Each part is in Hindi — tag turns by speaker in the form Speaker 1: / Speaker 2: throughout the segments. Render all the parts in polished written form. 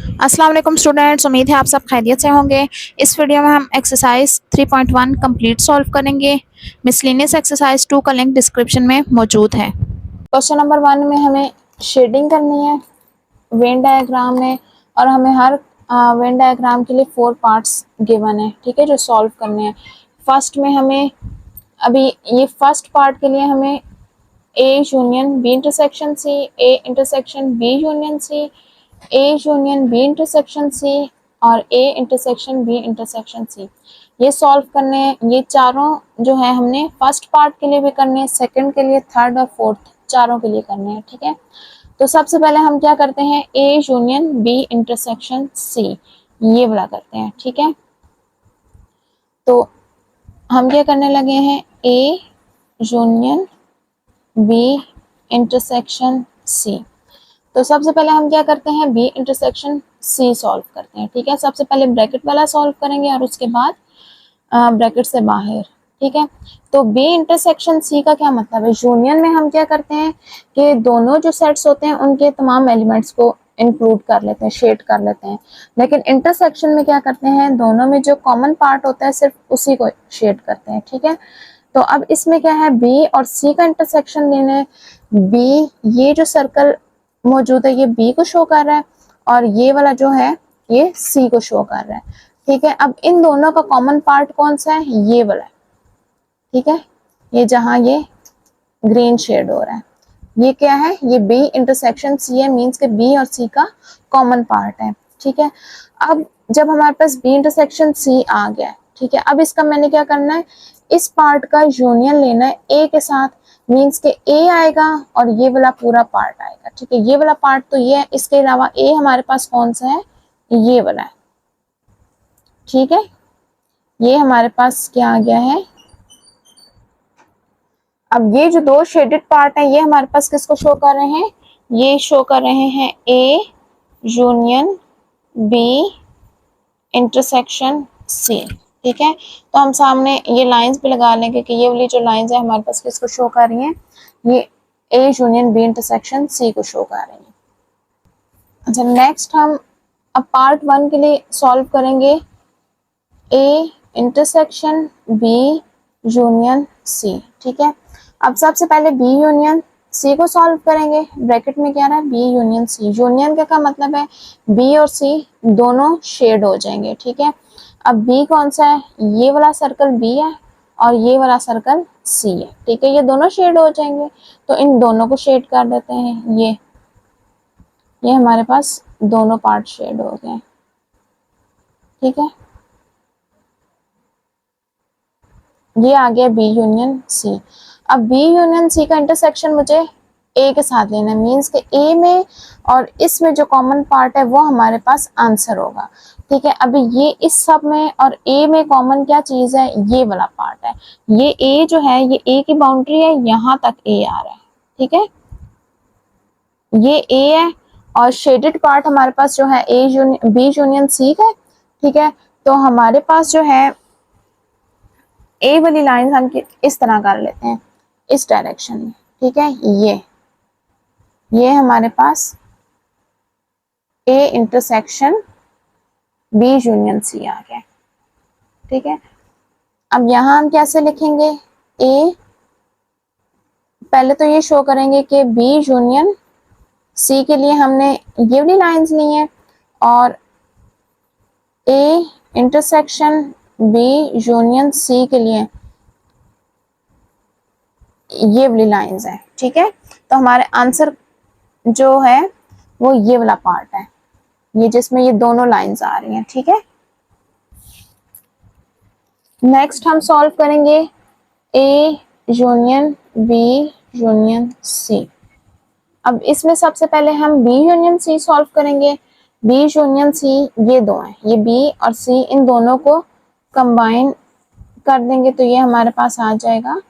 Speaker 1: अस्सलाम वालेकुम स्टूडेंट्स, उम्मीद है आप सब खैरियत से होंगे। इस वीडियो में हम एक्सरसाइज 3.1 कंप्लीट सॉल्व करेंगे। मिसलेनियस एक्सरसाइज 2 का लिंक डिस्क्रिप्शन में मौजूद है। क्वेश्चन नंबर 1 में हमें शेडिंग करनी है वेन डायग्राम में, और हमें हर वेन डायग्राम के लिए 4 पार्ट्स गिवन है, ठीक है, जो सॉल्व करने हैं। फर्स्ट में हमें अभी ये फर्स्ट पार्ट के लिए हमें A union B intersection C, A intersection B union C, A union B intersection C और A intersection B intersection C, ये सॉल्व करने हैं। ये चारों जो है हमने फर्स्ट पार्ट के लिए भी करने हैं, सेकंड के लिए, थर्ड और फोर्थ चारों के लिए करने हैं, ठीक है। तो सबसे पहले हम क्या करते हैं, A union B intersection C, ये वाला करते हैं, ठीक है। तो हम क्या करने लगे हैं, A union B intersection C. तो सबसे पहले हम क्या करते हैं, बी इंटरसेक्शन सी सॉल्व करते हैं, ठीक है। सबसे पहले ब्रैकेट वाला सॉल्व करेंगे और उसके बाद ब्रैकेट से बाहर, ठीक है। तो बी इंटरसेक्शन सी का क्या मतलब है, यूनियन में हम क्या करते हैं कि दोनों जो सेट्स होते हैं उनके तमाम एलिमेंट्स को इंक्लूड कर लेते हैं, शेड कर लेते हैं। लेकिन इंटरसेक्शन में क्या करते हैं, दोनों में जो कॉमन पार्ट होता है सिर्फ उसी को शेड करते हैं, ठीक है। तो अब इसमें क्या है, बी और सी का इंटरसेक्शन लेना है। बी, ये जो सर्कल मौजूद है ये बी को शो कर रहा है और ये वाला जो है ये सी को शो कर रहा है, ठीक है। अब इन दोनों का कॉमन पार्ट कौन सा है, ये वाला है, ठीक है। ये जहां ये ग्रीन शेड हो रहा है ये क्या है, ये बी इंटरसेक्शन सी है, मींस के बी और सी का कॉमन पार्ट है, ठीक है। अब जब हमारे पास बी इंटरसेक्शन सी आ गया है, ठीक है, अब इसका मैंने क्या करना है, इस पार्ट का यूनियन लेना है ए के साथ, मींस के ए आएगा और ये वाला पूरा पार्ट आएगा, ठीक है। ये वाला पार्ट तो ये है, इसके अलावा ए हमारे पास कौन सा है, ये वाला है, ठीक है। ये हमारे पास क्या आ गया है। अब ये जो दो शेडेड पार्ट है ये हमारे पास किसको शो कर रहे हैं, ये शो कर रहे हैं A union B intersection C, ठीक है। तो हम सामने ये लाइंस भी लगा लेंगे कि ये वाली जो लाइंस है हमारे पास किसको शो कर रही हैं, ये A union B intersection C को शो कर रही हैं। अच्छा, नेक्स्ट हम अब पार्ट 1 के लिए सॉल्व करेंगे A intersection B union C, ठीक है। अब सबसे पहले बी यूनियन सी को सॉल्व करेंगे। ब्रैकेट में क्या रहा है, बी यूनियन सी। यूनियन का क्या मतलब है, बी और सी दोनों शेड हो जाएंगे, ठीक है। अब बी कौन सा है, ये वाला सर्कल बी है और ये वाला सर्कल सी है, ठीक है। ये दोनों शेड हो जाएंगे तो इन दोनों को शेड कर देते हैं। ये हमारे पास दोनों पार्ट शेड हो गए, ठीक है। ये आ गया बी यूनियन सी। अब बी यूनियन सी का इंटरसेक्शन मुझे ए के साथ लेना है, मीन्स के ए में और इसमें जो कॉमन पार्ट है वो हमारे पास आंसर होगा, ठीक है। अभी ये इस सब में और ए में कॉमन क्या चीज है, ये वाला पार्ट है। ये ए जो है ये ए की बाउंड्री है, यहाँ तक ए आ रहा है, ठीक है। ये ए है और शेडेड पार्ट हमारे पास जो है A union B union C का है, ठीक है। तो हमारे पास जो है ए वाली लाइन हम इस तरह कर लेते हैं, इस डायरेक्शन में, ठीक है। ये हमारे पास A intersection B union C आ गया, ठीक है। अब यहां हम कैसे लिखेंगे, ए पहले तो ये शो करेंगे कि बी यूनियन सी के लिए हमने ये वाली लाइंस ली हैं और A intersection B union C के लिए ये वाली लाइंस है, ठीक है। तो हमारे आंसर जो है वो ये वाला पार्ट है, ये जिसमें ये दोनों लाइंस आ रही हैं, ठीक है। नेक्स्ट हम सॉल्व करेंगे A union B union C. अब इसमें सबसे पहले हम बी यूनियन सी सॉल्व करेंगे। बी यूनियन सी ये दो हैं, ये बी और सी, इन दोनों को कंबाइन कर देंगे तो ये हमारे पास आ जाएगा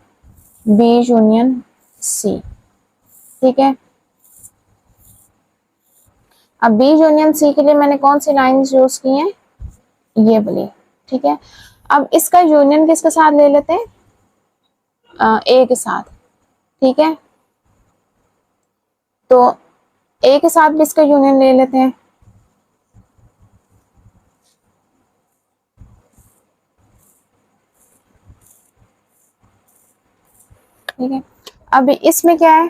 Speaker 1: बी यूनियन सी, ठीक है। अब बी यूनियन सी के लिए मैंने कौन सी लाइंस यूज की हैं, ये वाली, ठीक है। अब इसका यूनियन किसके साथ ले लेते हैं, ए के साथ, ठीक है। तो ए के साथ भी इसका यूनियन ले लेते हैं, ठीक है। अब इसमें क्या है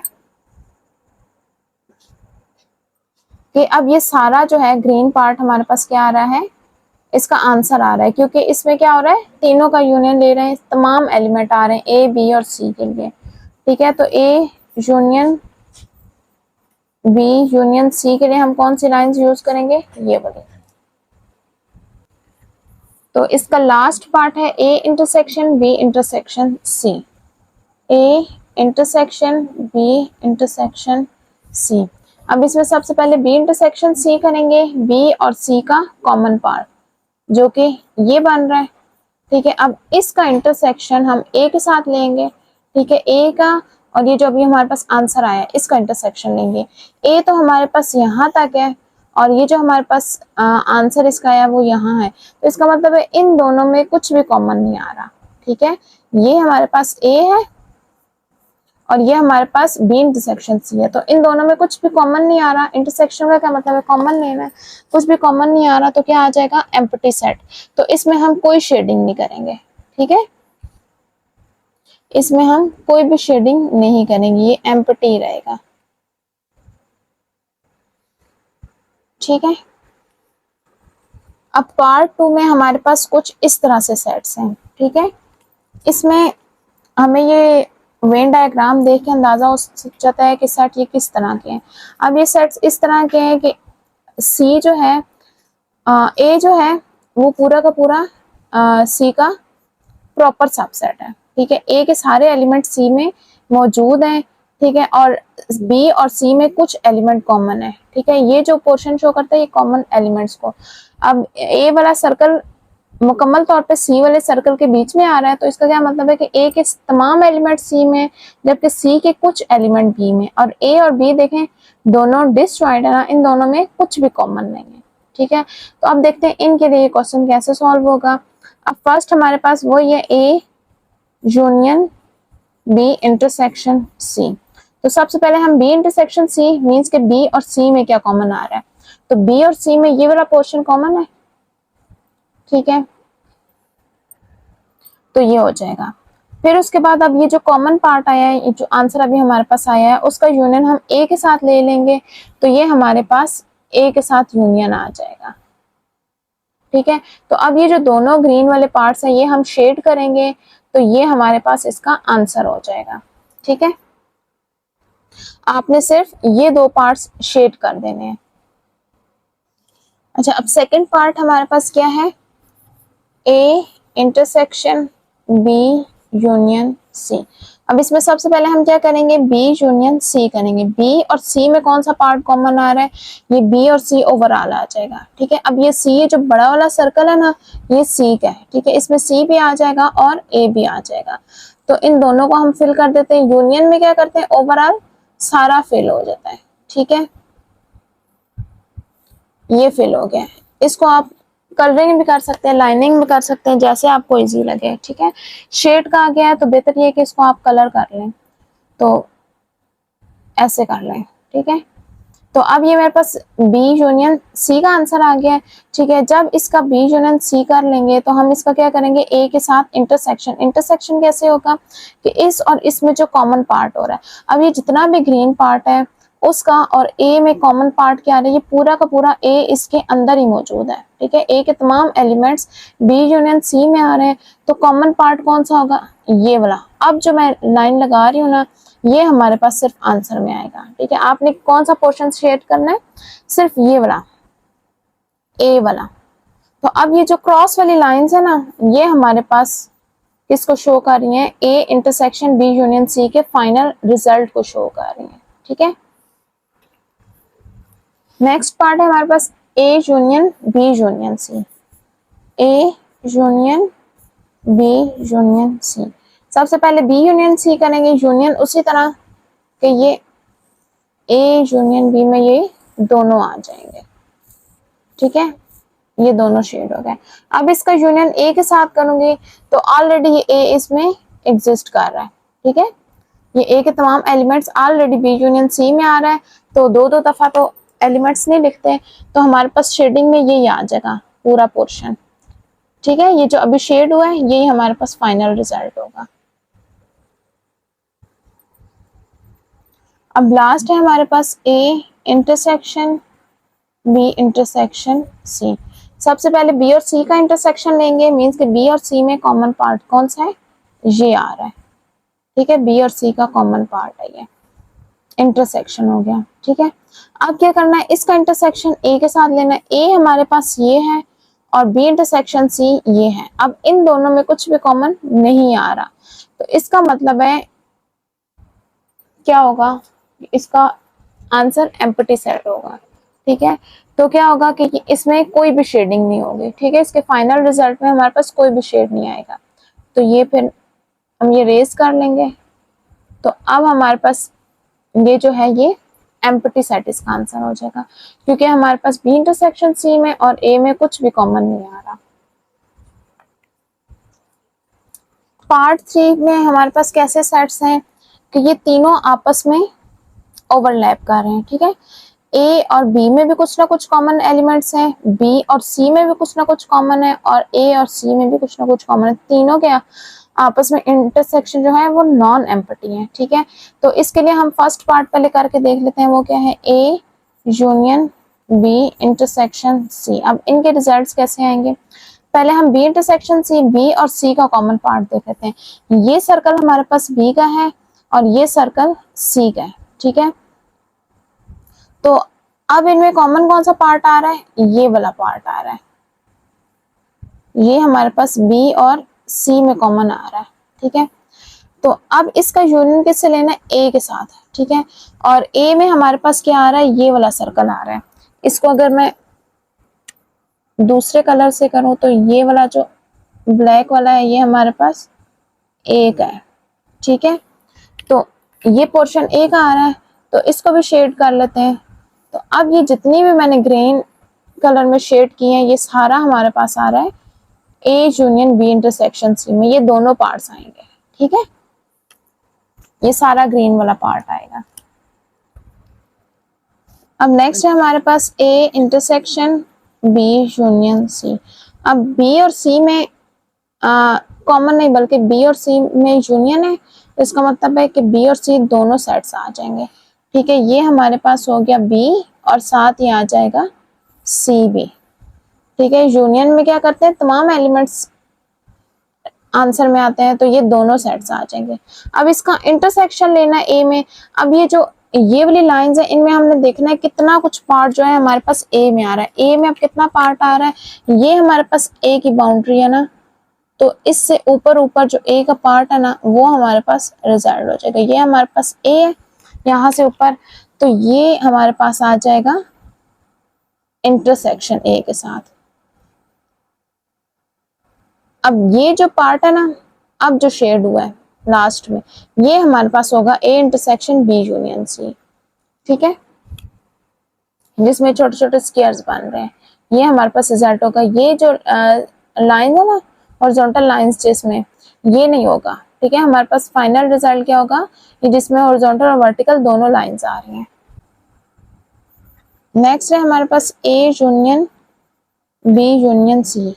Speaker 1: कि अब ये सारा जो है ग्रीन पार्ट हमारे पास क्या आ रहा है, इसका आंसर आ रहा है, क्योंकि इसमें क्या हो रहा है, तीनों का यूनियन ले रहे हैं, तमाम एलिमेंट आ रहे हैं ए बी और सी के लिए। ठीक है, तो A union B union C के लिए हम कौन सी लाइंस यूज करेंगे, ये वाली। तो इसका लास्ट पार्ट है A intersection B intersection C, A intersection B intersection C. अब इसमें सबसे पहले बी इंटरसेक्शन सी करेंगे, बी और सी का कॉमन पार्ट जो कि ये बन रहा है। ठीक है, अब इसका इंटरसेक्शन हम ए के साथ लेंगे। ठीक है, ए का और ये जो अभी हमारे पास आंसर आया है इसका इंटरसेक्शन लेंगे। ए तो हमारे पास यहाँ तक है और ये जो हमारे पास आंसर इसका आया वो यहाँ है, तो इसका मतलब है इन दोनों में कुछ भी कॉमन नहीं आ रहा। ठीक है, ये हमारे पास ए है और ये हमारे पास बी इंटरसेक्शन सी है, तो इन दोनों में कुछ भी कॉमन नहीं आ रहा। इंटरसेक्शन का क्या मतलब है, कॉमन लेना है। कुछ भी कॉमन नहीं आ रहा तो क्या आ जाएगा, एम्प्टी सेट। तो इसमें हम कोई शेडिंग नहीं करेंगे। ठीक है, इसमें हम कोई भी शेडिंग नहीं करेंगे, ये एम्प्टी रहेगा। ठीक है, अब पार्ट 2 में हमारे पास कुछ इस तरह से सेट्स हैं। ठीक है, इसमें हमें ये वेन डायग्राम देख के अंदाजा हो जाता है कि सेट ये किस तरह के हैं। अब ये सेट्स इस तरह के हैं कि सी जो है, ए जो है वो पूरा का पूरा सी का प्रॉपर सबसेट है। ठीक है, ए के सारे एलिमेंट सी में मौजूद हैं। ठीक है, और बी और सी में कुछ एलिमेंट कॉमन है। ठीक है, ये जो पोर्शन शो करता है ये कॉमन एलिमेंट्स को। अब ए वाला सर्कल मुकम्मल तौर पे सी वाले सर्कल के बीच में आ रहा है, तो इसका क्या मतलब है कि ए के तमाम एलिमेंट सी में, जबकि सी के कुछ एलिमेंट बी में, और ए और बी देखें दोनों डिसजॉइंट है ना, इन दोनों में कुछ भी कॉमन नहीं है। ठीक है, तो अब देखते हैं इनके लिए क्वेश्चन कैसे सॉल्व होगा। अब फर्स्ट हमारे पास वो ये A union B intersection C. तो सबसे पहले हम बी इंटरसेक्शन सी मीन्स के बी और सी में क्या कॉमन आ रहा है, तो बी और सी में ये वाला पोर्शन कॉमन है। ठीक है, तो ये हो जाएगा। फिर उसके बाद अब ये जो कॉमन पार्ट आया है, ये जो आंसर अभी हमारे पास आया है, उसका यूनियन हम ए के साथ ले लेंगे, तो ये हमारे पास ए के साथ यूनियन आ जाएगा। ठीक है, तो अब ये जो दोनों ग्रीन वाले पार्ट्स हैं ये हम शेड करेंगे, तो ये हमारे पास इसका आंसर हो जाएगा। ठीक है, आपने सिर्फ ये दो पार्ट्स शेड कर देने हैं। अच्छा, अब सेकंड पार्ट हमारे पास क्या है, A intersection B union C. अब इसमें सबसे पहले हम क्या करेंगे, बी यूनियन सी करेंगे। बी और सी में कौन सा पार्ट कॉमन आ रहा है, ये बी और सी ओवरऑल आ जाएगा। ठीक है, अब ये सी है जो बड़ा वाला सर्कल है ना, ये सी का है। ठीक है, इसमें सी भी आ जाएगा और ए भी आ जाएगा, तो इन दोनों को हम फिल कर देते हैं। यूनियन में क्या करते हैं, ओवरऑल सारा फिल हो जाता है। ठीक है, ये फिल हो गया। इसको आप कलरिंग भी कर सकते हैं, लाइनिंग भी कर सकते हैं, जैसे आपको इजी लगे। ठीक है, शेड का आ गया है तो बेहतर ये है कि इसको आप कलर कर लें, तो ऐसे कर लें। ठीक है, तो अब ये मेरे पास बी यूनियन सी का आंसर आ गया है। ठीक है, जब इसका बी यूनियन सी कर लेंगे तो हम इसका क्या करेंगे, ए के साथ इंटरसेक्शन। इंटरसेक्शन कैसे होगा कि इस और इसमें जो कॉमन पार्ट हो रहा है, अब ये जितना भी ग्रीन पार्ट है उसका और ए में कॉमन पार्ट क्या आ रहा है, ये पूरा का पूरा ए इसके अंदर ही मौजूद है। ठीक है, ए के तमाम एलिमेंट्स बी यूनियन सी में आ रहे हैं, तो कॉमन पार्ट कौन सा होगा, ये वाला। अब जो मैं लाइन लगा रही हूँ ना, ये हमारे पास सिर्फ आंसर में आएगा। ठीक है, आपने कौन सा पोर्शन शेड करना है, सिर्फ ये वाला, ए वाला। तो अब ये जो क्रॉस वाली लाइंस है ना, ये हमारे पास किसको शो कर रही हैं, A intersection B union C के फाइनल रिजल्ट को शो कर रही हैं। ठीक है, नेक्स्ट पार्ट है हमारे पास A union B union C. A union B union C, सबसे पहले बी यूनियन सी करेंगे। यूनियन उसी तरह कि ये ए यूनियन बी में ये दोनों आ जाएंगे। ठीक है, ये दोनों शेड हो गए। अब इसका यूनियन ए के साथ करूंगी तो ऑलरेडी ये ए इसमें एग्जिस्ट कर रहा है। ठीक है, ये ए के तमाम elements already B union C में आ रहा है, तो दो दो दफा तो एलिमेंट्स नहीं लिखते, तो हमारे पास शेडिंग में यही आ जाएगा पूरा पोर्शन। ठीक है, ये जो अभी शेड हुआ है यही हमारे पास फाइनल रिजल्ट होगा। अब लास्ट है हमारे पास A intersection B intersection C. सबसे पहले बी और सी का इंटरसेक्शन लेंगे, मीन्स कि बी और सी में कॉमन पार्ट कौन सा है, ये आ रहा है, ठीक है, बी और सी का कॉमन पार्ट है, ये इंटरसेक्शन हो गया, ठीक है। अब क्या करना है, इसका इंटरसेक्शन ए के साथ लेना है, ए हमारे पास ये है और बी इंटरसेक्शन सी ये है। अब इन दोनों में कुछ भी कॉमन नहीं आ रहा, तो इसका मतलब है क्या होगा, इसका आंसर एम्प्टी सेट होगा, ठीक है। तो क्या होगा कि इसमें कोई भी शेडिंग नहीं होगी, ठीक है, इसके फाइनल रिजल्ट में हमारे पास कोई भी शेड नहीं आएगा। तो ये फिर हम ये रेज कर लेंगे, तो अब हमारे पास ये जो है ये एम्प्टी सेट इसका आंसर हो जाएगा, क्योंकि हमारे पास बी इंटरसेक्शन सी में और ए में कुछ भी कॉमन नहीं आ रहा। पार्ट 3 में हमारे पास कैसे सेट्स हैं कि ये तीनों आपस में ओवरलैप कर रहे हैं, ठीक है। ए और बी में भी कुछ ना कुछ कॉमन एलिमेंट्स हैं, बी और सी में भी कुछ ना कुछ कॉमन है, और ए और सी में भी कुछ ना कुछ कॉमन है। तीनों के आपस में इंटरसेक्शन जो है वो नॉन एम्प्टी है, ठीक है। तो इसके लिए हम फर्स्ट पार्ट पहले करके देख लेते हैं, वो क्या है, A union B intersection C. अब इनके रिजल्ट्स कैसे आएंगे, पहले हम बी इंटरसेक्शन सी, बी और सी का कॉमन पार्ट देख लेते हैं। ये सर्कल हमारे पास बी का है और ये सर्कल सी का है, ठीक है। तो अब इनमें कॉमन कौन सा पार्ट आ रहा है, ये वाला पार्ट आ रहा है, ये हमारे पास बी और सी में कॉमन आ रहा है, ठीक है। तो अब इसका यूनियन किससे लेना है, ए के साथ, ठीक है। और ए में हमारे पास क्या आ रहा है, ये वाला सर्कल आ रहा है। इसको अगर मैं दूसरे कलर से करूं तो ये वाला जो ब्लैक वाला है ये हमारे पास ए का है, ठीक है। तो ये पोर्शन ए का आ रहा है, तो इसको भी शेड कर लेते हैं। तो अब ये जितनी भी मैंने ग्रीन कलर में शेड किए हैं ये सारा हमारे पास आ रहा है A union B intersection C में, ये दोनों पार्ट्स आएंगे, ठीक है। ये सारा ग्रीन वाला पार्ट आएगा। अब नेक्स्ट है हमारे पास A intersection B union C. अब बी और सी में कॉमन नहीं बल्कि बी और सी में यूनियन है, तो इसका मतलब है कि बी और सी दोनों सेट्स आ जाएंगे, ठीक है। ये हमारे पास हो गया बी और साथ ही आ जाएगा सी भी, ठीक है। यूनियन में क्या करते हैं, तमाम एलिमेंट्स आंसर में आते हैं, तो ये दोनों सेट्स आ जाएंगे। अब इसका इंटरसेक्शन लेना है ए में। अब ये जो ये वाली लाइंस है इनमें हमने देखना है कितना कुछ पार्ट जो है हमारे पास ए में आ रहा है। ए में अब कितना पार्ट आ रहा है, ये हमारे पास ए की बाउंड्री है ना, तो इससे ऊपर ऊपर जो ए का पार्ट है ना वो हमारे पास रिजल्ट हो जाएगा। ये हमारे पास ए है यहाँ से ऊपर, तो ये हमारे पास आ जाएगा इंटरसेक्शन ए के साथ। अब ये जो पार्ट है ना, अब जो शेड हुआ है लास्ट में, ये हमारे पास होगा A intersection B union C, ठीक है, जिसमें छोटे छोटे स्क्वायर्स बन रहे हैं। ये हमारे पास रिजल्ट होगा। ये जो लाइन है ना हॉरिजॉन्टल लाइंस जिसमें, ये नहीं होगा, ठीक है। हमारे पास फाइनल रिजल्ट क्या होगा, ये जिसमें हॉरिजॉन्टल और वर्टिकल दोनों लाइंस आ रही हैं। नेक्स्ट है हमारे पास A union B union C,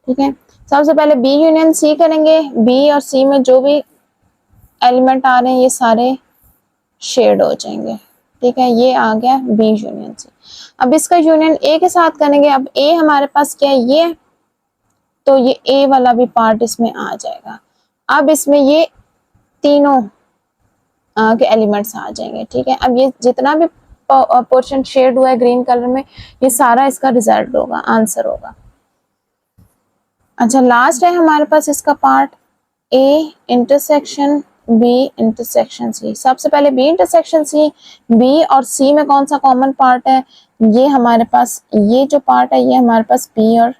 Speaker 1: ठीक है। सबसे पहले बी यूनियन सी करेंगे, बी और सी में जो भी एलिमेंट आ रहे हैं ये सारे शेड हो जाएंगे, ठीक है। ये आ गया बी यूनियन सी। अब इसका यूनियन ए के साथ करेंगे। अब ए हमारे पास क्या है, ये, तो ये ए वाला भी पार्ट इसमें आ जाएगा। अब इसमें ये तीनों के एलिमेंट्स आ जाएंगे, ठीक है। अब ये जितना भी पोर्शन शेड हुआ है ग्रीन कलर में, ये सारा इसका रिजल्ट होगा, आंसर होगा। अच्छा, लास्ट है हमारे पास इसका part A intersection B intersection C. सबसे पहले बी इंटरसेक्शन सी, बी और सी में कौन सा कॉमन पार्ट है, ये हमारे पास ये जो पार्ट है ये हमारे पास बी और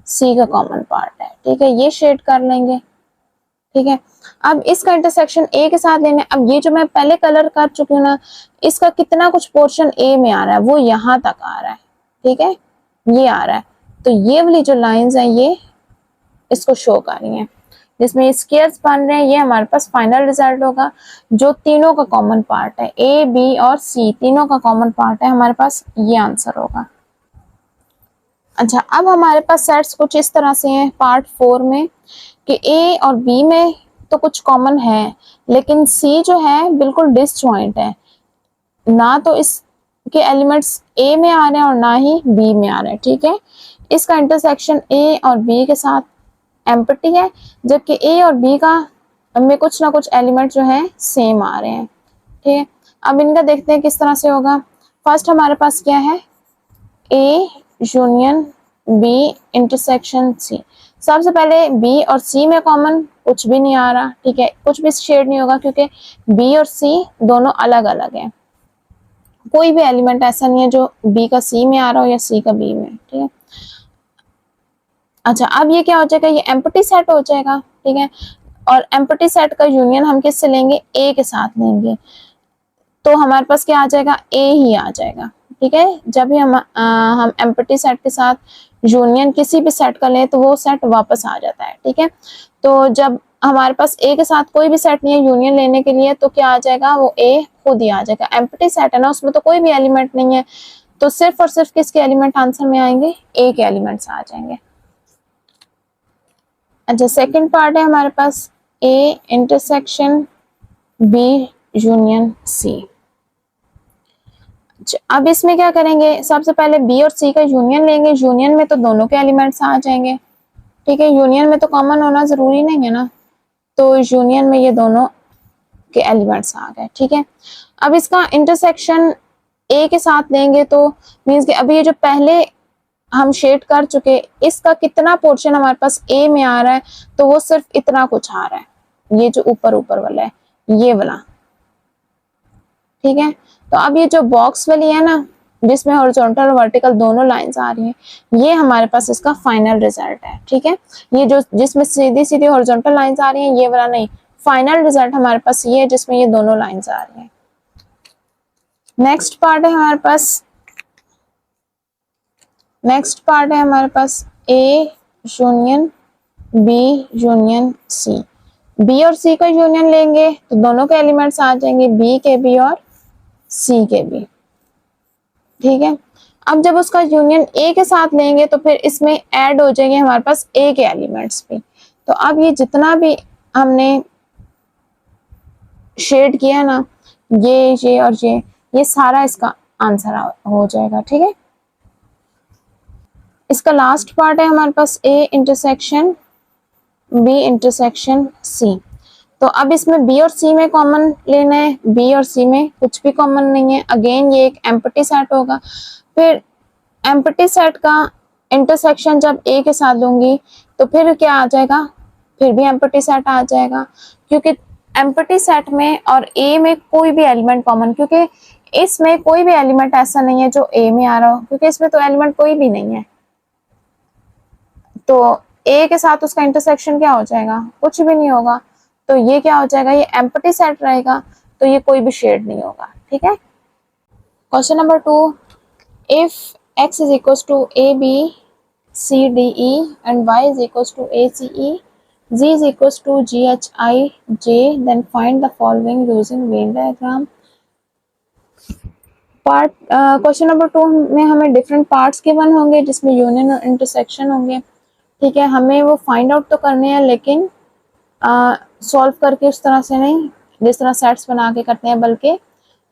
Speaker 1: सी का कॉमन पार्ट है, ठीक है। ये शेड कर लेंगे, ठीक है। अब इसका इंटरसेक्शन ए के साथ लेना है। अब ये जो मैं पहले कलर कर चुकी हूँ ना, इसका कितना कुछ पोर्शन ए में आ रहा है वो यहाँ तक आ रहा है, ठीक है, ये आ रहा है। तो ये वाली जो लाइंस हैं ये इसको शो कर रही हैं, जिसमें स्क्वायर्स बन रहे हैं। ये हमारे पास फाइनल रिजल्ट होगा, जो तीनों का कॉमन पार्ट है, ए बी और सी तीनों का कॉमन पार्ट है हमारे पास, ये आंसर होगा। अच्छा, अब हमारे पास सेट्स कुछ इस तरह से हैं पार्ट 4 में कि ए और बी में तो कुछ कॉमन है, लेकिन सी जो है बिल्कुल डिसजॉइंट है, ना तो इसके एलिमेंट्स ए में आ रहे हैं और ना ही बी में आ रहे हैं। ठीक है, इसका इंटरसेक्शन ए और बी के साथ एम्प्टी है, जबकि ए और बी का में कुछ ना कुछ एलिमेंट जो है सेम आ रहे हैं। ठीक है, अब इनका देखते हैं किस तरह से होगा। फर्स्ट हमारे पास क्या है, A union B intersection C. सबसे पहले बी और सी में कॉमन कुछ भी नहीं आ रहा। ठीक है, कुछ भी शेड नहीं होगा क्योंकि बी और सी दोनों अलग अलग हैं। कोई भी एलिमेंट ऐसा नहीं है जो बी का सी में आ रहा हो या सी का बी में। ठीक है, अच्छा अब ये क्या हो जाएगा, ये एम्प्टी सेट हो जाएगा। ठीक है, और एम्प्टी सेट का यूनियन हम किससे लेंगे, ए के साथ लेंगे, तो हमारे पास क्या आ जाएगा, ए ही आ जाएगा। ठीक है, जब भी हम एम्प्टी सेट के साथ यूनियन किसी भी सेट का लें तो वो सेट वापस आ जाता है। ठीक है, तो जब हमारे पास ए के साथ कोई भी सेट नहीं है यूनियन लेने के लिए, तो क्या आ जाएगा, वो ए खुद ही आ जाएगा। एम्प्टी सेट है ना, उसमें तो कोई भी एलिमेंट नहीं है, तो सिर्फ और सिर्फ किसके एलिमेंट आंसर में आएंगे, ए के एलिमेंट्स आ जाएंगे। अच्छा, सेकंड पार्ट है हमारे पास A intersection B union C. अब इसमें क्या करेंगे, सबसे पहले बी और सी का यूनियन लेंगे। यूनियन में तो दोनों के एलिमेंट्स आ जाएंगे। ठीक है, यूनियन में तो कॉमन होना जरूरी नहीं है ना, तो यूनियन में ये दोनों के एलिमेंट्स आ गए। ठीक है, अब इसका इंटरसेक्शन ए के साथ लेंगे तो मीन्स कि अभी ये जो पहले हम शेड कर चुके, इसका कितना पोर्शन हमारे पास ए में आ रहा है, तो वो सिर्फ इतना कुछ आ रहा है, ये जो ऊपर ऊपर वाला है, ये वाला। ठीक है, तो अब ये जो बॉक्स वाली है ना, जिसमें हॉरिजॉन्टल और वर्टिकल दोनों लाइंस आ रही हैं, ये हमारे पास इसका फाइनल रिजल्ट है। ठीक है, ये जो जिसमें सीधी सीधी हॉरिजॉन्टल लाइंस आ रही हैं, ये वाला नहीं, फाइनल रिजल्ट हमारे पास ये है जिसमें ये दोनों लाइंस आ रही हैं। नेक्स्ट पार्ट है हमारे पास, A union B union C. B और सी का यूनियन लेंगे तो दोनों के एलिमेंट्स आ जाएंगे, बी के बी और सी के बी। ठीक है, अब जब उसका यूनियन ए के साथ लेंगे तो फिर इसमें ऐड हो जाएंगे हमारे पास ए के एलिमेंट्स भी। तो अब ये जितना भी हमने शेड किया ना, ये और ये सारा इसका आंसर हो जाएगा। ठीक है, इसका लास्ट पार्ट है हमारे पास A intersection B intersection C. तो अब इसमें बी और सी में कॉमन लेना है, बी और सी में कुछ भी कॉमन नहीं है। अगेन ये एक एम्प्टी सेट होगा, फिर एम्प्टी सेट का इंटरसेक्शन जब ए के साथ लूंगी तो फिर क्या आ जाएगा, फिर भी एम्प्टी सेट आ जाएगा, क्योंकि एम्प्टी सेट में और ए में कोई भी एलिमेंट कॉमन, क्योंकि इसमें कोई भी एलिमेंट ऐसा नहीं है जो ए में आ रहा हो, क्योंकि इसमें तो एलिमेंट कोई भी नहीं है, तो ए के साथ उसका इंटरसेक्शन क्या हो जाएगा, कुछ भी नहीं होगा, तो ये क्या हो जाएगा, ये एम्प्टी सेट रहेगा, तो ये कोई भी शेड नहीं होगा। ठीक है, question number 2, if x is equals to a b c d e and y is equals to a c e, z is equals to g h I j, then find the following using Venn diagram। Part question number 2 में हमें डिफरेंट पार्ट्स गिवन होंगे जिसमें यूनियन और इंटरसेक्शन होंगे। ठीक है, हमें वो फाइंड आउट तो करने हैं, लेकिन सॉल्व करके उस तरह से नहीं जिस तरह सेट्स बना के करते हैं, बल्कि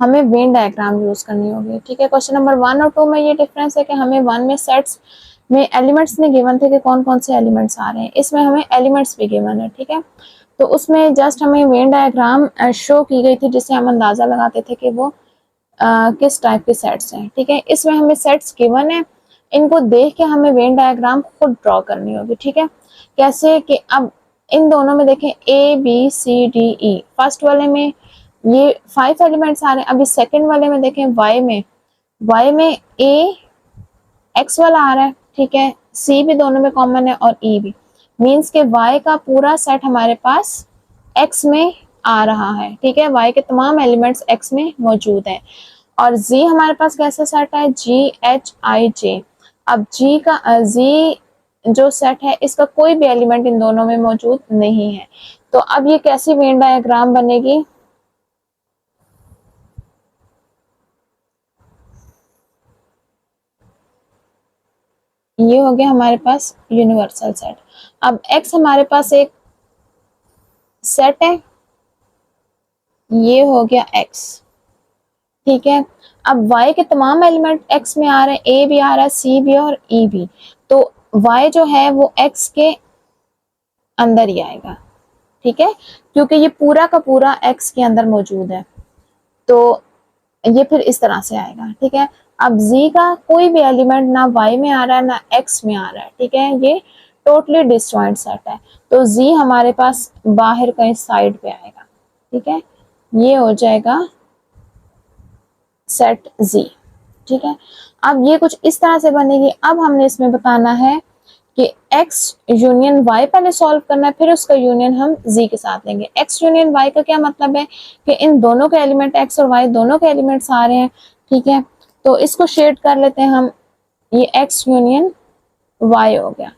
Speaker 1: हमें वेन डायग्राम यूज करनी होगी। ठीक है, क्वेश्चन नंबर 1 और 2 में ये डिफरेंस है कि हमें 1 में सेट्स में एलिमेंट्स नहीं गिवन थे कि कौन कौन से एलिमेंट्स आ रहे हैं, इसमें हमें एलिमेंट्स भी गिवन है। ठीक है, तो उसमें जस्ट हमें वेन डायग्राम शो की गई थी जिससे हम अंदाजा लगाते थे कि वो किस टाइप के सेट्स हैं। ठीक है, इसमें हमें सेट्स गिवन है, इनको देख के हमें वेन डायग्राम खुद ड्रॉ करनी होगी। ठीक है, कैसे कि अब इन दोनों में देखें A B C D E, first वाले में ये 5 एलिमेंट्स आ रहे हैं, अभी सेकंड वाले में देखें वाई में ए एक्स वाला आ रहा है। ठीक है, सी भी दोनों में कॉमन है और ई भी, मीन्स के वाई का पूरा सेट हमारे पास एक्स में आ रहा है। ठीक है, वाई के तमाम एलिमेंट्स एक्स में मौजूद हैं, और जी हमारे पास कैसा सेट है, जी एच आई जे। अब जी जो सेट है इसका कोई भी एलिमेंट इन दोनों में मौजूद नहीं है, तो अब ये कैसी वेन डायग्राम बनेगी, ये हो गया हमारे पास यूनिवर्सल सेट। अब एक्स हमारे पास एक सेट है, ये हो गया x, ठीक है। अब y के तमाम एलिमेंट x में आ रहे हैं, a भी आ रहा है, c भी और e भी, तो y जो है वो x के अंदर ही आएगा, ठीक है, क्योंकि ये पूरा का पूरा x के अंदर मौजूद है, तो ये फिर इस तरह से आएगा, ठीक है। अब z का कोई भी एलिमेंट ना y में आ रहा है ना x में आ रहा है, ठीक है, ये टोटली डिसजॉइंट सेट है, तो z हमारे पास बाहर कहीं साइड पे आएगा, ठीक है, ये हो जाएगा सेट z, ठीक है। अब ये कुछ इस तरह से बनेगी। अब हमने इसमें बताना है कि x यूनियन y पहले सॉल्व करना है, फिर उसका यूनियन हम z के साथ लेंगे। x यूनियन y का क्या मतलब है कि इन दोनों के एलिमेंट x और y दोनों के एलिमेंट्स आ रहे हैं, ठीक है, तो इसको शेड कर लेते हैं हम, ये x यूनियन y हो गया,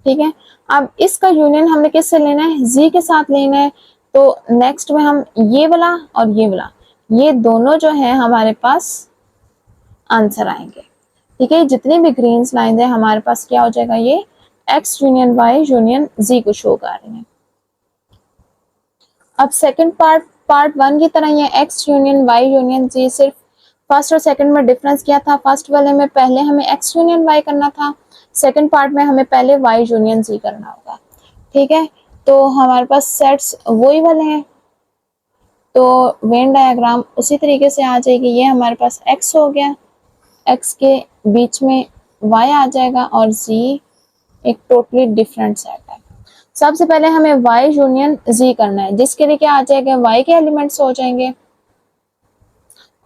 Speaker 1: ठीक है। अब इसका यूनियन हमने किससे लेना है, z के साथ लेना है, तो नेक्स्ट में हम ये वाला और ये वाला, ये दोनों जो है हमारे पास आंसर आएंगे, ठीक है। जितनी भी ग्रीन लाइन है हमारे पास क्या हो जाएगा, ये x union y union z को शो कर रहे हैं। अब सेकंड पार्ट वन की तरह ये x union y union z, सिर्फ फर्स्ट और सेकंड में डिफरेंस क्या था, फर्स्ट वाले में पहले हमें x यूनियन y करना था, सेकंड पार्ट में हमें पहले y यूनियन z करना होगा, ठीक है। तो हमारे पास सेट्स वही वाले हैं, तो वेन डायग्राम उसी तरीके से आ जाएगी, ये हमारे पास x हो गया, x के बीच में y आ जाएगा और z एक टोटली डिफरेंट सेट है। सबसे पहले हमें y यूनियन z करना है, जिसके लिए क्या आ जाएगा, y के एलिमेंट्स हो जाएंगे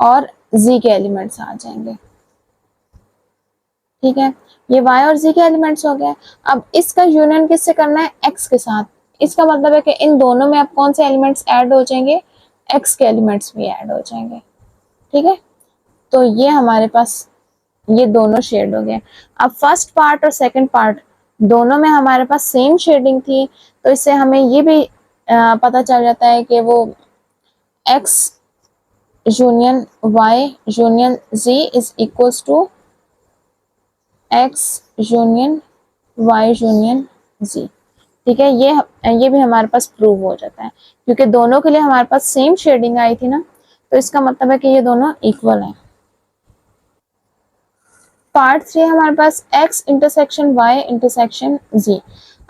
Speaker 1: और z के एलिमेंट्स आ जाएंगे, ठीक है, ये y और z के एलिमेंट्स हो गए। अब इसका यूनियन किससे करना है, x के साथ, इसका मतलब है कि इन दोनों में अब कौन से एलिमेंट्स ऐड हो जाएंगे, x के एलिमेंट्स भी ऐड हो जाएंगे, ठीक है। तो ये हमारे पास ये दोनों शेड हो गए। अब फर्स्ट पार्ट और सेकंड पार्ट दोनों में हमारे पास सेम शेडिंग थी, तो इससे हमें ये भी पता चल जाता है कि वो x union y union z is equals to x union y union z, ठीक है। ये भी हमारे पास प्रूव हो जाता है, क्योंकि दोनों के लिए हमारे पास सेम शेडिंग आई थी ना, तो इसका मतलब है कि ये दोनों इक्वल हैं। पार्ट 3 हमारे पास x intersection y intersection z।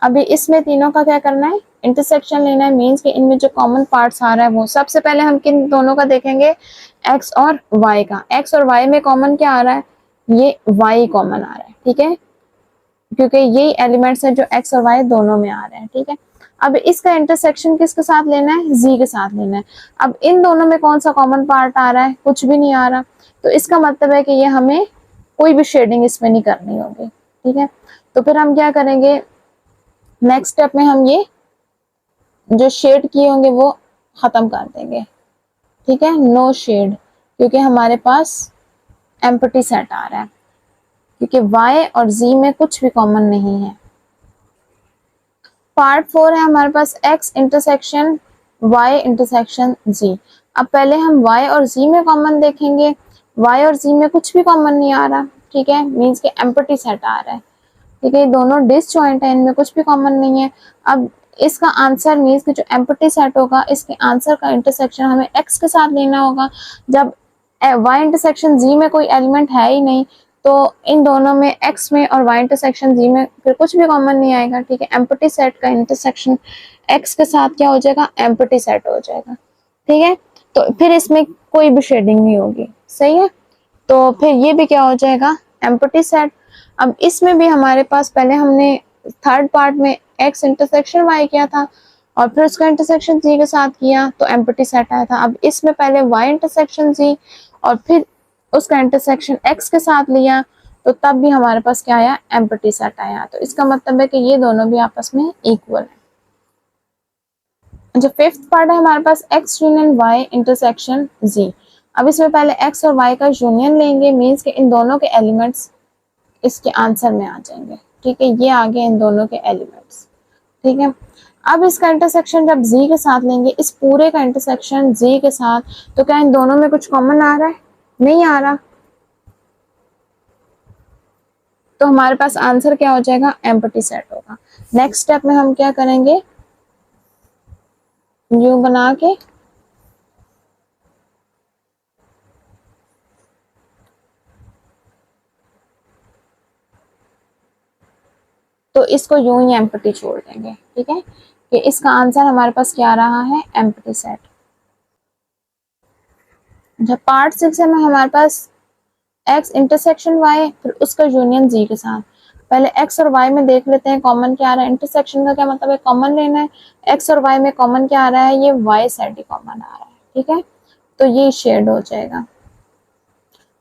Speaker 1: अभी इसमें तीनों का क्या करना है, इंटरसेक्शन लेना है, मींस कि इनमें जो कॉमन पार्ट्स आ रहा है वो सबसे पहले हम किन दोनों का देखेंगे, x और y का। x और y में कॉमन क्या आ रहा है, ये y कॉमन आ रहा है, ठीक है, क्योंकि यही एलिमेंट्स है जो x और y दोनों में आ रहे हैं, ठीक है। अब इसका इंटरसेक्शन किसके साथ लेना है, z के साथ लेना है। अब इन दोनों में कौन सा कॉमन पार्ट आ रहा है, कुछ भी नहीं आ रहा, तो इसका मतलब है कि ये हमें कोई भी शेडिंग इसमें नहीं करनी होगी, ठीक है। तो फिर हम क्या करेंगे, नेक्स्ट स्टेप में हम ये जो शेड किए होंगे वो खत्म कर देंगे, ठीक है, नो शेड, क्योंकि हमारे पास एम्प्टी सेट आ रहा है, क्योंकि y और z में कुछ भी कॉमन नहीं है। पार्ट 4 है हमारे पास x intersection y intersection z। अब पहले हम y और z में कॉमन देखेंगे, y और z में कुछ भी कॉमन नहीं आ रहा, ठीक है, मींस के एम्प्टी सेट आ रहा है, ठीक है, दोनों डिसजॉइंट है, इनमें कुछ भी कॉमन नहीं है। अब इसका आंसर मींस कि जो एम्प्टी सेट होगा, इसके आंसर का इंटरसेक्शन हमें x के साथ लेना होगा। जब y इंटरसेक्शन z में कोई एलिमेंट है ही नहीं, तो इन दोनों में x में और y इंटरसेक्शन z में फिर कुछ भी कॉमन नहीं आएगा, ठीक है। एम्प्टी सेट का इंटरसेक्शन x के साथ क्या हो जाएगा, एम्प्टी सेट हो जाएगा, ठीक है। तो फिर इसमें कोई भी शेडिंग नहीं होगी, सही है, तो फिर ये भी क्या हो जाएगा, एम्प्टी सेट। अब इसमें भी हमारे पास पहले हमने थर्ड पार्ट में x इंटरसेक्शन y किया था और फिर उसका इंटरसेक्शन z के साथ किया, तो एम्प्टी सेट आया था। अब इसमें पहले y इंटरसेक्शन z और फिर उसका इंटरसेक्शन x के साथ लिया, तो तब भी हमारे पास क्या आया, एम्प्टी सेट आया। तो इसका मतलब है कि ये दोनों भी आपस में इक्वल है। जो फिफ्थ पार्ट है हमारे पास x union y intersection z। अब इसमें पहले x और y का यूनियन लेंगे, मींस के इन दोनों के एलिमेंट्स इसके आंसर में आ जाएंगे, ठीक है, ये आ गए इन दोनों के एलिमेंट्स, ठीक है। अब इसका इंटरसेक्शन जब z के साथ लेंगे, इस पूरे का इंटरसेक्शन z के साथ, तो क्या इन दोनों में कुछ कॉमन आ रहा है, नहीं आ रहा, तो हमारे पास आंसर क्या हो जाएगा, एम्प्टी सेट होगा। नेक्स्ट स्टेप में हम क्या करेंगे, यूं बना के तो इसको यूं ही एम्प्टी छोड़ देंगे, ठीक है। कि इसका आंसर हमारे पास क्या आ रहा है, एम्प्टी सेट। जब पार्ट 6 में हमारे पास x इंटरसेक्शन y फिर उसका यूनियन z के साथ, पहले x और y में देख लेते हैं कॉमन क्या आ रहा है। इंटरसेक्शन का क्या मतलब है, कॉमन लेना है। x और y में कॉमन क्या आ रहा है, ये y सेट ही कॉमन आ रहा है, ठीक है। तो ये शेड हो जाएगा,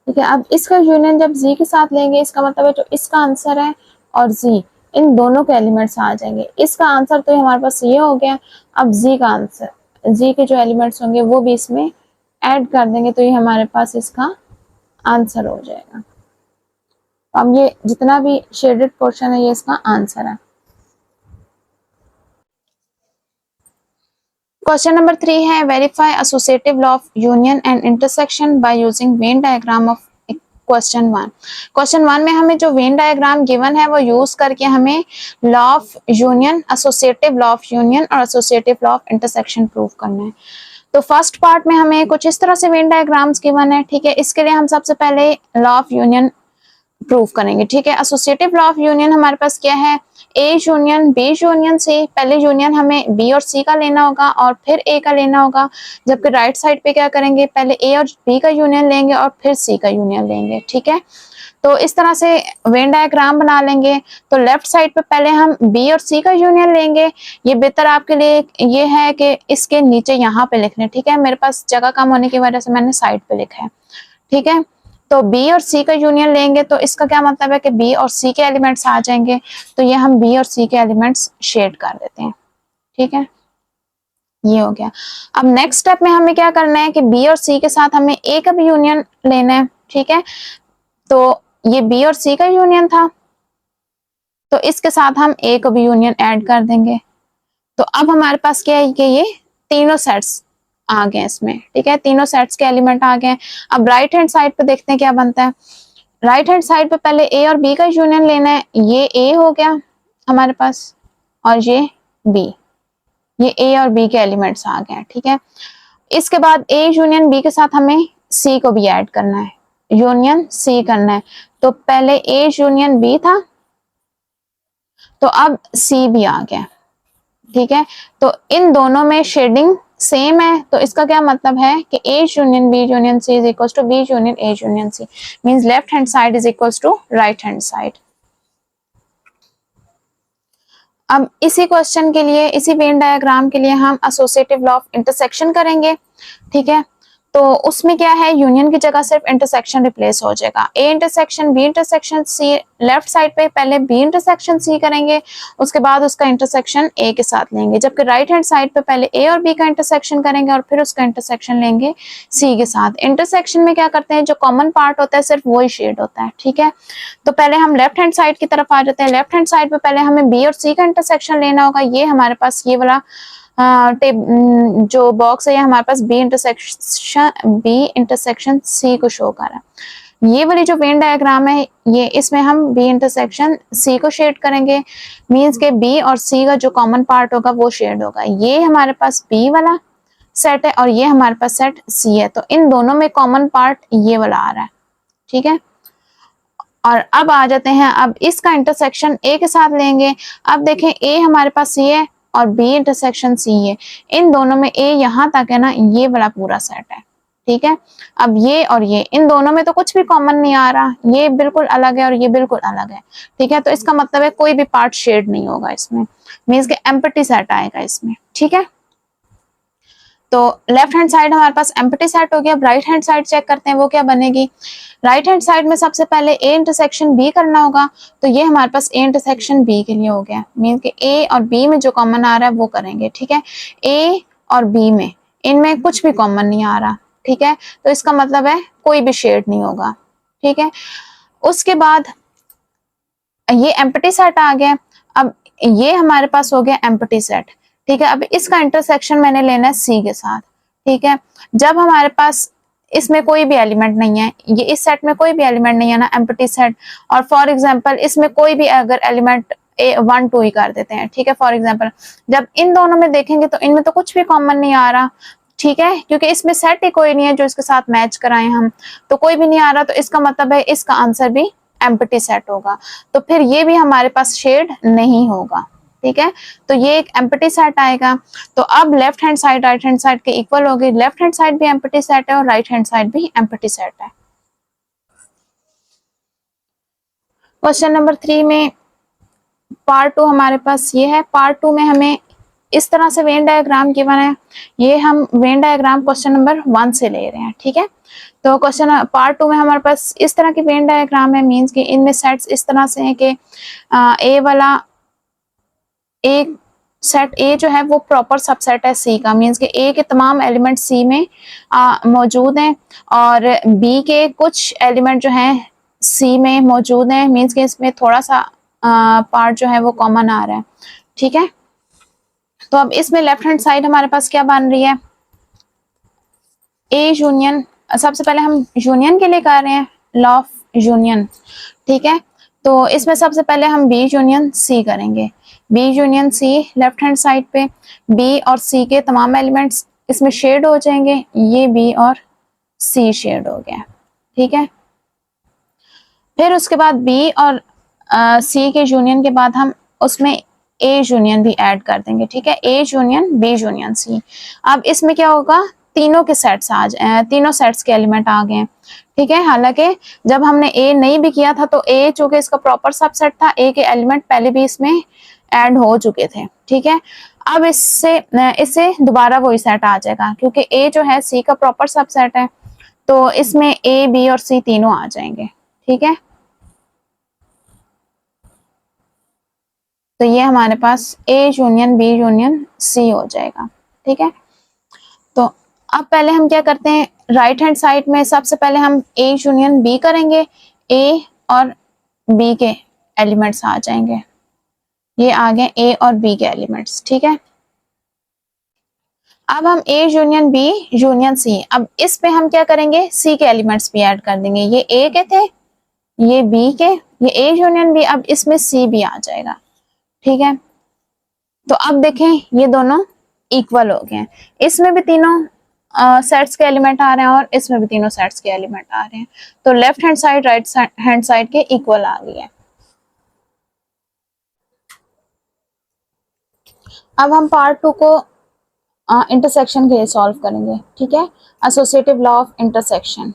Speaker 1: ठीक है। अब इसका यूनियन जब z के साथ लेंगे, इसका मतलब है जो इसका आंसर है और z, इन दोनों के एलिमेंट्स आ जाएंगे। इसका आंसर तो हमारे पास ये हो गया। अब z का आंसर, z के जो एलिमेंट्स होंगे वो भी इसमें ऐड कर देंगे, तो ये हमारे पास इसका आंसर हो जाएगा। तो अब ये जितना भी शेडेड पोर्शन है ये इसका आंसर है। क्वेश्चन नंबर 3 है, verify associative law of union and intersection bye using Venn diagram of question 1। Question 1 में हमें जो वेन डायग्राम गिवन है वो यूज करके हमें law of union, associative law of union और associative law of intersection prove करना है। तो फर्स्ट पार्ट में हमें कुछ इस तरह से वेन डायग्राम्स गिवन है, ठीक है। इसके लिए हम सबसे पहले लॉ ऑफ यूनियन प्रूव करेंगे, ठीक है। एसोसिएटिव लॉ ऑफ यूनियन हमारे पास क्या है, A union B union C. पहले यूनियन हमें बी और सी का लेना होगा और फिर ए का लेना होगा, जबकि राइट साइड पे क्या करेंगे, पहले ए और बी का यूनियन लेंगे और फिर सी का यूनियन लेंगे, ठीक है। तो इस तरह से वेन डायग्राम बना लेंगे। तो लेफ्ट साइड पे पहले हम बी और सी का यूनियन लेंगे। ये बेहतर आपके लिए ये है कि इसके नीचे यहाँ पे लिख लें, ठीक है। मेरे पास जगह कम होने की वजह से मैंने साइड पे लिखा है, ठीक है। तो बी और सी का यूनियन लेंगे तो इसका क्या मतलब है कि बी और सी के एलिमेंट्स आ जाएंगे। तो ये हम बी और सी के एलिमेंट्स शेड कर देते हैं, ठीक है। ये हो गया। अब नेक्स्ट स्टेप में हमें क्या करना है कि बी और सी के साथ हमें ए का भी यूनियन लेना है, ठीक है। तो ये बी और सी का यूनियन था, तो इसके साथ हम ए का भी यूनियन ऐड कर देंगे। तो अब हमारे पास क्या है कि ये तीनों सेट्स आ गए इसमें, ठीक है। तीनों सेट्स के एलिमेंट आ गए। अब राइट हैंड साइड पे देखते हैं क्या बनता है। राइट हैंड साइड पे पहले ए और बी का यूनियन लेना है। ये ए हो गया हमारे पास और ये बी, ये ए और बी के एलिमेंट्स आ गए, ठीक है। इसके बाद ए यूनियन बी के साथ हमें सी को भी ऐड करना है, यूनियन सी करना है। तो पहले ए यूनियन बी था, तो अब सी भी आ गया, ठीक है। तो इन दोनों में शेडिंग सेम है, तो इसका क्या मतलब है कि A union B union C is equal to B union A union C, means left hand side is equal to right hand side. अब इसी क्वेश्चन के लिए, इसी वेन डायग्राम के लिए हम एसोसिएटिव लॉ ऑफ इंटरसेक्शन करेंगे, ठीक है। तो उसमें क्या है, यूनियन की जगह सिर्फ इंटरसेक्शन रिप्लेस हो जाएगा। A intersection B intersection C, left side पे पहले बी इंटरसेक्शन सी करेंगे, उसके बाद उसका इंटरसेक्शन ए के साथ लेंगे, जबकि राइट हैंड साइड पे पहले ए और बी का इंटरसेक्शन करेंगे और फिर उसका इंटरसेक्शन लेंगे सी के साथ। इंटरसेक्शन में क्या करते हैं, जो कॉमन पार्ट होता है सिर्फ वही शेड होता है, ठीक है। तो पहले हम लेफ्ट हैंड साइड की तरफ आ जाते हैं। लेफ्ट हैंड साइड पे पहले हमें बी और सी का इंटरसेक्शन लेना होगा। ये हमारे पास ये वाला जो बॉक्स है ये हमारे पास बी इंटरसेक्शन सी को शो कर रहा है। ये वाली जो वेन डायग्राम है ये, इसमें हम बी इंटरसेक्शन सी को शेड करेंगे, मींस के बी और सी का जो कॉमन पार्ट होगा वो शेड होगा। ये हमारे पास बी वाला सेट है और ये हमारे पास सेट सी है, तो इन दोनों में कॉमन पार्ट ये वाला आ रहा है, ठीक है। और अब आ जाते हैं, अब इसका इंटरसेक्शन ए के साथ लेंगे। अब देखें ए हमारे पास सी है और बी इंटरसेक्शन सी है, इन दोनों में ए यहाँ तक है ना, ये वाला पूरा सेट है, ठीक है। अब ये और ये, इन दोनों में तो कुछ भी कॉमन नहीं आ रहा, ये बिल्कुल अलग है और ये बिल्कुल अलग है, ठीक है। तो इसका मतलब है कोई भी पार्ट शेड नहीं होगा इसमें, मींस के एम्प्टी सेट आएगा इसमें, ठीक है। तो लेफ्ट हैंड साइड हमारे पास एम्प्टी सेट हो गया। अब राइट हैंड साइड चेक करते हैं वो क्या बनेगी। राइट हैंड साइड में सबसे पहले ए इंटरसेक्शन बी करना होगा, तो ये हमारे पास ए इंटरसेक्शन बी के लिए हो गया, मींस के ए और बी में जो कॉमन आ रहा है वो करेंगे, ठीक है। ए और बी में, इनमें कुछ भी कॉमन नहीं आ रहा, ठीक है। तो इसका मतलब है कोई भी शेड नहीं होगा, ठीक है। उसके बाद ये एम्प्टी सेट आ गया। अब ये हमारे पास हो गया एम्प्टी सेट, ठीक है। अब इसका इंटरसेक्शन मैंने लेना है सी के साथ, ठीक है। जब हमारे पास इसमें कोई भी एलिमेंट नहीं है, ये इस सेट में कोई भी एलिमेंट नहीं है ना, एम्प्टी सेट। और फॉर एग्जांपल इसमें कोई भी अगर एलिमेंट 1 2 ही कर देते हैं, ठीक है। फॉर एग्जांपल जब इन दोनों में देखेंगे तो इनमें तो कुछ भी कॉमन नहीं आ रहा, ठीक है, क्योंकि इसमें सेट ही कोई नहीं है जो इसके साथ मैच कराएं हम, तो कोई भी नहीं आ रहा, तो इसका मतलब है इसका आंसर भी एम्प्टी सेट होगा। तो फिर ये भी हमारे पास शेड नहीं होगा, ठीक है। तो ये एक एम्प्टी सेट आएगा। तो अब left hand side right hand side के इक्वल हो गई, लेफ्ट हैंड साइड भी एम्प्टी सेट है और राइट हैंड साइड भी एम्प्टी सेट है। क्वेश्चन नंबर 3 में पार्ट 2 हमारे पास ये है। पार्ट 2 में हमें इस तरह से वेन डायग्राम गिवन है। ये हम वेन डायग्राम क्वेश्चन नंबर 1 से ले रहे हैं, ठीक है। तो क्वेश्चन पार्ट 2 में हमारे पास इस तरह की वेन डायग्राम है, मींस कि इनमें सेट्स इस तरह से हैं कि ए वाला एक सेट ए जो है वो प्रॉपर सबसेट है सी का, मींस कि ए के तमाम एलिमेंट सी में मौजूद हैं और बी के कुछ एलिमेंट जो हैं सी में मौजूद हैं, मींस कि इसमें थोड़ा सा पार्ट जो है वो कॉमन आ रहा है, ठीक है। तो अब इसमें लेफ्ट हैंड साइड हमारे पास क्या बन रही है, ए यूनियन। सबसे पहले हम यूनियन के लिए कर रहे हैं, लॉ ऑफ यूनियन, ठीक है। तो इसमें सबसे पहले हम बी यूनियन सी करेंगे, B union C. Left hand side पे बी और सी के तमाम एलिमेंट्स इसमें शेड हो जाएंगे, ये बी और सी शेड हो गया, ठीक है। फिर उसके बाद बी और सी के यूनियन के बाद हम उसमें ए यूनियन भी ऐड कर देंगे, ठीक है, A union B union C. अब इसमें क्या होगा, तीनों के सेट्स तीनों सेट्स के एलिमेंट आ गए, ठीक है। हालांकि जब हमने ए नहीं भी किया था तो ए चूंकि इसका प्रॉपर सबसेट था, ए के एलिमेंट पहले भी इसमें ऐड हो चुके थे, ठीक है। अब इससे दोबारा वही सेट आ जाएगा क्योंकि ए जो है सी का प्रॉपर सबसेट है, तो इसमें ए बी और सी तीनों आ जाएंगे, ठीक है। तो ये हमारे पास A union B union C हो जाएगा, ठीक है। तो अब पहले हम क्या करते हैं, राइट हैंड साइड में सबसे पहले हम ए यूनियन बी करेंगे, ए और बी के एलिमेंट्स आ जाएंगे, ये आ गए ए और बी के एलिमेंट्स, ठीक है। अब हम A union B union C, अब इस पे हम क्या करेंगे, सी के एलिमेंट्स भी ऐड कर देंगे, ये ए के थे, ये बी के, ये ए यूनियन बी, अब इसमें सी भी आ जाएगा, ठीक है। तो अब देखें ये दोनों इक्वल हो गए हैं, इसमें भी तीनों सेट्स के एलिमेंट आ रहे हैं और इसमें भी तीनों सेट्स के एलिमेंट आ रहे हैं, तो left hand side right hand side के इक्वल आ गई है। अब हम पार्ट 2 को इंटरसेक्शन के लिए सॉल्व करेंगे, ठीक है, एसोसिएटिव लॉ ऑफ इंटरसेक्शन।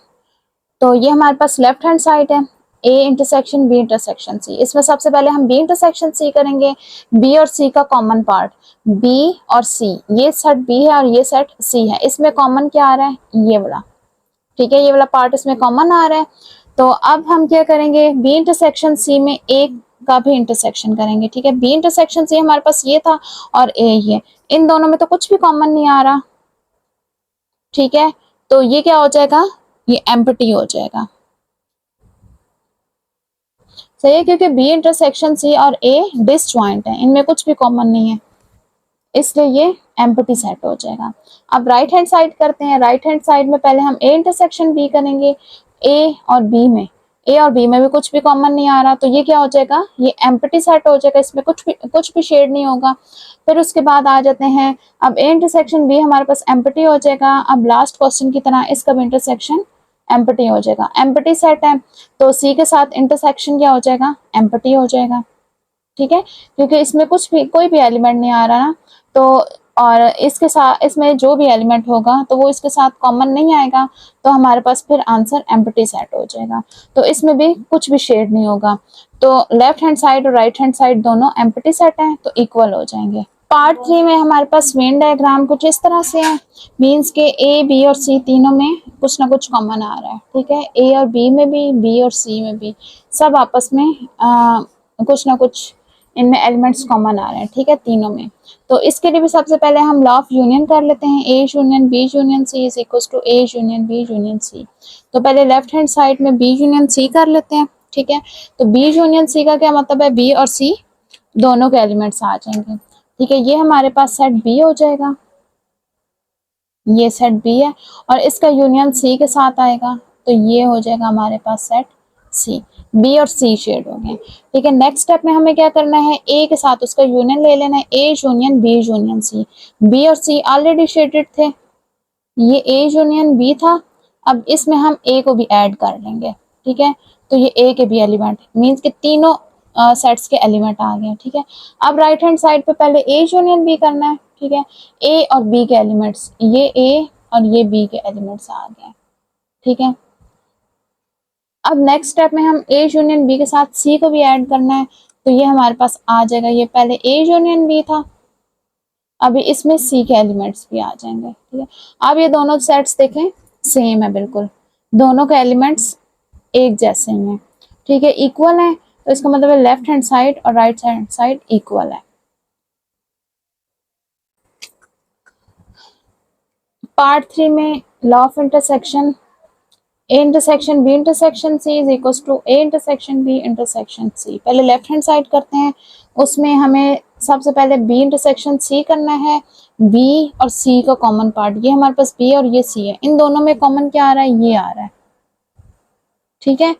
Speaker 1: तो ये हमारे पास लेफ्ट हैंड साइड है, A intersection B intersection C. इसमें सबसे पहले हम बी इंटरसेक्शन सी करेंगे, बी और सी का कॉमन पार्ट, बी और सी, ये सेट बी है और ये सेट सी है, इसमें कॉमन क्या आ रहा है, ये वाला, ठीक है, ये वाला पार्ट इसमें कॉमन आ रहा है। तो अब हम क्या करेंगे, बी इंटरसेक्शन सी में ए का भी इंटरसेक्शन करेंगे, ठीक है। बी इंटरसेक्शन सी हमारे पास ये था और ए ये, इन दोनों में तो कुछ भी कॉमन नहीं आ रहा, ठीक है। तो ये क्या हो जाएगा, ये एम्प्टी हो जाएगा, सही है, क्योंकि बी इंटरसेक्शन सी और ए डिसजॉइंट है, इनमें कुछ भी कॉमन नहीं है, इसलिए ये एम्प्टी सेट हो जाएगा। अब राइट हैंड साइड करते हैं, राइट हैंड साइड में पहले हम ए इंटरसेक्शन बी करेंगे, ए और बी में, ए और बी में भी कुछ भी कॉमन नहीं आ रहा, तो ये क्या हो जाएगा, ये एम्प्टी सेट हो जाएगा, इसमें कुछ भी शेड नहीं होगा। फिर उसके बाद आ जाते हैं, अब ए इंटरसेक्शन बी हमारे पास एम्प्टी हो जाएगा। अब लास्ट क्वेश्चन की तरह इसका भी इंटरसेक्शन एम्प्टी हो जाएगा, एम्प्टी सेट है तो सी के साथ इंटरसेक्शन क्या हो जाएगा, एम्प्टी हो जाएगा, ठीक है, क्योंकि इसमें कोई भी एलिमेंट नहीं आ रहा ना, तो और इसके साथ इसमें जो भी एलिमेंट होगा तो वो इसके साथ कॉमन नहीं आएगा, तो हमारे पास फिर आंसर एम्प्टी सेट हो जाएगा। तो इसमें भी कुछ भी शेड नहीं होगा, तो लेफ्ट हैंड साइड और राइट हैंड साइड दोनों एम्प्टी सेट हैं, तो इक्वल हो जाएंगे। पार्ट 3 में हमारे पास वेन डायग्राम कुछ इस तरह से है, मींस के ए बी और सी तीनों में कुछ ना कुछ कॉमन आ रहा है, ठीक है, ए और बी में भी, बी और सी में भी, सब आपस में कुछ ना कुछ इनमें एलिमेंट्स कॉमन आ रहे हैं, ठीक है, तीनों में। तो इसके लिए भी सबसे पहले हम लॉ ऑफ यूनियन कर लेते हैं, A union B union C is equal to A union B union C. तो पहले लेफ्ट हैंड साइड में बी यूनियन सी कर लेते हैं, ठीक है। तो बी यूनियन सी का क्या मतलब है, बी और सी दोनों के एलिमेंट्स आ जाएंगे, ठीक है, ये हमारे पास सेट बी हो जाएगा। ये सेट बी है और इसका यूनियन सी के साथ आएगा, तो ये हो जाएगा हमारे पास सेट सी। बी और सी शेड हो गए। ठीक है, नेक्स्ट स्टेप में हमें क्या करना है, ए के साथ उसका यूनियन ले लेना है, A union B union C. B और सी ऑलरेडी शेडेड थे, ये ए यूनियन बी था, अब इसमें हम ए को भी ऐड कर लेंगे। ठीक है, तो ये ए के भी एलिमेंट मीन्स के तीनों सेट्स के एलिमेंट आ गए। ठीक है, अब राइट हैंड साइड पे पहले ए यूनियन बी करना है। ठीक है, ए और बी के एलिमेंट्स, ये ए और ये बी के एलिमेंट्स आ गए। ठीक है, अब नेक्स्ट स्टेप में हम ए यूनियन बी के साथ सी को भी ऐड करना है, तो ये हमारे पास आ जाएगा, ये पहले ए यूनियन बी था, अभी इसमें सी के एलिमेंट्स भी आ जाएंगे। ठीक है, अब ये दोनों सेट्स देखें सेम है बिल्कुल, दोनों के एलिमेंट्स एक जैसे ही हैं। ठीक है, इक्वल है, तो इसका मतलब है लेफ्ट हैंड साइड और राइट हैंड साइड इक्वल है। पार्ट 3 में law of intersection, A intersection B intersection C is equal to A intersection B intersection C. पहले लेफ्ट हैंड साइड करते हैं, उसमें हमें सबसे पहले बी इंटरसेक्शन सी करना है। बी और सी का कॉमन पार्ट, ये हमारे पास बी और ये सी है, इन दोनों में कॉमन क्या आ रहा है, ये आ रहा है। ठीक है,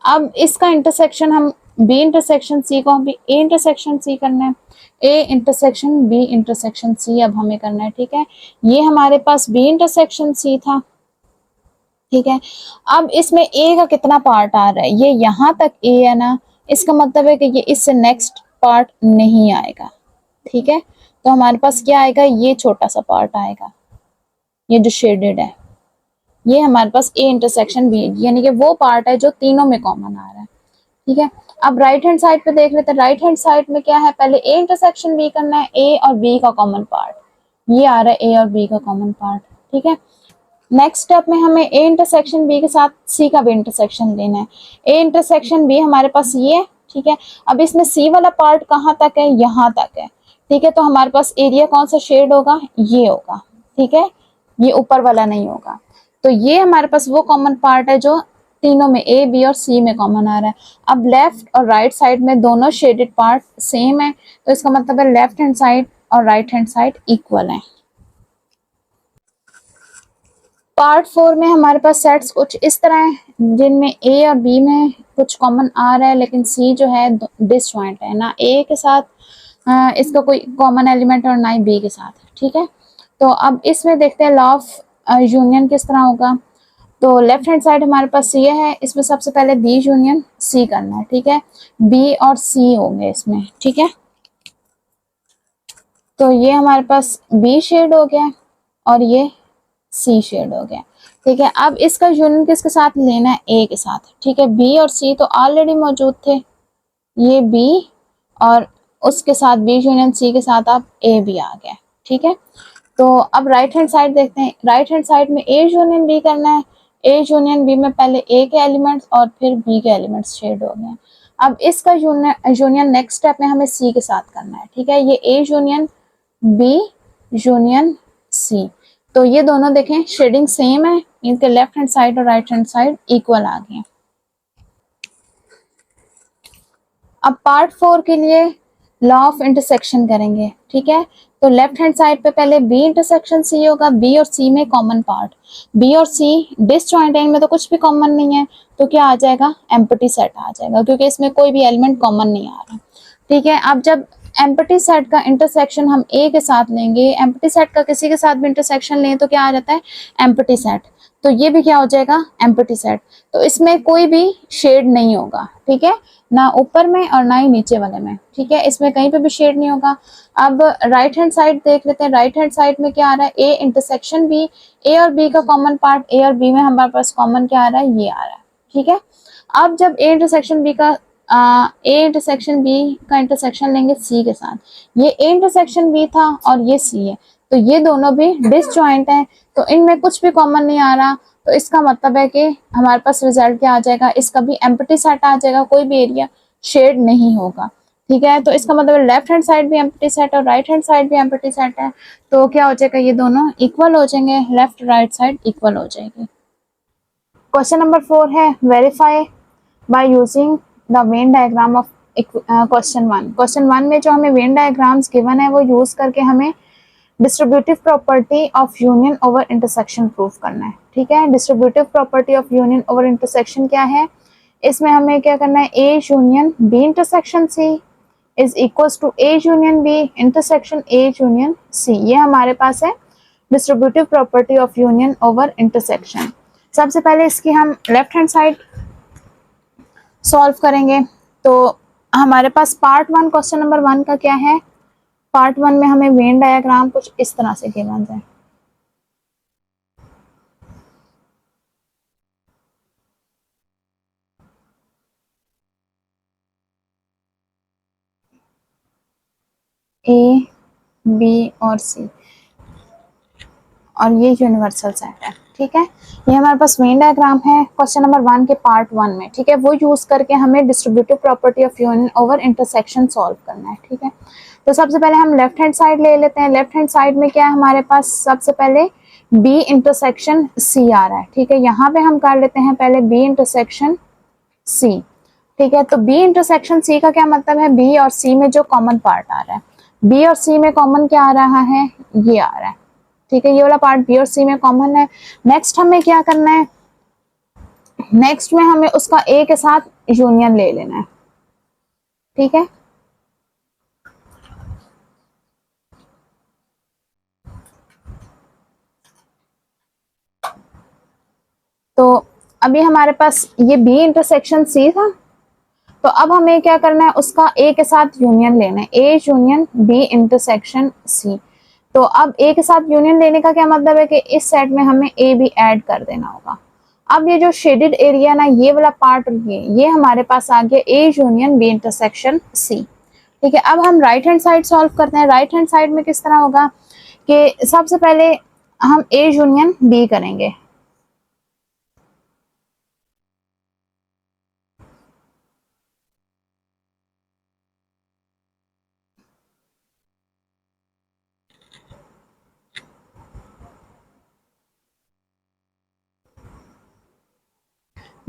Speaker 1: अब इसका इंटरसेक्शन हम बी इंटरसेक्शन सी को भी ए इंटरसेक्शन सी करना है, A intersection B intersection C अब हमें करना है। ठीक है, ये हमारे पास बी इंटरसेक्शन सी था। ठीक है, अब इसमें ए का कितना पार्ट आ रहा है, ये यहाँ तक ए है ना, इसका मतलब है कि ये इससे नेक्स्ट पार्ट नहीं आएगा। ठीक है, तो हमारे पास क्या आएगा, ये छोटा सा पार्ट आएगा, ये जो शेडेड है, ये हमारे पास ए इंटरसेक्शन बी, यानी कि वो पार्ट है जो तीनों में कॉमन आ रहा है। ठीक है, अब राइट हैंड साइड पे देख लेते हैं, राइट हैंड साइड में क्या है, पहले ए इंटरसेक्शन बी करना है, ए और बी का कॉमन पार्ट, ये आ रहा है ए और बी का कॉमन पार्ट। ठीक है, नेक्स्ट स्टेप में हमें ए इंटरसेक्शन बी के साथ सी का भी इंटरसेक्शन लेना है। ए इंटरसेक्शन बी हमारे पास ये है। ठीक है, अब इसमें सी वाला पार्ट कहाँ तक है, यहाँ तक है। ठीक है, तो हमारे पास एरिया कौन सा शेड होगा, ये होगा। ठीक है, ये ऊपर वाला नहीं होगा, तो ये हमारे पास वो कॉमन पार्ट है जो तीनों में ए बी और सी में कॉमन आ रहा है। अब लेफ्ट और राइट साइड में दोनों शेडेड पार्ट सेम है, तो इसका मतलब है लेफ्ट हैंड साइड और राइट हैंड साइड इक्वल है। पार्ट 4 में हमारे पास सेट्स कुछ इस तरह हैं, जिनमें ए और बी में कुछ कॉमन आ रहा है, लेकिन सी जो है डिसजॉइंट है, ना ए के साथ इसका कोई कॉमन एलिमेंट और ना ही बी के साथ। ठीक है, तो अब इसमें देखते हैं लॉ ऑफ यूनियन किस तरह होगा। तो लेफ्ट हैंड साइड हमारे पास ये है, इसमें सबसे पहले बी यूनियन सी करना है। ठीक है, बी और सी होंगे इसमें। ठीक है, तो ये हमारे पास बी शेड हो गया और ये सी शेड हो गया। ठीक है, अब इसका यूनियन किसके साथ लेना है, ए के साथ। ठीक है, बी और सी तो ऑलरेडी मौजूद थे, ये बी और उसके साथ बी यूनियन सी के साथ अब ए भी आ गया। ठीक है, तो अब राइट हैंड साइड देखते हैं, राइट हैंड साइड में ए यूनियन बी करना है। ए यूनियन बी में पहले ए के एलिमेंट्स और फिर बी के एलिमेंट्स शेड हो गए। अब इसका यूनियन नेक्स्ट स्टेप में हमें सी के साथ करना है। ठीक है, ये A union B union C, तो ये दोनों देखें शेडिंग सेम है, इनके लेफ्ट हैंड साइड और राइट हैंड साइड इक्वल आ गए। अब पार्ट 4 के लिए लॉ ऑफ इंटरसेक्शन करेंगे। ठीक है, तो लेफ्ट हैंड साइड पे पहले बी इंटरसेक्शन सी होगा, बी और सी में कॉमन पार्ट, बी और सी डिसजॉइंट है, इनमें तो कुछ भी कॉमन नहीं है, तो क्या आ जाएगा, एम्प्टी सेट आ जाएगा, क्योंकि इसमें कोई भी एलिमेंट कॉमन नहीं आ रहा। ठीक है, अब जब एम्प्टी सेट का इंटरसेक्शन हम ए के साथ लेंगे, एम्प्टी सेट का किसी के साथ भी इंटरसेक्शन लें तो क्या आ जाता है, एम्प्टी सेट, तो ये भी क्या हो जाएगा, एम्प्टी सेट। तो इसमें कोई भी शेड नहीं होगा। ठीक है, ना ऊपर में और ना ही नीचे वाले में। ठीक है, इसमें कहीं पे भी शेड नहीं होगा। अब राइट हैंड साइड देख लेते हैं, राइट हैंड साइड में क्या आ रहा है, ए इंटरसेक्शन बी, ए और बी का कॉमन पार्ट, ए और बी में हमारे पास कॉमन क्या आ रहा है, ये आ रहा है। ठीक है, अब जब ए इंटरसेक्शन बी का इंटरसेक्शन लेंगे सी के साथ, ये ए इंटरसेक्शन बी था और ये सी है, तो ये दोनों भी डिसजॉइंट हैं, तो इनमें कुछ भी कॉमन नहीं आ रहा, तो इसका मतलब है कि हमारे पास रिजल्ट क्या आ जाएगा, इसका भी एम्प्टी सेट आ जाएगा, कोई भी एरिया शेड नहीं होगा। ठीक है, तो इसका मतलब लेफ्ट हैंड साइड भी एम्प्टी सेट और राइट हैंड साइड भी एम्प्टी सेट है, तो क्या हो जाएगा, ये दोनों इक्वल हो जाएंगे, लेफ्ट राइट साइड इक्वल हो जाएगी। क्वेश्चन नंबर 4 है, verify by using the Venn diagram of question 1। Question 1 में जो हमें वेन डायग्राम्स गिवन है वो यूज करके हमें distributive property of union over intersection proof करना है। ठीक है, distributive property of union over intersection क्या है, इसमें हमें क्या करना है, A union B intersection C is equals to A union B intersection A union C. ये हमारे पास है distributive property of union over intersection. सबसे पहले इसकी हम लेफ्ट हैंड साइड सॉल्व करेंगे। तो हमारे पास पार्ट 1 क्वेश्चन नंबर 1 का क्या है, पार्ट 1 में हमें वेन डायग्राम कुछ इस तरह से गिवन है। ए बी और सी और ये यूनिवर्सल सेट है। ठीक है, ये हमारे पास वेन डायग्राम है क्वेश्चन नंबर 1 के पार्ट 1 में। ठीक है, वो यूज करके हमें distributive property of union over intersection solve करना है। ठीक है, तो सबसे पहले हम लेफ्ट हैंड साइड ले लेते हैं। लेफ्ट हैंड साइड में क्या है हमारे पास, सबसे पहले बी इंटरसेक्शन सी आ रहा है। ठीक है, यहाँ पे हम कर लेते हैं पहले बी इंटरसेक्शन सी। ठीक है, तो बी इंटरसेक्शन सी का क्या मतलब है, बी और सी में जो कॉमन पार्ट आ रहा है, बी और सी में कॉमन क्या आ रहा है, ये आ रहा है। ठीक है, ये वाला पार्ट बी और सी में कॉमन है। नेक्स्ट हमें क्या करना है, नेक्स्ट में हमें उसका ए के साथ यूनियन ले लेना है। ठीक है, तो अभी हमारे पास ये बी इंटरसेक्शन सी था, तो अब हमें क्या करना है, उसका ए के साथ यूनियन लेना है, A union B intersection C. तो अब ए के साथ यूनियन लेने का क्या मतलब है कि इस सेट में हमें ए भी ऐड कर देना होगा। अब ये जो शेडेड एरिया ना, ये वाला पार्ट ये हमारे पास आ गया A union B intersection C. ठीक है, अब हम राइट हैंड साइड सॉल्व करते हैं। राइट हैंड साइड में किस तरह होगा कि सबसे पहले हम ए यूनियन बी करेंगे।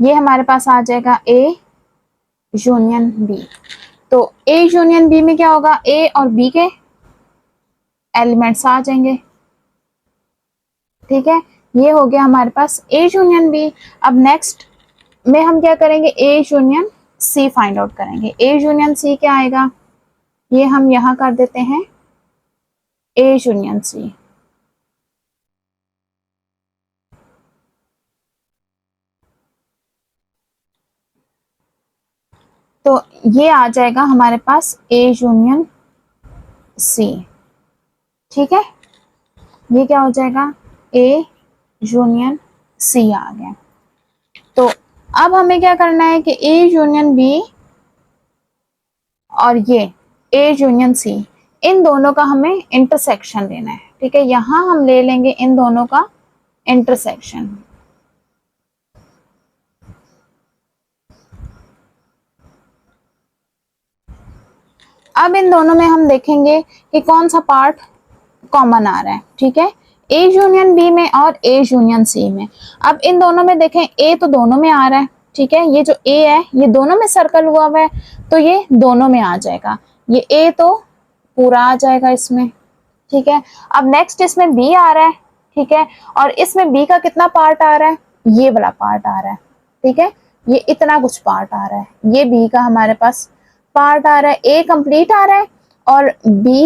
Speaker 1: ये हमारे पास आ जाएगा ए यूनियन बी। तो ए यूनियन बी में क्या होगा, ए और बी के एलिमेंट्स आ जाएंगे। ठीक है, ये हो गया हमारे पास ए यूनियन बी। अब नेक्स्ट में हम क्या करेंगे, A union C find out करेंगे। ए यूनियन सी क्या आएगा, ये हम यहां कर देते हैं ए यूनियन सी। तो ये आ जाएगा हमारे पास ए यूनियन सी। ठीक है, ये क्या हो जाएगा, ए यूनियन सी आ गया। तो अब हमें क्या करना है कि ए यूनियन बी और ये ए यूनियन सी, इन दोनों का हमें इंटरसेक्शन लेना है। ठीक है, यहां हम ले लेंगे इन दोनों का इंटरसेक्शन। अब इन दोनों में हम देखेंगे कि कौन सा पार्ट कॉमन आ रहा है। ठीक है, ए यूनियन बी में और ए यूनियन सी में। अब इन दोनों में देखें, ए तो दोनों में आ रहा है। ठीक है, ये जो ए है ये दोनों में सर्कल हुआ है, तो ये दोनों में आ जाएगा। ये ए तो पूरा आ जाएगा इसमें। ठीक है, अब नेक्स्ट इसमें बी आ रहा है। ठीक है, और इसमें बी का कितना पार्ट आ रहा है, ये वाला पार्ट आ रहा है। ठीक है, ये इतना कुछ पार्ट आ रहा है, ये बी का हमारे पास पार्ट आ रहा है। ए कंप्लीट आ रहा है और बी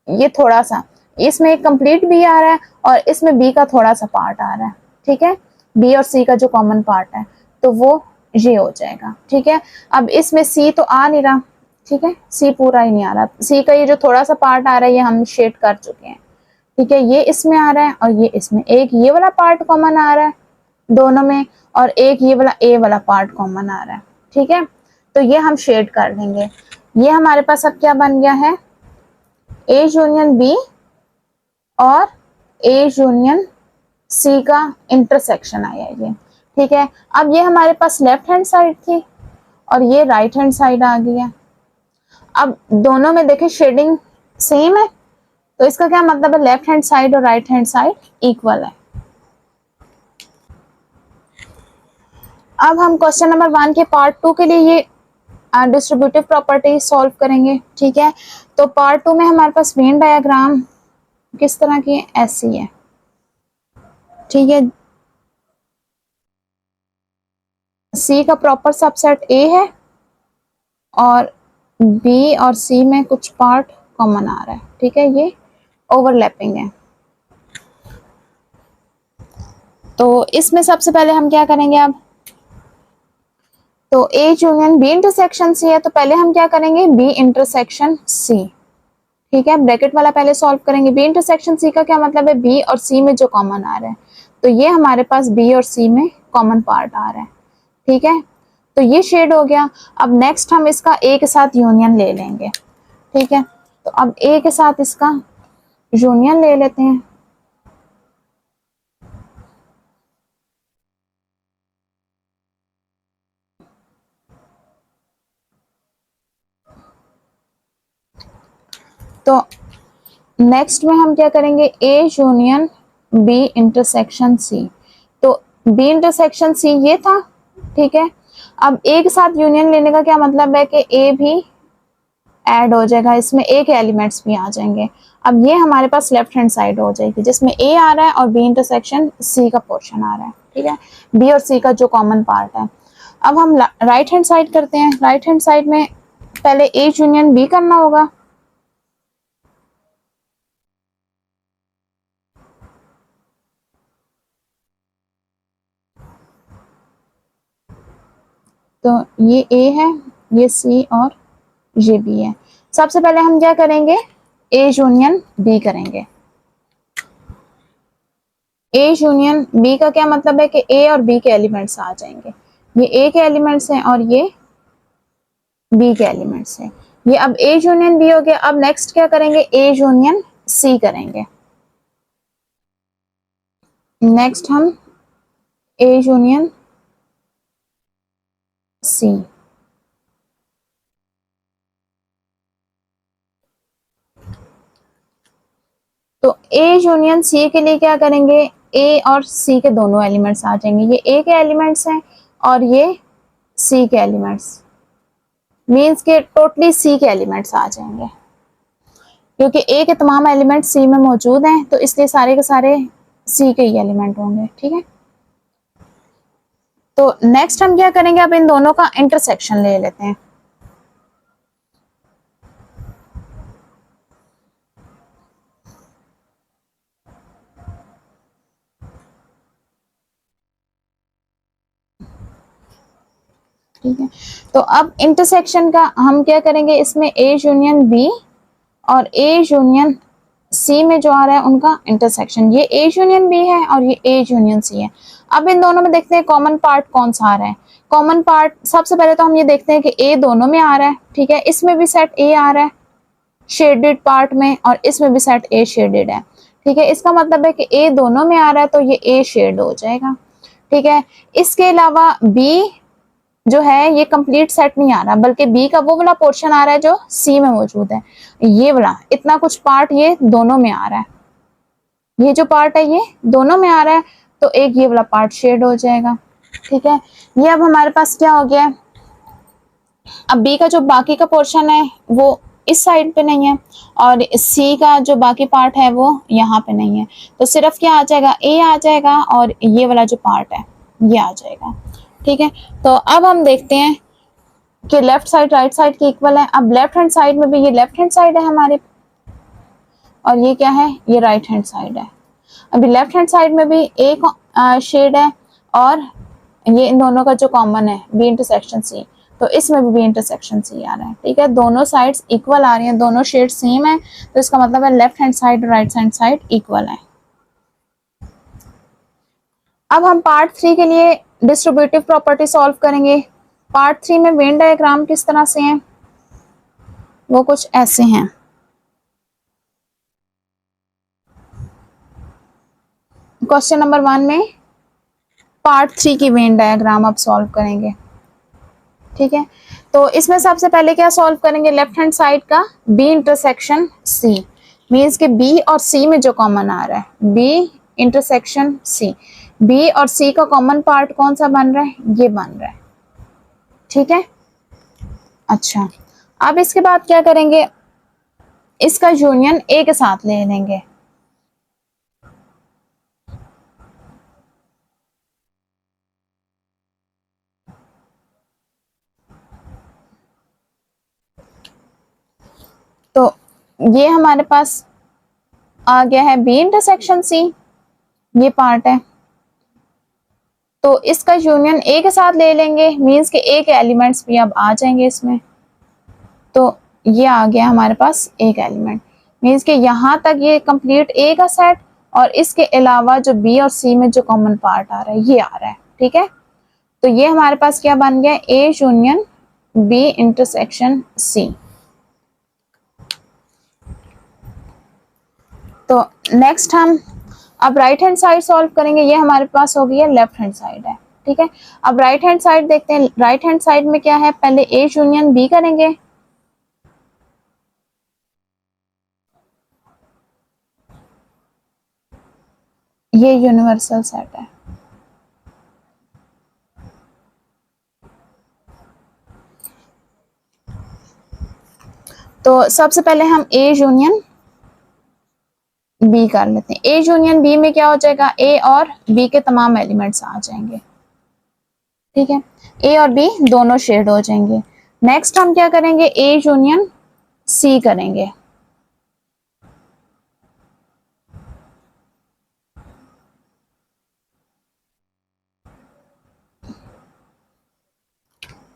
Speaker 1: ये थोड़ा सा, इसमें एक कंप्लीट बी आ रहा है और इसमें बी का थोड़ा सा पार्ट आ रहा है। ठीक है, बी और सी का जो कॉमन पार्ट है तो वो ये हो जाएगा। ठीक है, अब इसमें सी तो आ नहीं रहा। ठीक है, सी पूरा ही नहीं आ रहा, सी का ये जो थोड़ा सा पार्ट आ रहा है ये हम शेड कर चुके हैं। ठीक है, ये इसमें आ रहा है और ये इसमें, एक ये वाला पार्ट कॉमन आ रहा है दोनों में और एक ये वाला ए वाला पार्ट कॉमन आ रहा है। ठीक है, तो ये हम शेड कर देंगे। ये हमारे पास अब क्या बन गया है, ए यूनियन बी और ए यूनियन सी का इंटरसेक्शन आया ये। ठीक है, अब ये हमारे पास लेफ्ट हैंड साइड थी और ये राइट हैंड साइड आ गया। अब दोनों में देखें शेडिंग सेम है, तो इसका क्या मतलब है, लेफ्ट हैंड साइड और राइट हैंड साइड इक्वल है। अब हम क्वेश्चन नंबर 1 के पार्ट 2 के लिए ये डिस्ट्रीब्यूटिव प्रॉपर्टी सॉल्व करेंगे। ठीक है, तो पार्ट 2 में हमारे पास वेन डायग्राम किस तरह की है, ऐसी है, ठीक है। सी का प्रॉपर सबसेट ए है और बी और सी में कुछ पार्ट कॉमन आ रहा है, ठीक है, ये ओवरलैपिंग है। तो इसमें सबसे पहले हम क्या करेंगे अब, तो A union B intersection C है, तो पहले हम क्या करेंगे, बी इंटरसेक्शन सी, ठीक है, ब्रैकेट वाला पहले सॉल्व करेंगे। बी इंटरसेक्शन सी का क्या मतलब है, बी और सी में जो कॉमन आ रहा है, तो ये हमारे पास बी और सी में कॉमन पार्ट आ रहा है, ठीक है, तो ये शेड हो गया। अब नेक्स्ट हम इसका ए के साथ यूनियन ले लेंगे, ठीक है, तो अब ए के साथ इसका यूनियन ले लेते हैं। तो नेक्स्ट में हम क्या करेंगे, A union B intersection C, तो बी इंटरसेक्शन सी ये था, ठीक है। अब ए के साथ यूनियन लेने का क्या मतलब है कि ए भी ऐड हो जाएगा, इसमें ए के एलिमेंट्स भी आ जाएंगे। अब ये हमारे पास लेफ्ट हैंड साइड हो जाएगी जिसमें ए आ रहा है और बी इंटरसेक्शन सी का पोर्शन आ रहा है, ठीक है, बी और सी का जो कॉमन पार्ट है। अब हम राइट हैंड साइड करते हैं। राइट हैंड साइड में पहले ए यूनियन बी करना होगा, तो ये ए है, ये सी और ये बी है। सबसे पहले हम क्या करेंगे, ए यूनियन बी करेंगे। ए यूनियन बी का क्या मतलब है कि ए और बी के एलिमेंट्स आ जाएंगे, ये ए के एलिमेंट्स हैं और ये बी के एलिमेंट्स हैं। ये अब ए यूनियन बी हो गया। अब नेक्स्ट क्या करेंगे, ए यूनियन सी करेंगे। नेक्स्ट हम ए यूनियन सी, तो ए यूनियन सी के लिए क्या करेंगे, ए और सी के दोनों एलिमेंट्स आ जाएंगे, ये ए के एलिमेंट्स हैं और ये सी के एलिमेंट्स, मीन्स के टोटली सी के एलिमेंट्स आ जाएंगे, क्योंकि ए के तमाम एलिमेंट सी में मौजूद हैं, तो इसलिए सारे के सारे सी के ही एलिमेंट होंगे, ठीक है। तो नेक्स्ट हम क्या करेंगे, अब इन दोनों का इंटरसेक्शन ले लेते हैं। ठीक है, तो अब इंटरसेक्शन का हम क्या करेंगे, इसमें ए यूनियन बी और ए यूनियन सी में जो आ रहा है उनका इंटरसेक्शन, ये ए यूनियन बी है और ये ए यूनियन सी है। अब इन दोनों में देखते हैं कॉमन पार्ट कौन सा आ रहा है। कॉमन पार्ट सबसे पहले तो हम ये देखते हैं कि ए दोनों में आ रहा है, ठीक है, इसमें भी सेट ए आ रहा है शेडेड पार्ट में और इसमें भी सेट ए शेडेड है, ठीक है, इसका मतलब है कि ए दोनों में आ रहा है तो ये ए शेड हो जाएगा, ठीक है। इसके अलावा बी जो है ये कंप्लीट सेट नहीं आ रहा, बल्कि बी का वो वाला पोर्शन आ रहा है जो सी में मौजूद है, ये वाला इतना कुछ पार्ट ये दोनों में आ रहा है, ये जो पार्ट है ये दोनों में आ रहा है, तो एक ये वाला पार्ट शेड हो जाएगा, ठीक है। ये अब हमारे पास क्या हो गया, अब बी का जो बाकी का पोर्शन है वो इस साइड पे नहीं है और सी का जो बाकी पार्ट है वो यहाँ पे नहीं है, तो सिर्फ क्या आ जाएगा, ए आ जाएगा और ये वाला जो पार्ट है ये आ जाएगा, ठीक है। तो अब हम देखते हैं कि लेफ्ट साइड राइट साइड की इक्वल है। अब लेफ्ट हैंड साइड में भी ये लेफ्ट हैंड साइड है हमारे और ये क्या है, ये राइट हैंड साइड है। अभी लेफ्ट हैंड साइड में भी एक शेड है और ये इन दोनों का जो कॉमन है बी इंटरसेक्शन सी, तो इसमें भी बी इंटरसेक्शन सी आ रहा है, ठीक है, दोनों साइड्स इक्वल आ रही हैं, दोनों शेड सेम है, तो इसका मतलब है लेफ्ट हैंड साइड और राइट हैंड साइड इक्वल है। अब हम पार्ट 3 के लिए डिस्ट्रीब्यूटिव प्रॉपर्टी सॉल्व करेंगे। पार्ट 3 में वेन डायग्राम किस तरह से हैं, वो कुछ ऐसे हैं। क्वेश्चन नंबर 1 में पार्ट 3 की वेन डायग्राम अब सॉल्व करेंगे, ठीक है। तो इसमें सबसे पहले क्या सॉल्व करेंगे, लेफ्ट हैंड साइड का बी इंटरसेक्शन सी, मीन्स के बी और सी में जो कॉमन आ रहा है, बी इंटरसेक्शन सी, बी और सी का कॉमन पार्ट कौन सा बन रहा है, ये बन रहा है, ठीक है। अच्छा, अब इसके बाद क्या करेंगे, इसका यूनियन ए के साथ ले लेंगे, ये हमारे पास आ गया है बी इंटरसेक्शन सी, ये पार्ट है। तो इसका यूनियन ए के साथ ले लेंगे, मींस के ए के एलिमेंट्स भी अब आ जाएंगे इसमें। तो ये आ गया हमारे पास एक एलिमेंट, मींस के यहाँ तक ये कंप्लीट ए का सेट, और इसके अलावा जो बी और सी में जो कॉमन पार्ट आ रहा है ये आ रहा है। ठीक है, तो ये हमारे पास क्या बन गया, A union B intersection C. तो नेक्स्ट हम अब राइट हैंड साइड सॉल्व करेंगे, ये हमारे पास हो गई है लेफ्ट हैंड साइड है। ठीक है, अब राइट हैंड साइड देखते हैं। राइट हैंड साइड में क्या है, पहले ए यूनियन बी करेंगे, ये यूनिवर्सल सेट है। तो सबसे पहले हम ए यूनियन बी कर लेते हैं। ए यूनियन बी में क्या हो जाएगा, ए और बी के तमाम एलिमेंट्स आ जाएंगे। ठीक है, ए और बी दोनों शेड हो जाएंगे। नेक्स्ट हम क्या करेंगे, ए यूनियन सी करेंगे।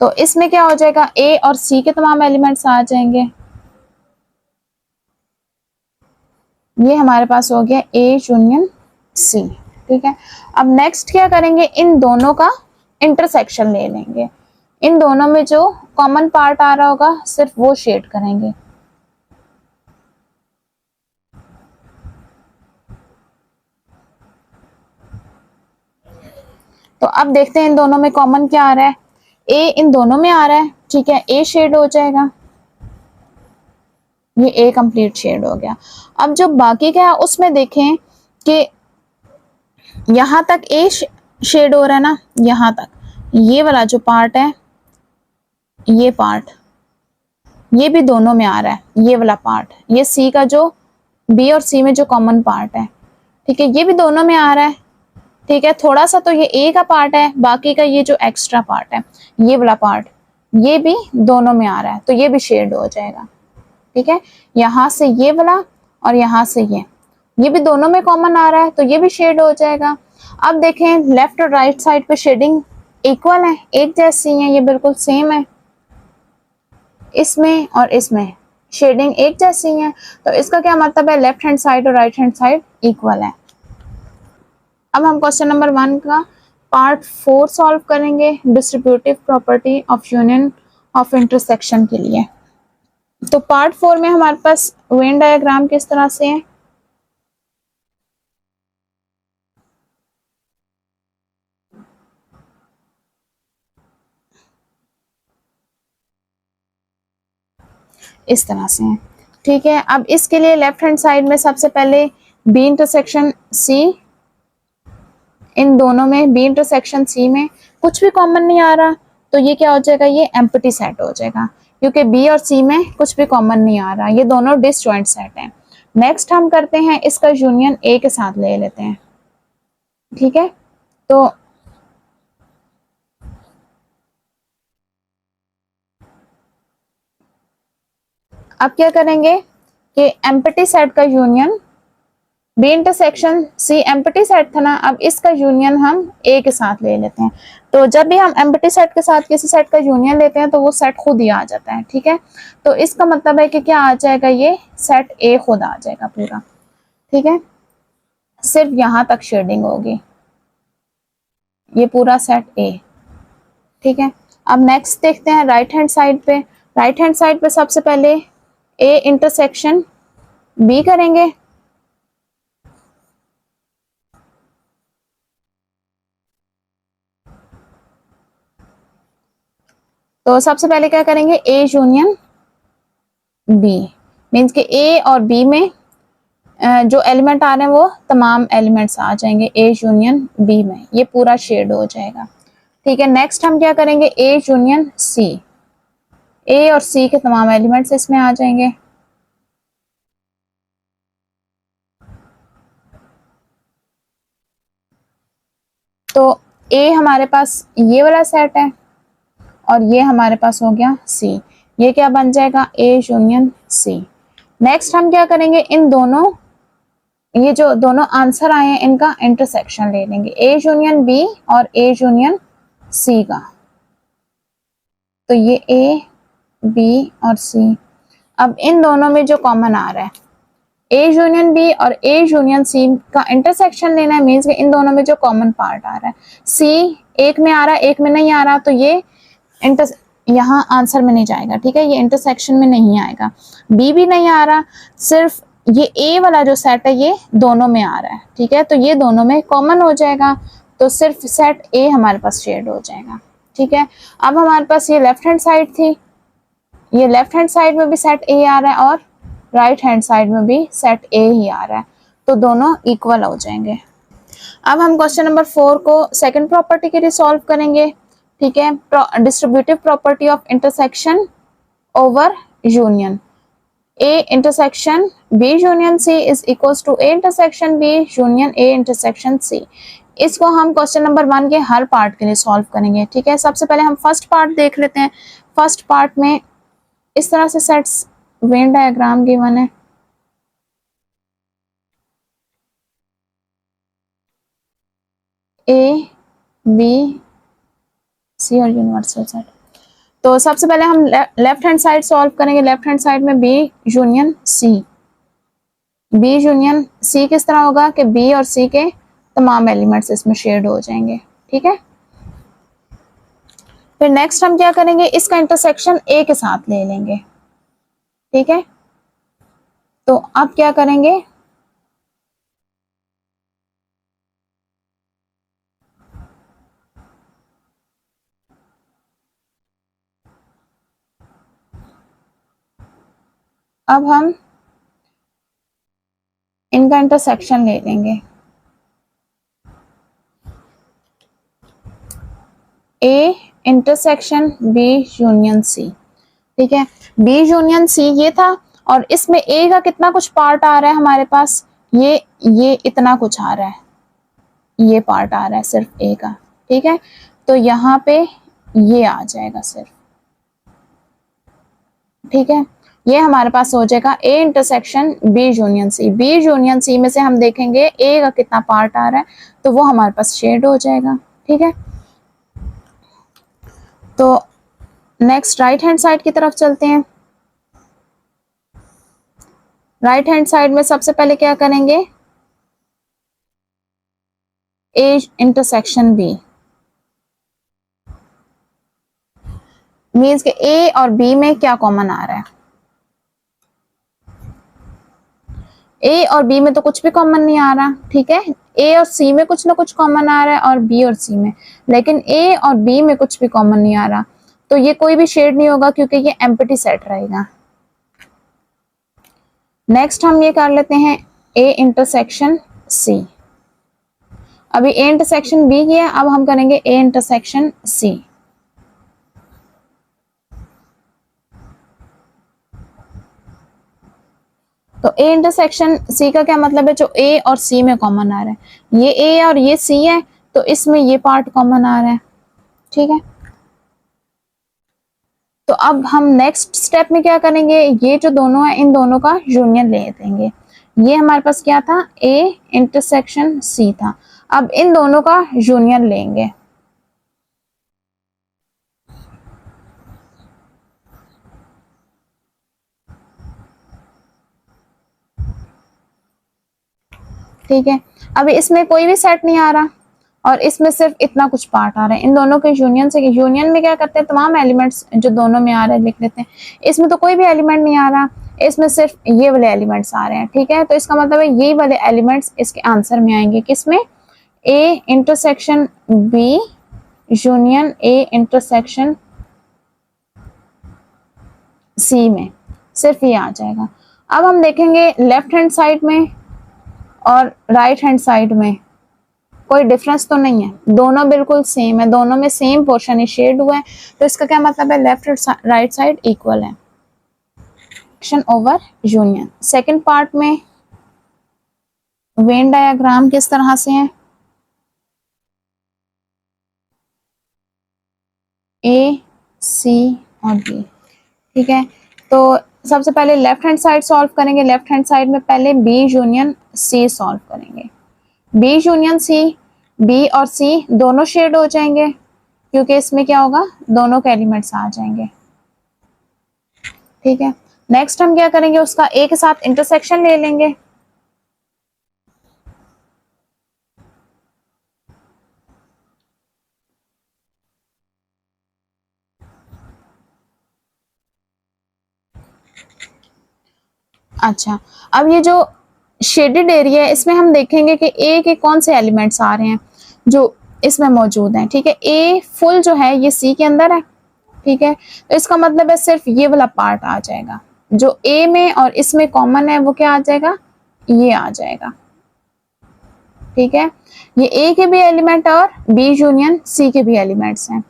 Speaker 1: तो इसमें क्या हो जाएगा, ए और सी के तमाम एलिमेंट्स आ जाएंगे। ये हमारे पास हो गया ए यूनियन सी। ठीक है, अब नेक्स्ट क्या करेंगे, इन दोनों का इंटरसेक्शन ले लेंगे। इन दोनों में जो कॉमन पार्ट आ रहा होगा सिर्फ वो शेड करेंगे। तो अब देखते हैं इन दोनों में कॉमन क्या आ रहा है, ए इन दोनों में आ रहा है। ठीक है, ए शेड हो जाएगा, ये ए कंप्लीट शेड हो गया। अब जो बाकी का है उसमें देखें कि यहां तक ए शेड हो रहा है ना, यहां तक ये वाला जो पार्ट है, ये पार्ट ये भी दोनों में आ रहा है, ये वाला पार्ट, ये सी का जो बी और सी में जो कॉमन पार्ट है। ठीक है, ये भी दोनों में आ रहा है। ठीक है, थोड़ा सा तो ये ए का पार्ट है, बाकी का ये जो एक्स्ट्रा पार्ट है, ये वाला पार्ट, ये भी दोनों में आ रहा है, तो ये भी शेड हो जाएगा। ठीक है, यहाँ से ये वाला और यहाँ से ये भी दोनों में कॉमन आ रहा है, तो ये भी शेड हो जाएगा। अब देखें लेफ्ट और राइट साइड पे शेडिंग इक्वल है, एक जैसी है, ये बिल्कुल सेम है। इसमें और इसमें शेडिंग एक जैसी है, तो इसका क्या मतलब है, लेफ्ट हैंड साइड और राइट हैंड साइड इक्वल है। अब हम क्वेश्चन नंबर 1 का पार्ट 4 सॉल्व करेंगे, distributive property of union of intersection के लिए। तो पार्ट 4 में हमारे पास वेन डायग्राम किस तरह से है, इस तरह से है। ठीक है, अब इसके लिए लेफ्ट हैंड साइड में सबसे पहले बी इंटरसेक्शन सी, इन दोनों में बी इंटरसेक्शन सी में कुछ भी कॉमन नहीं आ रहा, तो ये क्या हो जाएगा, ये एम्प्टी सेट हो जाएगा, क्योंकि बी और सी में कुछ भी कॉमन नहीं आ रहा, ये दोनों डिसजॉइंट सेट हैं। नेक्स्ट हम करते हैं इसका यूनियन ए के साथ ले लेते हैं। ठीक है, तो अब क्या करेंगे कि एम्प्टी सेट का union B intersection C empty set था ना, अब इसका यूनियन हम ए के साथ ले लेते हैं। तो जब भी हम एम्प्टी सेट के साथ किसी सेट का यूनियन लेते हैं तो वो सेट खुद ही आ जाता है। ठीक है, तो इसका मतलब है कि क्या आ जाएगा, ये सेट ए खुद आ जाएगा पूरा। ठीक है, सिर्फ यहां तक शेडिंग होगी, ये पूरा सेट ए। ठीक है, अब नेक्स्ट देखते हैं राइट हैंड साइड पे। राइट हैंड साइड पे सबसे पहले ए इंटरसेक्शन बी करेंगे। तो सबसे पहले क्या करेंगे, ए यूनियन बी, मीन्स के ए और बी में जो एलिमेंट आ रहे हैं वो तमाम एलिमेंट्स आ जाएंगे ए यूनियन बी में, ये पूरा शेड हो जाएगा। ठीक है, नेक्स्ट हम क्या करेंगे, ए यूनियन सी, ए और सी के तमाम एलिमेंट्स इसमें आ जाएंगे। तो ए हमारे पास ये वाला सेट है और ये हमारे पास हो गया सी, ये क्या बन जाएगा, ए यूनियन सी। नेक्स्ट हम क्या करेंगे, इन दोनों, ये जो दोनों आंसर आए हैं इनका इंटरसेक्शन ले लेंगे, ए यूनियन बी और ए यूनियन सी का। तो ये ए बी और सी, अब इन दोनों में जो कॉमन आ रहा है, ए यूनियन बी और ए यूनियन सी का इंटरसेक्शन लेना है, मीन्स इन दोनों में जो कॉमन पार्ट आ रहा है, सी एक में आ रहा है एक में नहीं आ रहा, तो ये यहाँ आंसर में नहीं जाएगा, ठीक है, ये इंटरसेक्शन में नहीं आएगा। बी भी नहीं आ रहा, सिर्फ ये ए वाला जो सेट है ये दोनों में आ रहा है, ठीक है, तो ये दोनों में कॉमन हो जाएगा, तो सिर्फ सेट ए हमारे पास शेड हो जाएगा, ठीक है। अब हमारे पास ये लेफ्ट हैंड साइड थी, ये लेफ्ट हैंड साइड में भी सेट ए आ रहा है और राइट हैंड साइड में भी सेट ए ही आ रहा है, तो दोनों इक्वल हो जाएंगे। अब हम क्वेश्चन नंबर 4 को सेकंड प्रॉपर्टी के लिए सॉल्व करेंगे, ठीक है। Distributive property of intersection over union, A intersection B union C is equals to A intersection B union A intersection C. इसको हम क्वेश्चन नंबर 1 के हर पार्ट के लिए सॉल्व करेंगे, ठीक है। सबसे पहले हम फर्स्ट पार्ट देख लेते हैं। फर्स्ट पार्ट में इस तरह से सेट्स वेन डायग्राम गिवन है, ए बी सी और यूनिवर्सल सेट। तो सबसे पहले हम लेफ्ट हैंड साइड सॉल्व करेंगे। लेफ्ट हैंड साइड में B union C, B union C किस तरह होगा कि बी और सी के तमाम एलिमेंट्स इसमें शेड हो जाएंगे, ठीक है। फिर नेक्स्ट हम क्या करेंगे, इसका इंटरसेक्शन ए के साथ ले लेंगे, ठीक है। तो अब क्या करेंगे, अब हम इनका इंटरसेक्शन ले लेंगे, A intersection B union C, ठीक है। बी यूनियन सी ये था, और इसमें ए का कितना कुछ पार्ट आ रहा है हमारे पास, ये इतना कुछ आ रहा है, ये पार्ट आ रहा है सिर्फ ए का, ठीक है। तो यहाँ पे ये आ जाएगा सिर्फ, ठीक है। ये हमारे पास हो जाएगा A intersection B union C. B union C में से हम देखेंगे ए का कितना पार्ट आ रहा है, तो वो हमारे पास शेड हो जाएगा, ठीक है। तो नेक्स्ट राइट हैंड साइड की तरफ चलते हैं। राइट हैंड साइड में सबसे पहले क्या करेंगे, ए इंटरसेक्शन बी, मीन्स के ए और बी में क्या कॉमन आ रहा है, ए और बी में तो कुछ भी कॉमन नहीं आ रहा, ठीक है। ए और सी में कुछ ना कुछ कॉमन आ रहा है और बी और सी में, लेकिन ए और बी में कुछ भी कॉमन नहीं आ रहा, तो ये कोई भी शेड नहीं होगा क्योंकि ये एम्प्टी सेट रहेगा। नेक्स्ट हम ये कर लेते हैं ए इंटरसेक्शन सी। अभी ए इंटरसेक्शन बी किया, अब हम करेंगे ए इंटरसेक्शन सी। तो ए इंटरसेक्शन सी का क्या मतलब है, जो ए और सी में कॉमन आ रहा है, ये ए और ये सी है, तो इसमें ये पार्ट कॉमन आ रहा है, ठीक है। तो अब हम नेक्स्ट स्टेप में क्या करेंगे, ये जो दोनों है इन दोनों का यूनियन ले देंगे। ये हमारे पास क्या था, ए इंटरसेक्शन सी था, अब इन दोनों का यूनियन लेंगे। ठीक है, अभी इसमें कोई भी सेट नहीं आ रहा और इसमें सिर्फ इतना कुछ पार्ट आ रहा है। इन दोनों के यूनियन से, यूनियन में क्या करते हैं, तमाम एलिमेंट्स जो दोनों में आ रहे हैं लिख लेते हैं। इसमें तो कोई भी एलिमेंट नहीं आ रहा, इसमें सिर्फ ये वाले एलिमेंट्स आ रहे हैं, ठीक है। तो इसका मतलब है ये वाले एलिमेंट्स इसके आंसर में आएंगे, किसमें, A intersection B union A intersection C में, सिर्फ ये आ जाएगा। अब हम देखेंगे लेफ्ट हैंड साइड में और राइट हैंड साइड में कोई डिफरेंस तो नहीं है, दोनों बिल्कुल सेम है, दोनों में सेम पोर्शन ही शेड हुआ है, तो इसका क्या मतलब है, लेफ्ट राइट साइड इक्वल है। ओवर यूनियन, सेकंड पार्ट में वेन डायग्राम किस तरह से है, ए सी और बी, ठीक है। तो सबसे पहले लेफ्ट हैंड साइड सॉल्व करेंगे। लेफ्ट हैंड साइड में पहले बी यूनियन सी सॉल्व करेंगे। बी यूनियन सी, बी और सी दोनों शेड हो जाएंगे क्योंकि इसमें क्या होगा, दोनों के एलिमेंट्स आ जाएंगे। ठीक है, नेक्स्ट हम क्या करेंगे, उसका ए के साथ इंटरसेक्शन ले लेंगे। अच्छा, अब ये जो शेडेड एरिया है इसमें हम देखेंगे कि ए के कौन से एलिमेंट्स आ रहे हैं जो इसमें मौजूद हैं। ठीक है, ए फुल जो है ये सी के अंदर है। ठीक है, तो इसका मतलब है सिर्फ ये वाला पार्ट आ जाएगा जो ए में और इसमें कॉमन है, वो क्या आ जाएगा, ये आ जाएगा। ठीक है, ये ए के भी एलिमेंट और बी यूनियन सी के भी एलिमेंट्स हैं,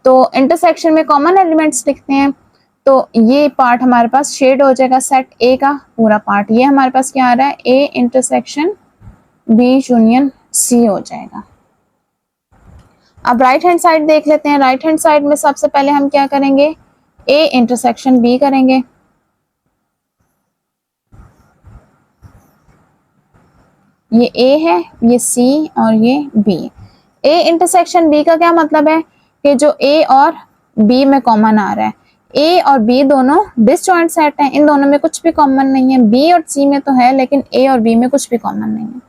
Speaker 1: तो इंटरसेक्शन में कॉमन एलिमेंट्स लिखते हैं। तो ये पार्ट हमारे पास शेड हो जाएगा, सेट ए का पूरा पार्ट ये हमारे पास क्या आ रहा है, A intersection B union C हो जाएगा। अब राइट हैंड साइड देख लेते हैं। राइट हैंड साइड में सबसे पहले हम क्या करेंगे, ए इंटरसेक्शन बी करेंगे। ये ए है, ये सी और ये बी। ए इंटरसेक्शन बी का क्या मतलब है कि जो ए और बी में कॉमन आ रहा है, ए और बी दोनों डिसजॉइंट सेट हैं, इन दोनों में कुछ भी कॉमन नहीं है। बी और सी में तो है लेकिन ए और बी में कुछ भी कॉमन नहीं है।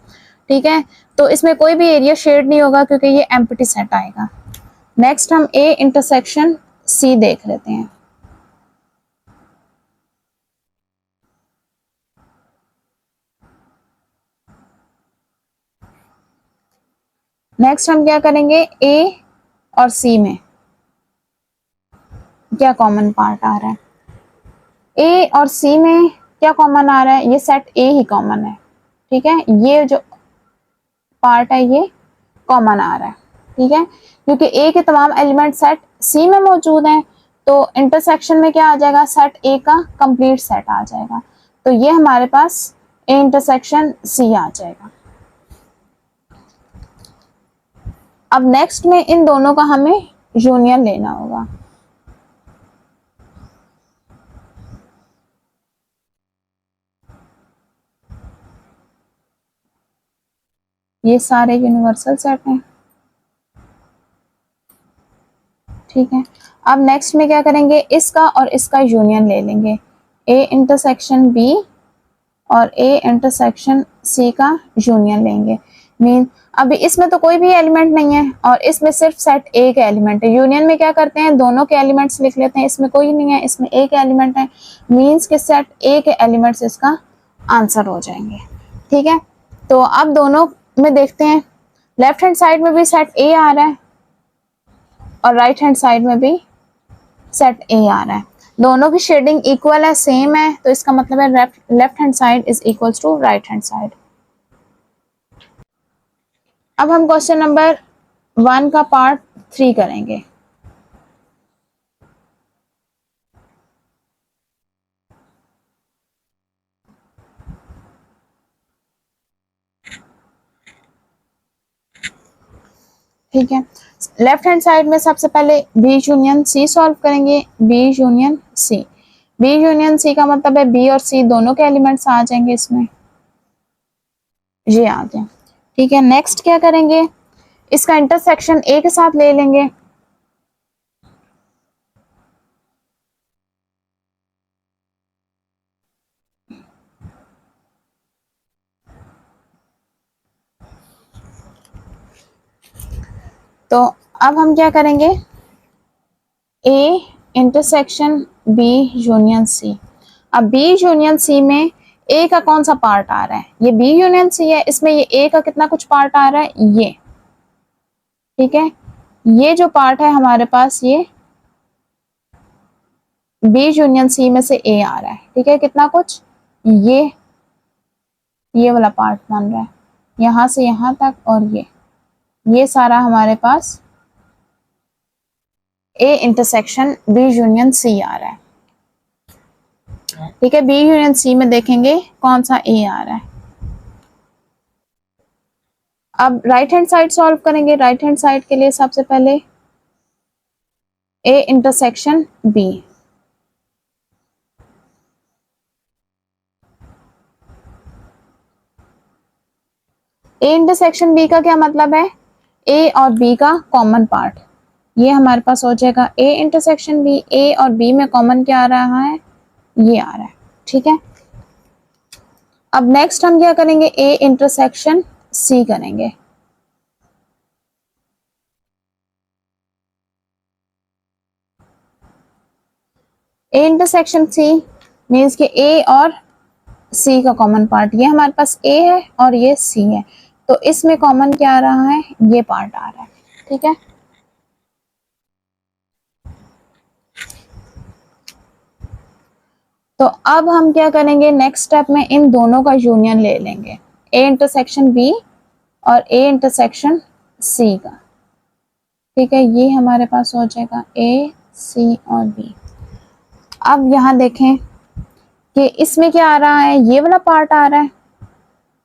Speaker 1: ठीक है, तो इसमें कोई भी एरिया शेड नहीं होगा क्योंकि ये एम्प्टी सेट आएगा। नेक्स्ट हम ए इंटरसेक्शन सी देख लेते हैं। नेक्स्ट हम क्या करेंगे, ए और सी में क्या कॉमन पार्ट आ रहा है, ए और सी में क्या कॉमन आ रहा है, ये सेट ए ही कॉमन है। ठीक है, ये जो पार्ट है ये कॉमन आ रहा है। ठीक है, क्योंकि ए के तमाम एलिमेंट सेट सी में मौजूद हैं, तो इंटरसेक्शन में क्या आ जाएगा, सेट ए का कंप्लीट सेट आ जाएगा। तो ये हमारे पास ए इंटरसेक्शन सी आ जाएगा। अब नेक्स्ट में इन दोनों का हमें यूनियन लेना होगा। ये सारे यूनिवर्सल सेट हैं। ठीक है, अब नेक्स्ट में क्या करेंगे, इसका और इसका यूनियन ले लेंगे। ए इंटरसेक्शन बी और ए इंटरसेक्शन सी का यूनियन लेंगे। मीन अभी इसमें तो कोई भी एलिमेंट नहीं है और इसमें सिर्फ सेट ए के एलिमेंट है। यूनियन में क्या करते हैं, दोनों के एलिमेंट्स लिख लेते हैं। इसमें कोई नहीं है, इसमें ए के एलिमेंट है, मीन्स के सेट ए के एलिमेंट्स इसका आंसर हो जाएंगे। ठीक है, तो अब दोनों में देखते हैं, लेफ्ट हैंड साइड में भी सेट ए आ रहा है और राइट हैंड साइड में भी सेट ए आ रहा है। दोनों की शेडिंग इक्वल है, सेम है, तो इसका मतलब है left hand side is equals to right hand side. अब हम क्वेश्चन नंबर 1 का पार्ट 3 करेंगे। ठीक है, लेफ्ट हैंड साइड में सबसे पहले बी यूनियन सी सॉल्व करेंगे। B union C, B union C का मतलब है बी और सी दोनों के एलिमेंट्स आ जाएंगे इसमें, ये आ गया। ठीक है, नेक्स्ट क्या करेंगे, इसका इंटरसेक्शन ए के साथ ले लेंगे। तो अब हम क्या करेंगे, A intersection B union C. अब बी यूनियन सी में ए का कौन सा पार्ट आ रहा है, ये बी यूनियन सी है, इसमें ये ए का कितना कुछ पार्ट आ रहा है, ये। ठीक है, ये जो पार्ट है हमारे पास ये बी यूनियन सी में से ए आ रहा है। ठीक है, कितना कुछ, ये वाला पार्ट बन रहा है यहां से यहां तक, और ये सारा हमारे पास A intersection B union C आ रहा है। ठीक है, बी यूनियन सी में देखेंगे कौन सा ए आ रहा है। अब राइट हैंड साइड सॉल्व करेंगे। राइट हैंड साइड के लिए सबसे पहले A intersection B, A intersection B का क्या मतलब है, ए और बी का कॉमन पार्ट, ये हमारे पास हो जाएगा ए इंटरसेक्शन बी। ए और बी में कॉमन क्या आ रहा है, ये आ रहा है, ठीक है। अब नेक्स्ट हम क्या करेंगे, ए इंटरसेक्शन सी करेंगे। ए इंटरसेक्शन सी मीन्स कि ए और सी का कॉमन पार्ट, ये हमारे पास ए है और ये सी है, तो इसमें कॉमन क्या आ रहा है, ये पार्ट आ रहा है, ठीक है। तो अब हम क्या करेंगे, नेक्स्ट स्टेप में इन दोनों का यूनियन ले लेंगे, ए इंटरसेक्शन बी और ए इंटरसेक्शन सी का, ठीक है। ये हमारे पास हो जाएगा ए सी और बी। अब यहाँ देखें कि इसमें क्या आ रहा है, ये वाला पार्ट आ रहा है,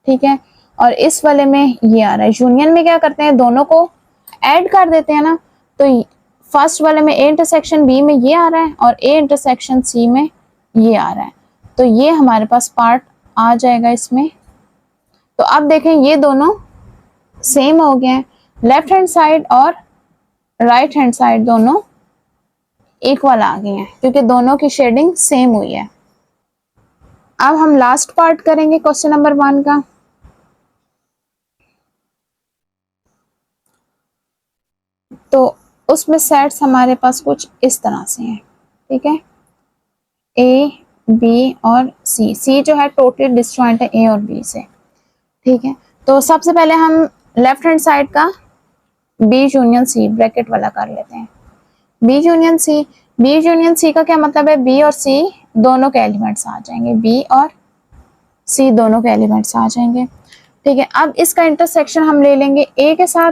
Speaker 1: ठीक है, और इस वाले में ये आ रहा है। यूनियन में क्या करते हैं, दोनों को ऐड कर देते हैं ना, तो फर्स्ट वाले में ए इंटरसेक्शन बी में ये आ रहा है और ए इंटरसेक्शन सी में ये आ रहा है, तो ये हमारे पास पार्ट आ जाएगा इसमें। तो अब देखें ये दोनों सेम हो गए हैं, लेफ्ट हैंड साइड और राइट हैंड साइड दोनों इक्वल आ गए हैं क्योंकि दोनों की शेडिंग सेम हुई है। अब हम लास्ट पार्ट करेंगे क्वेश्चन नंबर 1 का। तो उसमें सेट्स हमारे पास कुछ इस तरह से हैं, ठीक है। ए बी और सी, सी जो है टोटली डिस्जॉइंट है ए और बी से, ठीक है। तो सबसे पहले हम लेफ्ट हैंड साइड का बी यूनियन सी ब्रैकेट वाला कर लेते हैं। B union C, B union C का क्या मतलब है, बी और सी दोनों के एलिमेंट्स आ जाएंगे, बी और सी दोनों के एलिमेंट्स आ जाएंगे, ठीक है। अब इसका इंटरसेक्शन हम ले लेंगे ए के साथ,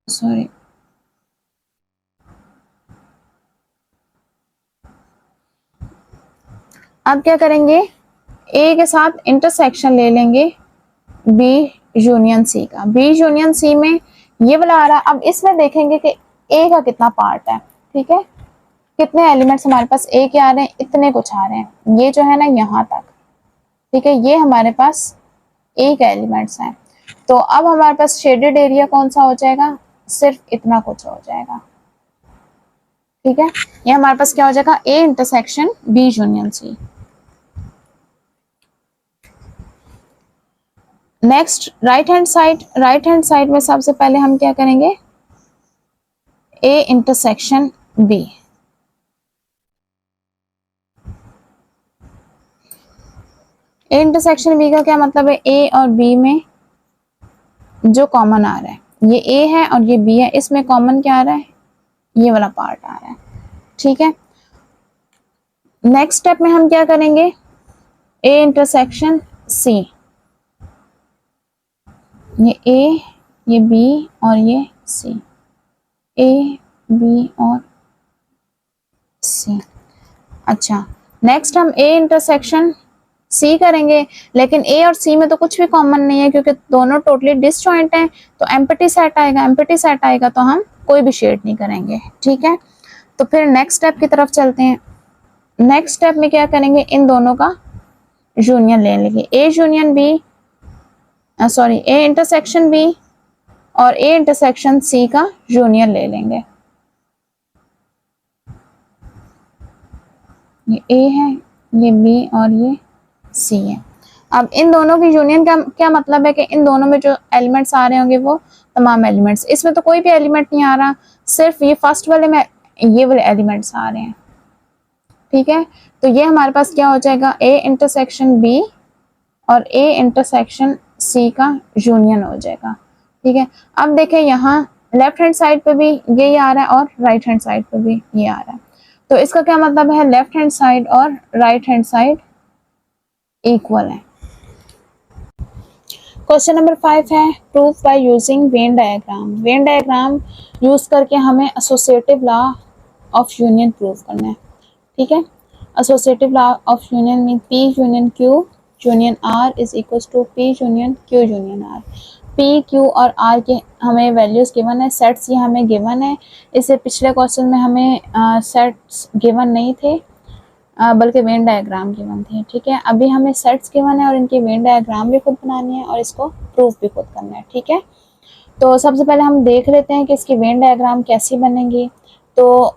Speaker 1: सॉरी अब क्या करेंगे, ए के साथ इंटरसेक्शन ले लेंगे बी यूनियन सी का। बी यूनियन सी में ये वाला आ रहा है। अब इसमें देखेंगे कि ए का कितना पार्ट है, ठीक है, कितने एलिमेंट्स हमारे पास ए के आ रहे हैं, इतने कुछ आ रहे हैं, ये जो है ना यहाँ तक, ठीक है, ये हमारे पास ए के एलिमेंट्स हैं। तो अब हमारे पास शेडेड एरिया कौन सा हो जाएगा, सिर्फ इतना कुछ हो जाएगा, ठीक है। ये हमारे पास क्या हो जाएगा, A intersection B union C. Next right hand side, right hand side में सबसे पहले हम क्या करेंगे, A intersection B. A intersection B का क्या मतलब है, ए और बी में जो कॉमन आ रहा है, ये ए है और ये बी है, इसमें कॉमन क्या आ रहा है, ये वाला पार्ट आ रहा है, ठीक है। नेक्स्ट स्टेप में हम क्या करेंगे, ए इंटरसेक्शन सी, ये ए, ये बी और ये सी, ए बी और सी। अच्छा, नेक्स्ट हम ए इंटरसेक्शन सी करेंगे, लेकिन ए और सी में तो कुछ भी कॉमन नहीं है क्योंकि दोनों टोटली डिसजॉइंट हैं, तो एम्प्टी सेट आएगा, एम्प्टी सेट आएगा तो हम कोई भी शेड नहीं करेंगे, ठीक है। तो फिर नेक्स्ट स्टेप की तरफ चलते हैं। नेक्स्ट स्टेप में क्या करेंगे, इन दोनों का यूनियन ले लेंगे, A union B, sorry A intersection B और ए इंटरसेक्शन सी का यूनियन ले लेंगे। ये ए है, ये बी और ये सी है। अब इन दोनों की यूनियन का क्या मतलब है कि इन दोनों में जो एलिमेंट्स आ रहे होंगे वो तमाम एलिमेंट्स, इसमें तो कोई भी एलिमेंट नहीं आ रहा, सिर्फ ये फर्स्ट वाले में ये वाले एलिमेंट्स आ रहे हैं, ठीक है। तो ये हमारे पास क्या हो जाएगा, ए इंटरसेक्शन बी और ए इंटरसेक्शन सी का यूनियन हो जाएगा, ठीक है। अब देखें यहाँ लेफ्ट हैंड साइड पे भी यही आ रहा है और राइट हैंड साइड पे भी ये आ रहा है, तो इसका क्या मतलब है, लेफ्ट हैंड साइड और राइट हैंड साइड इक्वल है। क्वेश्चन नंबर 5 है, proof by using Venn diagram. Venn diagram use करके हमें associative law of union prove करना है, ठीक है। Associative law of union mean P union Q union R is equal to P union Q union R। P Q और आर के हमें वैल्यूज गिवन है, सेट्स ये हमें गिवन है। इससे पिछले क्वेश्चन में हमें सेट्स गिवन नहीं थे, बल्कि वेन डायग्राम गिवन थी। ठीक है, अभी हमें सेट्स गिवन है और इनकी वेन डायग्राम भी खुद बनानी है और इसको प्रूफ भी खुद करना है। ठीक है, तो सबसे पहले हम देख लेते हैं कि इसकी वेन डायग्राम कैसी बनेगी। तो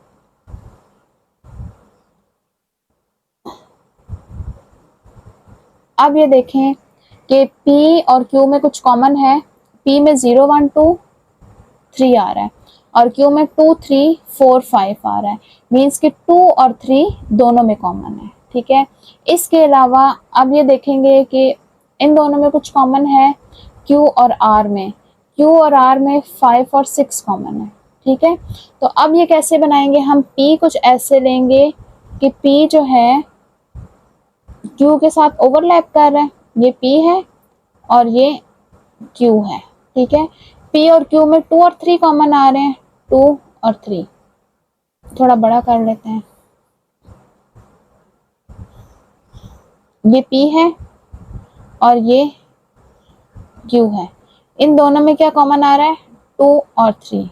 Speaker 1: अब ये देखें कि P और Q में कुछ कॉमन है। P में 0 1 2 3 आ रहा है और Q में 2 3 4 5 आ रहा है, मीन्स कि 2 और 3 दोनों में कॉमन है। ठीक है, इसके अलावा अब ये देखेंगे कि इन दोनों में कुछ कॉमन है Q और R में। Q और R में 5 और 6 कॉमन है। ठीक है, तो अब ये कैसे बनाएंगे, हम P कुछ ऐसे लेंगे कि P जो है Q के साथ ओवरलैप कर रहा है, ये P है और ये Q है। ठीक है, P और Q में 2 और 3 कॉमन आ रहे हैं, 2 और 3, थोड़ा बड़ा कर लेते हैं। ये P है और ये Q है, इन दोनों में क्या कॉमन आ रहा है, 2 और 3,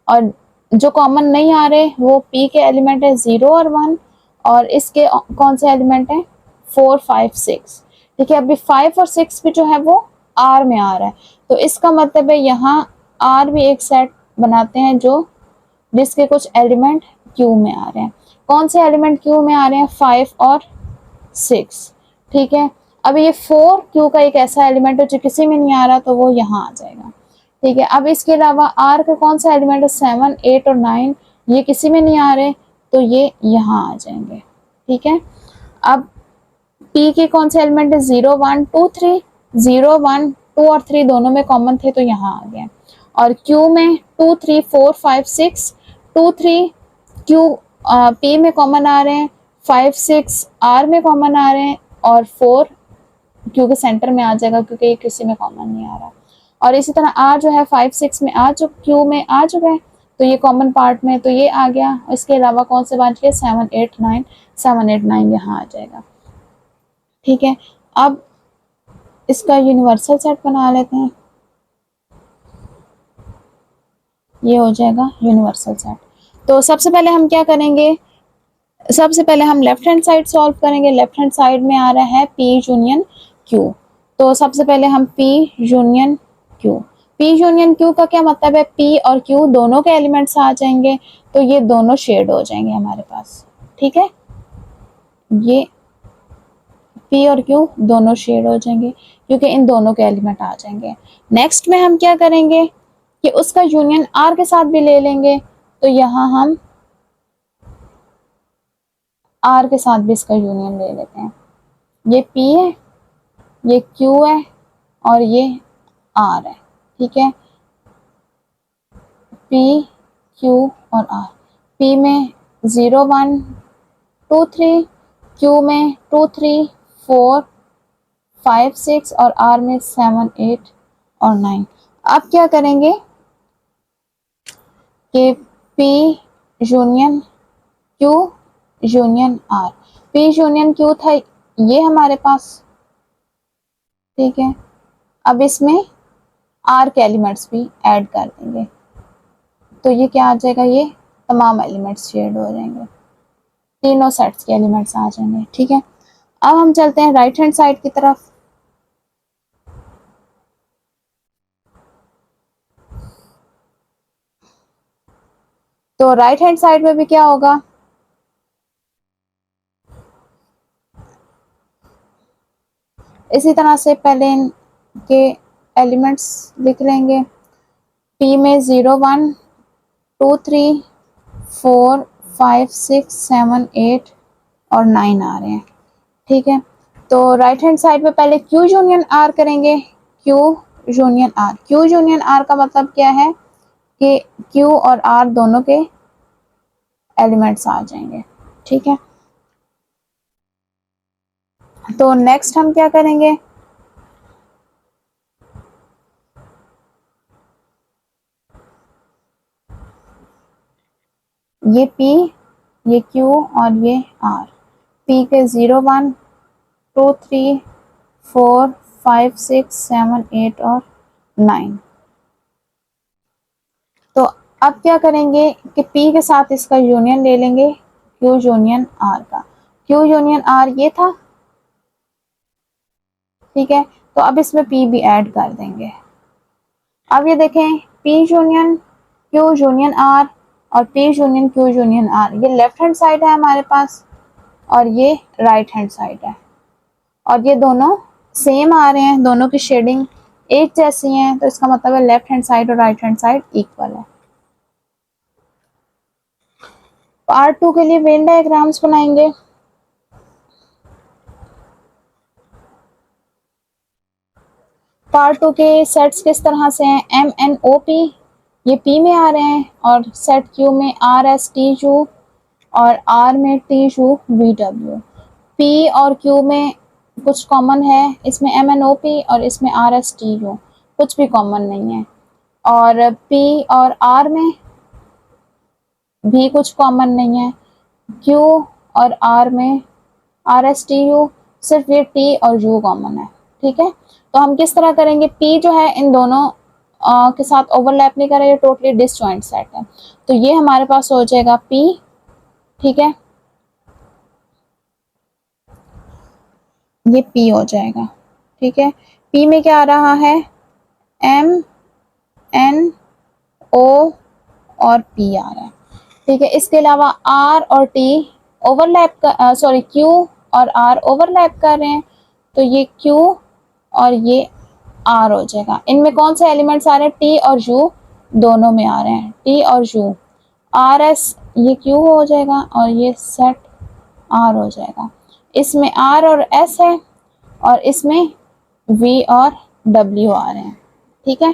Speaker 1: और जो कॉमन नहीं आ रहे वो P के एलिमेंट है 0 और 1, और इसके कौन से एलिमेंट है 4 5 6। ठीक है, अभी 5 और 6 भी जो है वो R में आ रहा है, तो इसका मतलब है यहाँ R भी एक सेट बनाते हैं जो जिसके कुछ एलिमेंट Q में आ रहे हैं। कौन से एलिमेंट Q में आ रहे हैं, 5 और 6। ठीक है, अब ये 4 Q का एक ऐसा एलिमेंट है जो किसी में नहीं आ रहा, तो वो यहाँ आ जाएगा। ठीक है, अब इसके अलावा R का कौन सा एलिमेंट है, 7 8 और 9, ये किसी में नहीं आ रहे, तो ये यहाँ आ जाएंगे। ठीक है, अब P के कौन से एलिमेंट है, 0 1 2 3, 0 1 2 और 3 दोनों में कॉमन थे, तो यहाँ आ गया। और Q में 2 3 4 5 6, 2 3 Q P में कॉमन आ रहे हैं, 5 6 R में कॉमन आ रहे हैं, और 4 Q के सेंटर में आ जाएगा क्योंकि ये किसी में कॉमन नहीं आ रहा। और इसी तरह R जो है 5 6 में आ चुका, Q में आ चुका है, तो ये कॉमन पार्ट में, तो ये आ गया। इसके अलावा कौन से बच गए, 7 8 9, 7 8 9 यहाँ आ जाएगा। ठीक है, अब इसका यूनिवर्सल सेट बना लेते हैं, ये हो जाएगा यूनिवर्सल सेट। तो सबसे पहले हम क्या करेंगे, सबसे पहले हम लेफ्ट हैंड साइड सॉल्व करेंगे। लेफ्ट हैंड साइड में आ रहा है P यूनियन Q, तो सबसे पहले हम P union Q, P union Q का क्या मतलब है, P और Q दोनों के एलिमेंट्स आ जाएंगे, तो ये दोनों शेड हो जाएंगे हमारे पास। ठीक है, ये P और Q दोनों शेड हो जाएंगे क्योंकि इन दोनों के एलिमेंट आ जाएंगे। नेक्स्ट में हम क्या करेंगे कि उसका यूनियन R के साथ भी ले लेंगे, तो यहाँ हम R के साथ भी इसका यूनियन ले लेते हैं। ये P है, ये Q है और ये R है। ठीक है, P Q और R, P में 0 1 2 3, Q में 2 3 4 5 6 और R में 7 8 और 9। अब क्या करेंगे कि P union Q union R, P union Q था ये हमारे पास। ठीक है, अब इसमें R के एलिमेंट्स भी ऐड कर देंगे, तो ये क्या आ जाएगा, ये तमाम एलिमेंट्स शेड हो जाएंगे, तीनों सेट्स के एलिमेंट्स आ जाएंगे। ठीक है, अब हम चलते हैं राइट हैंड साइड की तरफ। तो राइट हैंड साइड में भी क्या होगा, इसी तरह से पहले इनके एलिमेंट्स लिख लेंगे। P में 0 1 2 3 4 5 6 7 8 और 9 आ रहे हैं। ठीक है, तो राइट हैंड साइड में पहले Q यूनियन R करेंगे। Q union R, Q union R का मतलब क्या है कि Q और R दोनों के एलिमेंट्स आ जाएंगे। ठीक है, तो नेक्स्ट हम क्या करेंगे, ये P, ये Q और ये R, P के 0 1 2 3 4 5 6 7 8 और 9। तो अब क्या करेंगे कि P के साथ इसका यूनियन ले लेंगे, Q यूनियन R का। Q यूनियन R ये था, ठीक है। तो अब इसमें P भी ऐड कर देंगे। अब ये देखें P union Q union R और P union Q union R, ये लेफ्ट हैंड साइड है हमारे पास और ये राइट हैंड साइड है, और ये दोनों सेम आ रहे हैं, दोनों की शेडिंग एक जैसी है, तो इसका मतलब है लेफ्ट हैंड साइड और राइट हैंड साइड इक्वल है। पार्ट 2 के लिए वेन डायग्राम्स बनाएंगे। पार्ट 2 के सेट्स किस तरह से हैं, एम एन ओ पी ये P में आ रहे हैं, और सेट Q में आर एस टी यू और R में T U V W. P और Q में कुछ कॉमन है, इसमें एम एन ओ पी और इसमें आर एस टी यू कुछ भी कॉमन नहीं है, और P और R में भी कुछ कॉमन नहीं है, Q और R में आर एस टी यू सिर्फ ये T और U कॉमन है, ठीक है। तो हम किस तरह करेंगे, P जो है इन दोनों के साथ ओवरलैप नहीं करेगा, टोटली डिसजॉइंट सेट है, तो ये हमारे पास हो जाएगा P, ठीक है, ये P हो जाएगा, ठीक है। P में क्या आ रहा है, M N O और P आ रहा है, ठीक है। इसके अलावा R और T ओवरलैप का, सॉरी Q और R ओवरलैप कर रहे हैं, तो ये Q और ये R हो जाएगा। इनमें कौन से एलिमेंट्स आ रहे हैं, T और U दोनों में आ रहे हैं, T और U। R S ये Q हो जाएगा और ये सेट R हो जाएगा। इसमें R और S है और इसमें V और W आ रहे हैं, ठीक है।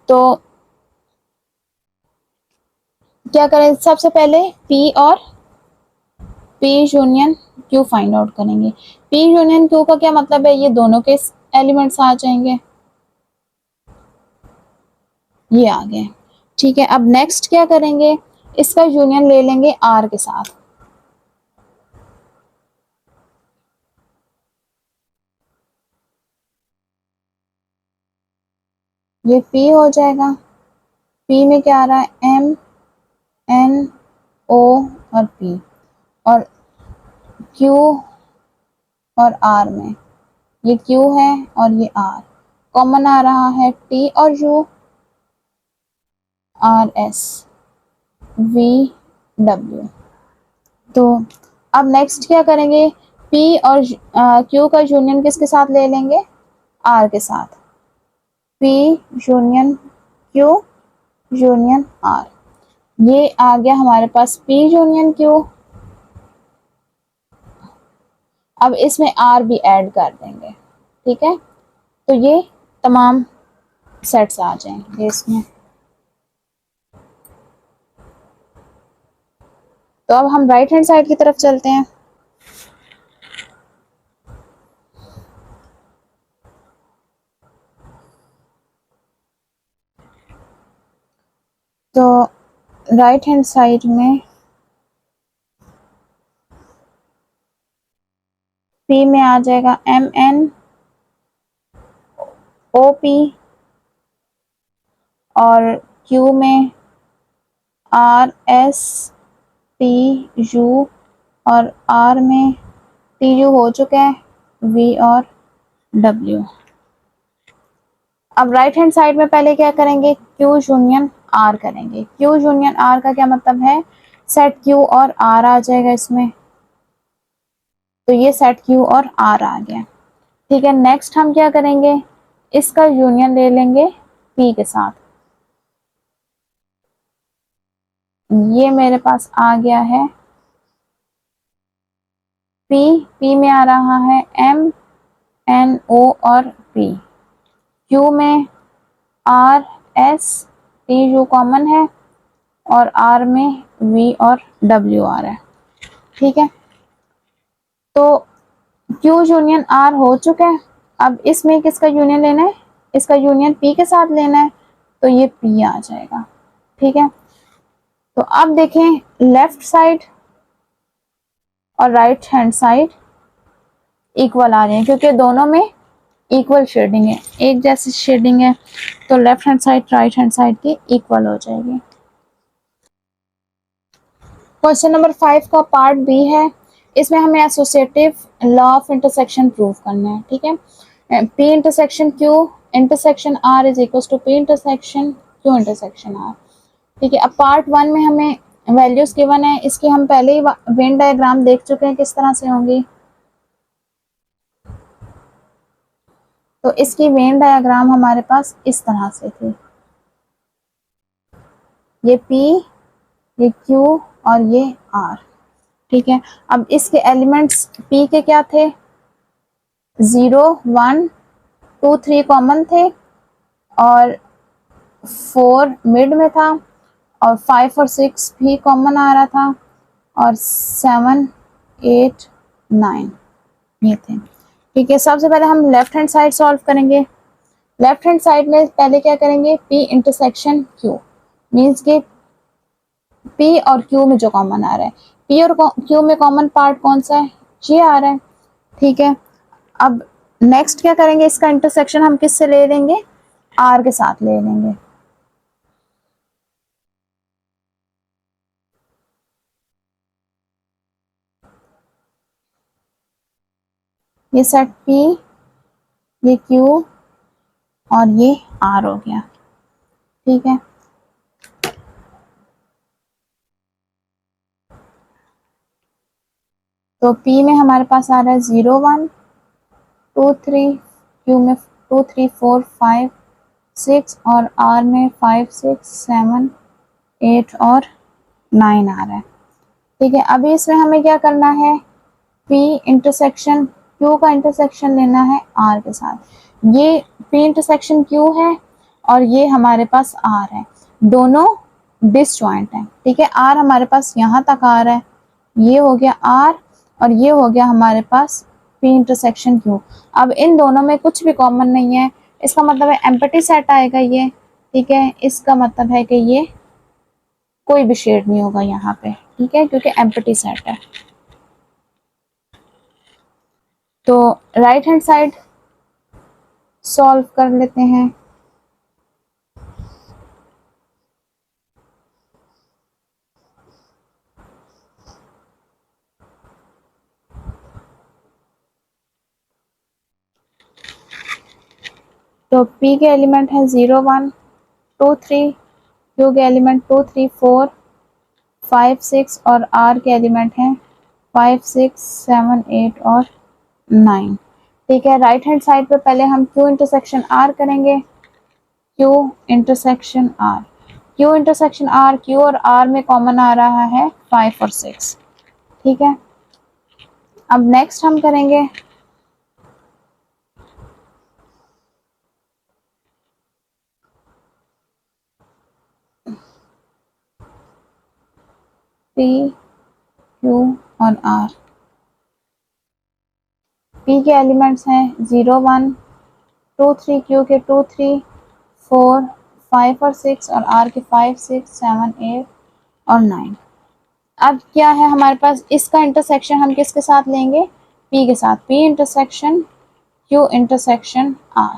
Speaker 1: तो क्या करें, सबसे पहले P और P union Q find out करेंगे। P यूनियन Q का क्या मतलब है, ये दोनों के एलिमेंट्स आ जाएंगे, ये आ गए, ठीक है। अब नेक्स्ट क्या करेंगे, इसका यूनियन ले लेंगे R के साथ, ये P हो जाएगा। P में क्या आ रहा है, M N O और P, और Q और R में ये Q है और ये R, कॉमन आ रहा है T और U, R S V W। तो अब नेक्स्ट क्या करेंगे, P और Q का यूनियन किसके साथ ले लेंगे, R के साथ, P union Q union R, ये आ गया हमारे पास P यूनियन Q। अब इसमें R भी ऐड कर देंगे, ठीक है, तो ये तमाम सेट्स आ जाएंगे इसमें। तो अब हम राइट हैंड साइड की तरफ चलते हैं। तो राइट हैंड साइड में P में आ जाएगा M N O P और Q में R S T U और R में T U हो चुका है, V और W। अब राइट हैंड साइड में पहले क्या करेंगे, Q यूनियन R करेंगे। Q यूनियन R का क्या मतलब है, सेट Q और R आ जाएगा इसमें, तो ये सेट Q और R आ गया, ठीक है। नेक्स्ट हम क्या करेंगे, इसका यूनियन ले लेंगे P के साथ, ये मेरे पास आ गया है P में आ रहा है M N O और P, Q में R S T U common है और R में V और W आ रहा है, ठीक है। तो Q यूनियन R हो चुका है। अब इसमें किसका यूनियन लेना है, इसका यूनियन P के साथ लेना है, तो ये P आ जाएगा, ठीक है। तो अब देखें लेफ्ट साइड और राइट हैंड साइड इक्वल आ रहे हैं क्योंकि दोनों में इक्वल शेडिंग है, एक जैसी शेडिंग है, तो left hand side right hand side की इक्वल हो जाएगी। क्वेश्चन नंबर 5 का पार्ट बी है, इसमें हमें associative law of intersection prove करना है। ठीक है, P intersection Q intersection R is equal to P intersection Q intersection R. ठीक है, अब पार्ट 1 में हमें वैल्यूज गिवन है, इसकी हम पहले ही वेन डायग्राम देख चुके हैं किस तरह से होंगी। तो इसकी वेन डायग्राम हमारे पास इस तरह से थी, ये P, ये Q और ये R। ठीक है, अब इसके एलिमेंट्स P के क्या थे, 0 1 2 3 कॉमन थे और 4 मिड में था और 5 और 6 भी कॉमन आ रहा था और 7 8 9 ये थे। ठीक है, सबसे पहले हम लेफ्ट हैंड साइड सॉल्व करेंगे। लेफ्ट हैंड साइड में पहले क्या करेंगे, P इंटरसेक्शन Q मीन्स के P और Q में जो कॉमन आ रहा है, P और Q में कॉमन पार्ट कौन सा है, ये आ रहा है। ठीक है, अब नेक्स्ट क्या करेंगे, इसका इंटरसेक्शन हम किससे ले लेंगे, R के साथ ले लेंगे। ये सेट P, ये Q और ये R हो गया। ठीक है, तो P में हमारे पास आ रहा है 0 1 2 3, Q में 2 3 4 5 6 और R में 5 6 7 8 और 9 आ रहा है। ठीक है, अभी इसमें हमें क्या करना है, P इंटरसेक्शन Q का इंटरसेक्शन लेना है R के साथ। ये P इंटरसेक्शन Q है और ये हमारे पास R है, दोनों डिसजॉइंट हैं। ठीक है, R हमारे पास यहाँ तक आ रहा है, ये हो गया R और ये हो गया हमारे पास P इंटरसेक्शन Q। अब इन दोनों में कुछ भी कॉमन नहीं है, इसका मतलब है एम्प्टी सेट आएगा ये। ठीक है, इसका मतलब है कि ये कोई भी शेड नहीं होगा यहाँ पे। ठीक है, क्योंकि एम्प्टी सेट है। तो राइट हैंड साइड सॉल्व कर लेते हैं। तो P के एलिमेंट है 0 1 2 3, Q के एलिमेंट 2 3 4 5 6 और R के एलिमेंट हैं 5 6 7 8 और 9। ठीक है, राइट हैंड साइड पे पहले हम Q इंटरसेक्शन R करेंगे। Q intersection R, Q intersection R, Q और R में कॉमन आ रहा है 5 और 6। ठीक है, अब नेक्स्ट हम करेंगे P Q और R। P के एलिमेंट्स हैं 0 1 2 3, Q के 2 3 4 5 और 6 और R के 5 6 7 8 और 9। अब क्या है हमारे पास, इसका इंटरसेक्शन हम किसके साथ लेंगे, P के साथ, P intersection Q intersection R।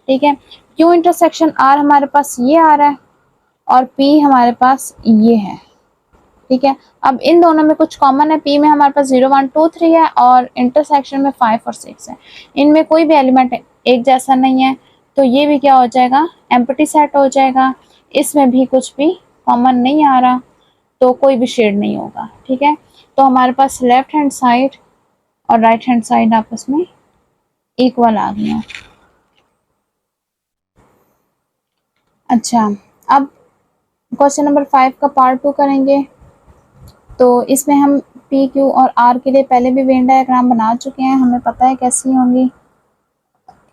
Speaker 1: ठीक है, Q इंटरसेक्शन R हमारे पास ये आ रहा है और P हमारे पास ये है। ठीक है, अब इन दोनों में कुछ कॉमन है, P में हमारे पास 0 1 2 3 है और इंटरसेक्शन में 5 और 6 है। इनमें कोई भी एलिमेंट एक जैसा नहीं है, तो ये भी क्या हो जाएगा, एम्प्टी सेट हो जाएगा। इसमें भी कुछ भी कॉमन नहीं आ रहा, तो कोई भी शेड नहीं होगा। ठीक है, तो हमारे पास लेफ्ट हैंड साइड और राइट हैंड साइड आपस में इक्वल आ गया। अच्छा, अब क्वेश्चन नंबर 5 का पार्ट 2 करेंगे। तो इसमें हम P Q और R के लिए पहले भी वेन डायग्राम बना चुके हैं, हमें पता है कैसी होंगी।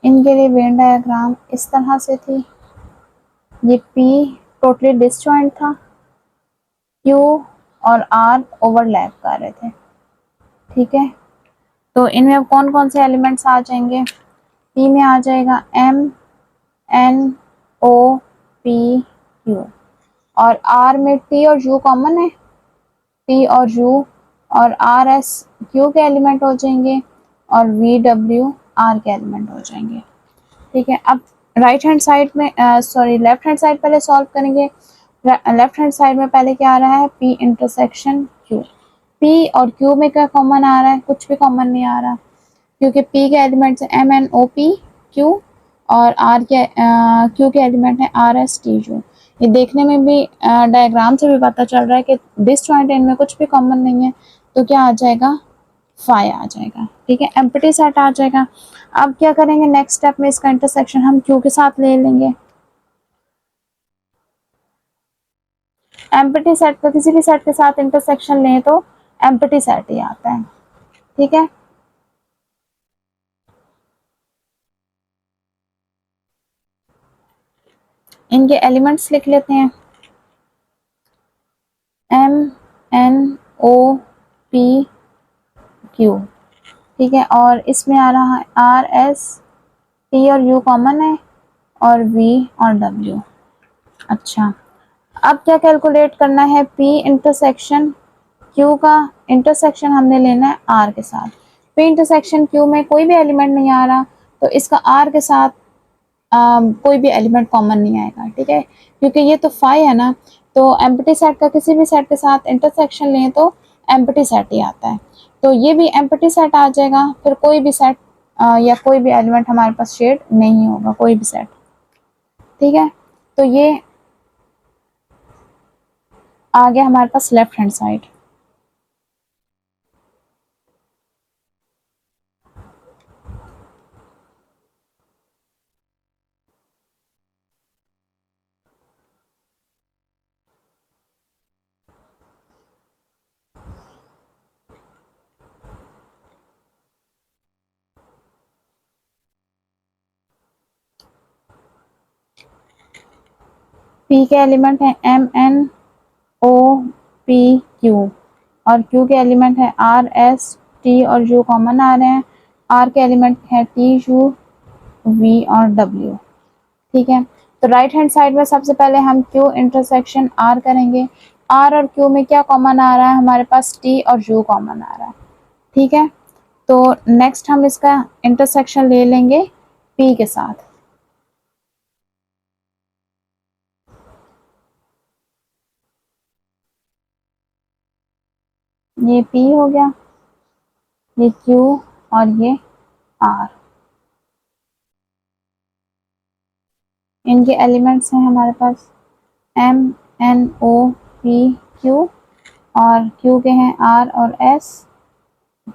Speaker 1: इनके लिए वेन डायग्राम इस तरह से थी, ये P टोटली डिसजॉइंट था, Q और R ओवरलैप कर रहे थे। ठीक है, तो इनमें अब कौन कौन से एलिमेंट्स आ जाएंगे, P में आ जाएगा M N O P Q और R में T और U कॉमन है, T और U और R S Q के एलिमेंट हो जाएंगे और वी डब्ल्यू आर के एलिमेंट हो जाएंगे। ठीक है, अब राइट हैंड साइड में लेफ्ट हैंड साइड पहले सॉल्व करेंगे। लेफ्ट हैंड साइड में पहले क्या आ रहा है, पी इंटरसेक्शन क्यू। पी और क्यू में क्या कॉमन आ रहा है, कुछ भी कॉमन नहीं आ रहा, क्योंकि पी के elements M N O P Q और आर के क्यू के एलिमेंट है आर एस टी यू। ये देखने में भी डायग्राम से भी पता चल रहा है कि डिसजॉइंट इनमें कुछ भी कॉमन नहीं है, तो क्या आ जाएगा, फाई आ जाएगा। ठीक है, एम्प्टी सेट आ जाएगा। अब क्या करेंगे, नेक्स्ट स्टेप में इसका इंटरसेक्शन हम क्यू के साथ ले लेंगे। एम्प्टी सेट का किसी भी सेट के साथ इंटरसेक्शन लें तो एम्प्टी सेट ही आता है। ठीक है, इनके एलिमेंट्स लिख लेते हैं, M N O P Q. ठीक है, और इसमें आ रहा है आर एस टी और यू कॉमन है और वी और डब्ल्यू। अच्छा, अब क्या कैलकुलेट करना है, पी इंटरसेक्शन क्यू का इंटरसेक्शन हमने लेना है आर के साथ। पी इंटरसेक्शन क्यू में कोई भी एलिमेंट नहीं आ रहा, तो इसका आर के साथ कोई भी एलिमेंट कॉमन नहीं आएगा। ठीक है, क्योंकि ये तो फाई है ना, तो एम्प्टी सेट का किसी भी सेट के साथ इंटरसेक्शन लें तो एम्प्टी सेट ही आता है, तो ये भी एम्प्टी सेट आ जाएगा। फिर कोई भी सेट या कोई भी एलिमेंट हमारे पास शेड नहीं होगा, कोई भी सेट। ठीक है, तो ये आ गया हमारे पास लेफ्ट हैंड साइड। पी के एलिमेंट है M N O P Q और क्यू के एलिमेंट है आर एस टी और यू कॉमन आ रहे हैं। आर के एलिमेंट है टी यू वी और डब्ल्यू। ठीक है, तो राइट हैंड साइड में सबसे पहले हम क्यू इंटरसेक्शन आर करेंगे। आर और क्यू में क्या कॉमन आ रहा है, हमारे पास टी और यू कॉमन आ रहा है। ठीक है, तो नेक्स्ट हम इसका इंटरसेक्शन ले लेंगे पी के साथ। ये P हो गया, ये Q और ये R। इनके एलिमेंट्स हैं हमारे पास M N O P Q और Q के हैं R और S,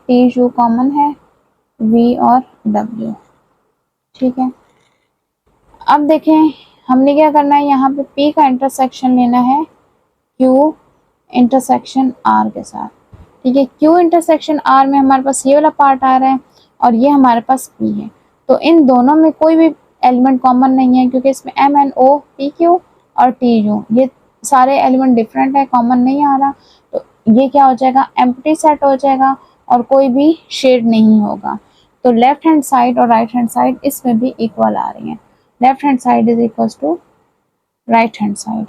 Speaker 1: T U कॉमन है, V और W। ठीक है, अब देखें हमने क्या करना है, यहाँ पे P का इंटरसेक्शन लेना है Q इंटरसेक्शन R के साथ। ठीक है, Q इंटरसेक्शन R में हमारे पास ये वाला पार्ट आ रहा है और ये हमारे पास P है, तो इन दोनों में कोई भी एलिमेंट कॉमन नहीं है, क्योंकि इसमें M N O P Q और T U ये सारे एलिमेंट डिफरेंट है, कॉमन नहीं आ रहा, तो ये क्या हो जाएगा, एम्प्टी सेट हो जाएगा और कोई भी शेड नहीं होगा। तो लेफ्ट हैंड साइड और राइट हैंड साइड इसमें भी इक्वल आ रही है। Left hand side is equal to right hand side.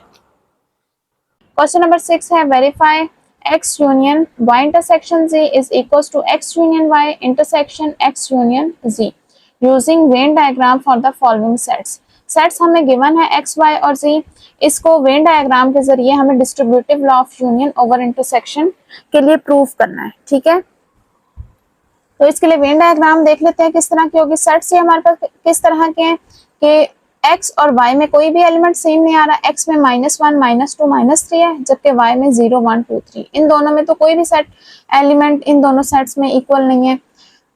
Speaker 1: Question number 6 है, verify x union y intersection z is equals to x union y intersection x union z using Venn diagram for the following sets। Sets हमें गिवन है x y और z, इसको वेन डायग्राम के जरिए हमें distributive law of union over intersection के लिए प्रूव करना है। ठीक है, तो इसके लिए वेन डायग्राम देख लेते हैं किस तरह की होगी। सेट्स ये हमारे पास किस तरह के हैं कि x और y में कोई भी एलिमेंट सेम नहीं आ रहा, x में -1 -2 -3 है, जबकि y में 0 1 2 3, इन दोनों में तो कोई भी सेट एलिमेंट इन दोनों सेट्स में इक्वल नहीं है।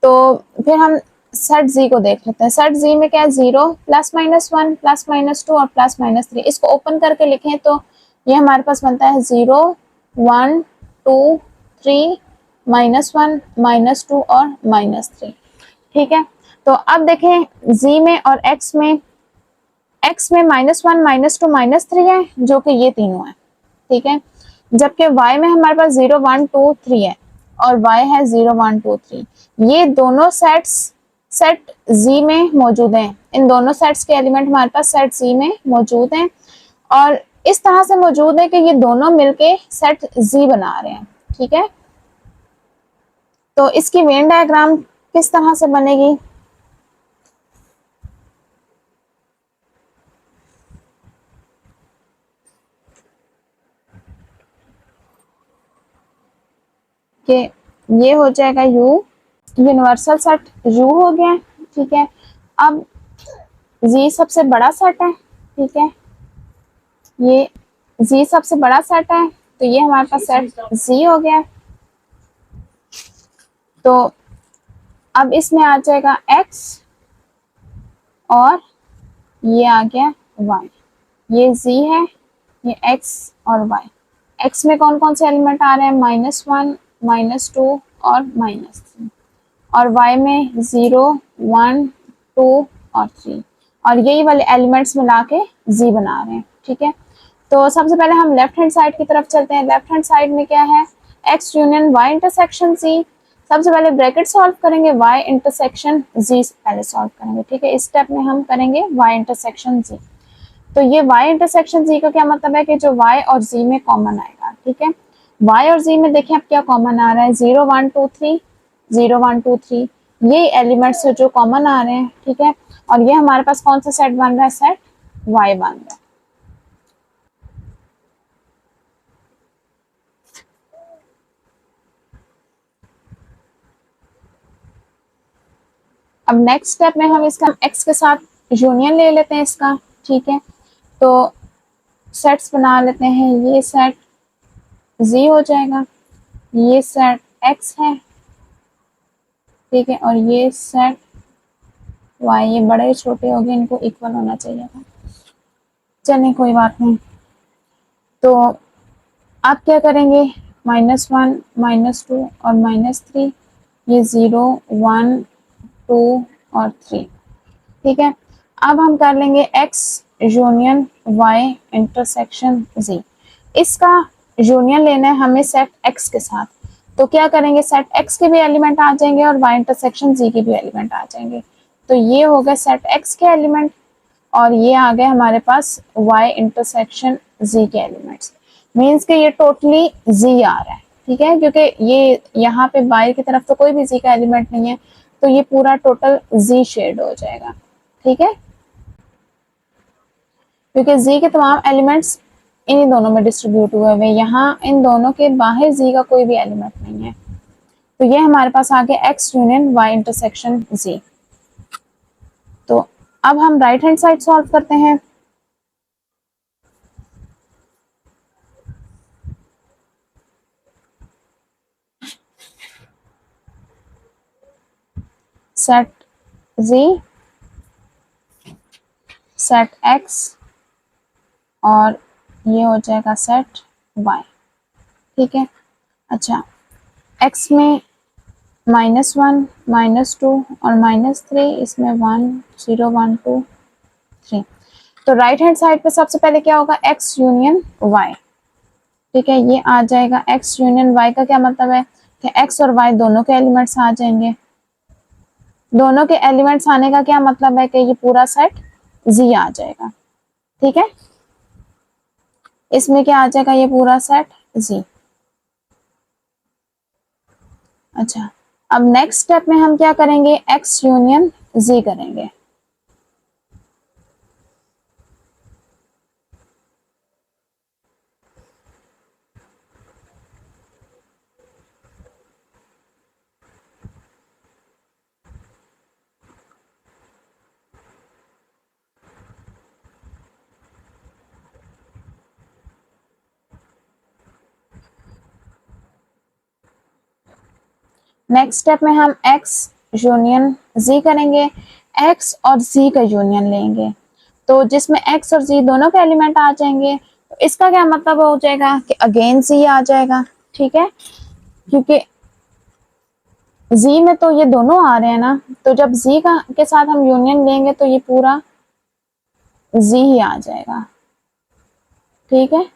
Speaker 1: तो फिर हम सेट z को देख लेते हैं। सेट z में क्या है, 0 +-1 +-2 और +-3। इसको ओपन करके लिखें तो ये हमारे पास बनता है 0 1 2 3 -1 -2 और -3। ठीक है, तो अब देखें z में और x में -1 -2 -3 है, जो कि ये तीनों है। ठीक है, जबकि y में हमारे पास 0 1 2 3 है और y है 0 1 2 3। ये दोनों सेट्स सेट z में मौजूद हैं, इन दोनों सेट्स के एलिमेंट हमारे पास सेट z में मौजूद हैं और इस तरह से मौजूद है कि ये दोनों मिलके सेट z बना रहे हैं। ठीक है, तो इसकी वेन डायग्राम किस तरह से बनेगी, कि ये हो जाएगा U, यूनिवर्सल सेट U हो गया, ठीक है। अब Z सबसे बड़ा सेट है, ठीक है, ये Z सबसे बड़ा सेट है, तो ये हमारे पास सेट Z हो गया। तो अब इसमें आ जाएगा X और ये आ गया Y, ये Z है, ये X और Y। X में कौन कौन से एलिमेंट आ रहे हैं, -1, -2 और -3, और Y में 0, 1, 2 और 3, और यही वाले एलिमेंट्स मिला के Z बना रहे हैं, ठीक है। तो सबसे पहले हम लेफ्ट हैंड साइड की तरफ चलते हैं। लेफ्ट हैंड साइड में क्या है, X union Y intersection Z। सबसे पहले ब्रैकेट सॉल्व करेंगे, Y इंटरसेक्शन Z पहले सॉल्व करेंगे, ठीक है। इस स्टेप में हम करेंगे Y इंटरसेक्शन Z। तो ये Y इंटरसेक्शन Z का क्या मतलब है कि जो Y और Z में कॉमन आएगा, ठीक है। Y और Z में देखिए अब क्या कॉमन आ रहा है, 0, 1, 2, 3, 0, 1, 2, 3, ये एलिमेंट्स जो कॉमन आ रहे हैं, ठीक है। और ये हमारे पास कौन सा सेट बन रहा है, सेट Y बन रहा है। अब नेक्स्ट स्टेप में हम इसका x के साथ यूनियन ले लेते हैं इसका, ठीक है। तो सेट्स बना लेते हैं, ये सेट Z हो जाएगा, ये सेट x है, ठीक है, और ये सेट y, ये बड़े छोटे हो गए, इनको इक्वल होना चाहिए था, चलिए कोई बात नहीं। तो आप क्या करेंगे, -1, -2 और -3, ये 0, 1, 2 और 3, ठीक है। अब हम कर लेंगे x union y intersection z। इसका यूनियन लेना है हमें सेट x के साथ, तो क्या करेंगे, सेट x के भी एलिमेंट आ जाएंगे और y इंटरसेक्शन z के भी एलिमेंट आ जाएंगे। तो ये हो गए सेट x के एलिमेंट और ये आ गए हमारे पास y इंटरसेक्शन z के एलिमेंट्स। मीन्स के ये टोटली z आ रहा है, ठीक है, क्योंकि ये यहाँ पे बाहर की तरफ तो कोई भी z का एलिमेंट नहीं है, तो ये पूरा टोटल z शेड हो जाएगा, ठीक है, क्योंकि z के तमाम एलिमेंट्स इन्हीं दोनों में डिस्ट्रीब्यूट हुए हुए, यहाँ इन दोनों के बाहर z का कोई भी एलिमेंट नहीं है। तो ये हमारे पास आ गया x union y intersection z। तो अब हम राइट हैंड साइड सॉल्व करते हैं। सेट z, सेट x और ये हो जाएगा सेट y, ठीक है। अच्छा, x में -1, -2 और -3, इसमें 1, 0, 1, 2, 3। तो राइट हैंड साइड पे सबसे पहले क्या होगा, x यूनियन y, ठीक है, ये आ जाएगा x यूनियन y का क्या मतलब है कि x और y दोनों के एलिमेंट्स आ जाएंगे। दोनों के एलिमेंट्स आने का क्या मतलब है कि ये पूरा सेट z आ जाएगा, ठीक है। इसमें क्या आ जाएगा, ये पूरा सेट z। अच्छा, अब नेक्स्ट स्टेप में हम क्या करेंगे, x यूनियन z करेंगे। नेक्स्ट स्टेप में हम x यूनियन z करेंगे, x और z का यूनियन लेंगे, तो जिसमें x और z दोनों के एलिमेंट आ जाएंगे। तो इसका क्या मतलब हो जाएगा कि अगेन z आ जाएगा, ठीक है, क्योंकि z में तो ये दोनों आ रहे हैं ना, तो जब z का के साथ हम यूनियन लेंगे तो ये पूरा z ही आ जाएगा, ठीक है।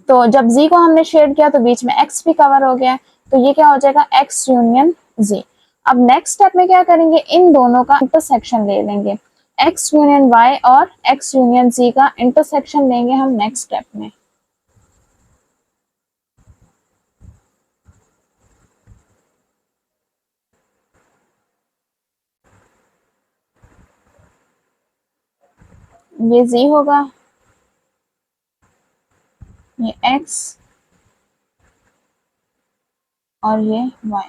Speaker 1: तो जब z को हमने शेड किया तो बीच में x भी कवर हो गया, तो ये क्या हो जाएगा, x यूनियन z। अब नेक्स्ट स्टेप में क्या करेंगे, इन दोनों का इंटरसेक्शन ले लेंगे, x यूनियन y और x यूनियन z का इंटरसेक्शन लेंगे हम नेक्स्ट स्टेप में। ये z होगा, ये x और ये y।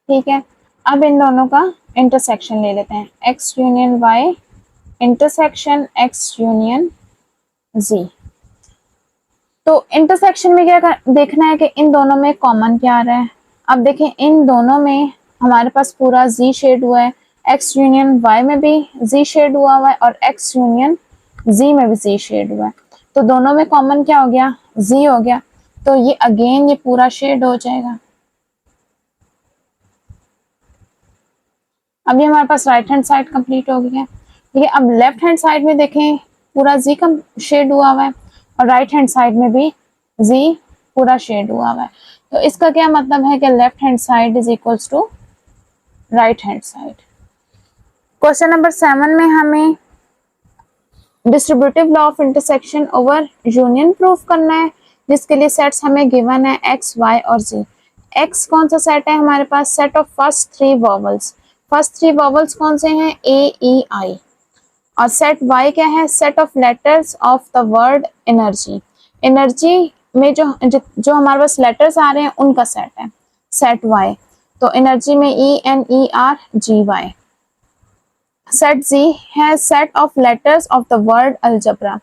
Speaker 1: ठीक है, अब इन दोनों का इंटरसेक्शन ले लेते हैं, x union y intersection x union z। तो इंटरसेक्शन में क्या देखना है कि इन दोनों में कॉमन क्या आ रहा है। अब देखें इन दोनों में हमारे पास पूरा z शेड हुआ है, x यूनियन y में भी z शेड हुआ है और x यूनियन z में भी z शेड हुआ है। तो दोनों में कॉमन क्या हो गया, z हो गया। तो ये अगेन ये पूरा शेड हो जाएगा। अभी हमारे पास राइट हैंड साइड कंप्लीट हो गई है। ठीक है, अब लेफ्ट हैंड साइड में देखें पूरा z का शेड हुआ है और राइट हैंड साइड में भी z पूरा शेड हुआ है। तो इसका क्या मतलब है कि left hand side is equals to right hand side. Question number 7 में हमें distributive law of intersection over union proof करना है, जिसके लिए सेट्स हमें गिवन है x, y और z। x कौन सा सेट है हमारे पास, set of first three vowels. First three vowels कौन से हैं, a, e, i। और सेट y क्या है, set of letters of the word energy. Energy में जो हमारे पास लेटर्स आ रहे हैं उनका सेट है, सेट y। तो एनर्जी में e, n, e, r, g, y। Set z है set of letters of the word algebra.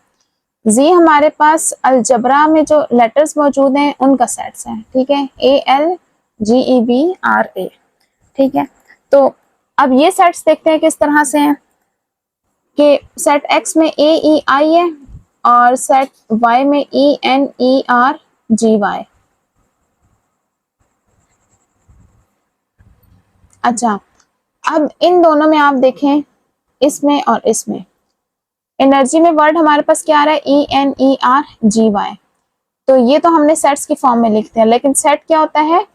Speaker 1: z हमारे पास अलजबरा में जो लेटर्स मौजूद हैं उनका सेट्स है। ठीक है, a, l, g, e, b, r, a। ठीक है, तो अब ये सेट्स देखते हैं किस तरह से हैं कि सेट x में a, e, i है और सेट y में e, n, e, r, g, y। अच्छा, अब इन दोनों में आप देखें, इसमें और इसमें एनर्जी में वर्ड हमारे पास क्या आ रहा है, E, N, E, R, G, Y. तो ये तो हमने सेट्स की फॉर्म में लिखते हैं, लेकिन सेट क्या होता है,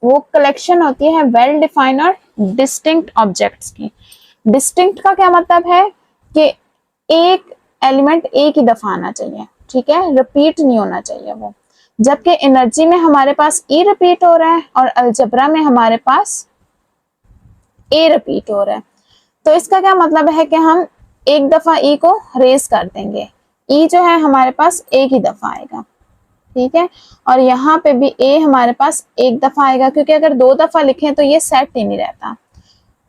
Speaker 1: वो कलेक्शन होती है वेल डिफाइंड और डिस्टिंक्ट ऑब्जेक्ट्स की। डिस्टिंक्ट का क्या मतलब है कि एक एलिमेंट एक ही दफा आना चाहिए। ठीक है, रिपीट नहीं होना चाहिए वो। जबकि एनर्जी में हमारे पास ई रिपीट हो रहा है और अलजबरा में हमारे पास ए रिपीट हो रहा है। तो इसका क्या मतलब है कि हम एक दफा ई को रेज कर देंगे, ई जो है हमारे पास एक ही दफा आएगा। ठीक है, और यहाँ पे भी ए हमारे पास एक दफा आएगा, क्योंकि अगर दो दफा लिखें तो ये सेट ही नहीं रहता।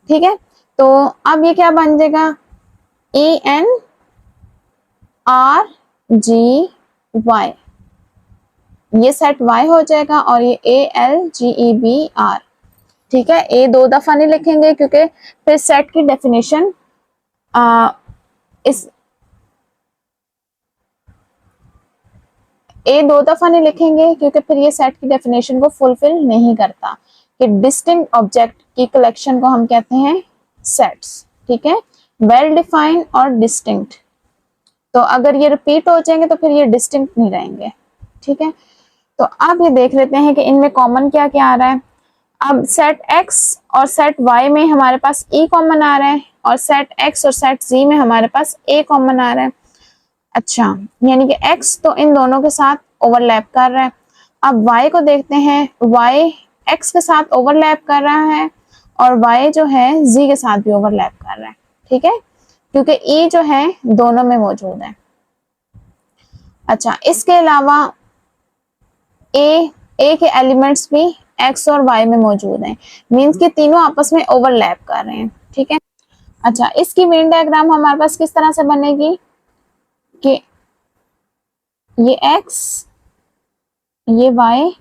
Speaker 1: ठीक है, तो अब ये क्या बन जाएगा, E, N, R, G, Y. ये सेट वाई हो जाएगा और ये A, L, G, E, B, R. ठीक है, ए दो दफा नहीं लिखेंगे क्योंकि फिर सेट की डेफिनेशन इस ए दो दफा नहीं लिखेंगे क्योंकि फिर ये सेट की डेफिनेशन को फुलफिल नहीं करता कि डिस्टिंक्ट ऑब्जेक्ट की कलेक्शन को हम कहते हैं सेट्स। ठीक है, वेल डिफाइंड और डिस्टिंक्ट। तो अगर ये रिपीट हो जाएंगे तो फिर ये डिस्टिंक्ट नहीं रहेंगे। ठीक है, तो अब ये देख लेते हैं कि इनमें कॉमन क्या क्या आ रहा है। अब सेट x और सेट y में हमारे पास e कॉमन आ रहा है और सेट x और सेट z में हमारे पास a कॉमन आ रहा है। अच्छा, यानी कि x तो इन दोनों के साथ ओवरलैप कर रहा है। अब y को देखते हैं, y x के साथ ओवरलैप कर रहा है और y जो है z के साथ भी ओवरलैप कर रहा है। ठीक है, क्योंकि e जो है दोनों में मौजूद है। अच्छा, इसके अलावा a के एलिमेंट्स भी x और y में मौजूद हैं, मींस कि तीनों आपस में ओवरलैप कर रहे हैं। ठीक है, अच्छा, इसकी वेन डायग्राम हमारे पास किस तरह से बनेगी कि ये x, ये y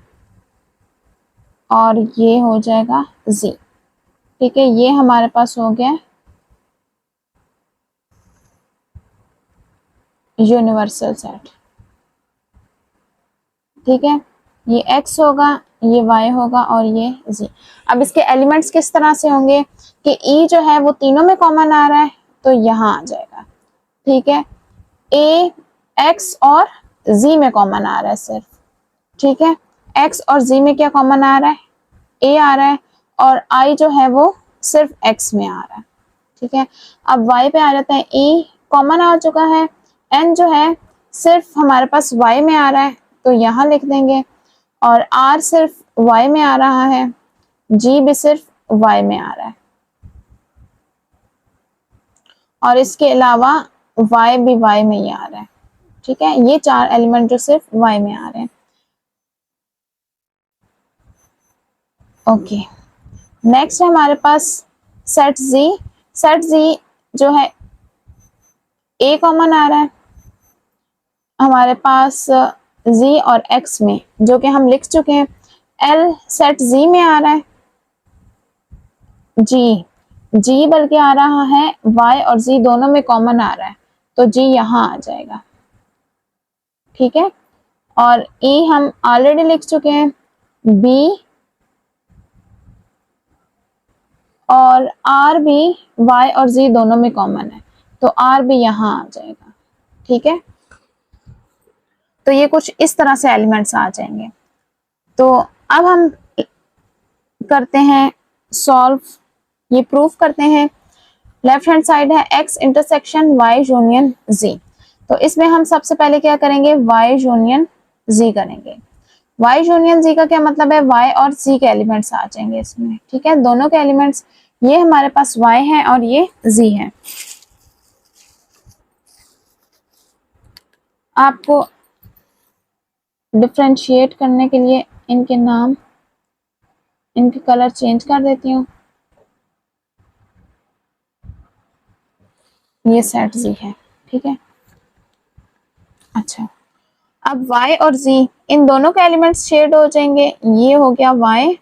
Speaker 1: और ये हो जाएगा z। ठीक है, ये हमारे पास हो गया यूनिवर्सल सेट। ठीक है, ये x होगा, ये y होगा और ये z। अब इसके एलिमेंट्स किस तरह से होंगे कि e जो है वो तीनों में कॉमन आ रहा है तो यहाँ आ जाएगा। ठीक है, a, x और z में कॉमन आ रहा है सिर्फ। ठीक है, x और z में क्या कॉमन आ रहा है, a आ रहा है और i जो है वो सिर्फ x में आ रहा है। ठीक है, अब y पे आ जाता है, e कॉमन आ चुका है, n जो है सिर्फ हमारे पास y में आ रहा है तो यहाँ लिख देंगे और r सिर्फ y में आ रहा है जी भी सिर्फ y में आ रहा है और इसके अलावा y भी y में ही आ रहा है। ठीक है, ये 4 एलिमेंट जो सिर्फ y में आ रहे हैं। ओके, नेक्स्ट है हमारे पास सेट z। सेट z जो है a कॉमन आ रहा है हमारे पास z और x में, जो कि हम लिख चुके हैं। l सेट z में आ रहा है, g बल्कि आ रहा है y और z दोनों में कॉमन आ रहा है, तो g यहां आ जाएगा। ठीक है, और e हम ऑलरेडी लिख चुके हैं, b और r भी y और z दोनों में कॉमन है, तो r भी यहां आ जाएगा। ठीक है, तो ये कुछ इस तरह से एलिमेंट्स आ जाएंगे। तो अब हम करते हैं सॉल्व, ये प्रूफ करते हैं। लेफ्ट हैंड साइड है x intersection y union z, तो इसमें हम सबसे पहले क्या करेंगे, y यूनियन z करेंगे। y यूनियन z का क्या मतलब है, y और z के एलिमेंट्स आ जाएंगे इसमें। ठीक है, दोनों के एलिमेंट्स, ये हमारे पास y है और ये z है। आपको डिफरेंशिएट करने के लिए इनके नाम, इनके कलर चेंज कर देती हूँ। ये सेट z है। ठीक है, अच्छा, अब y और z इन दोनों के एलिमेंट्स शेड हो जाएंगे। ये हो गया y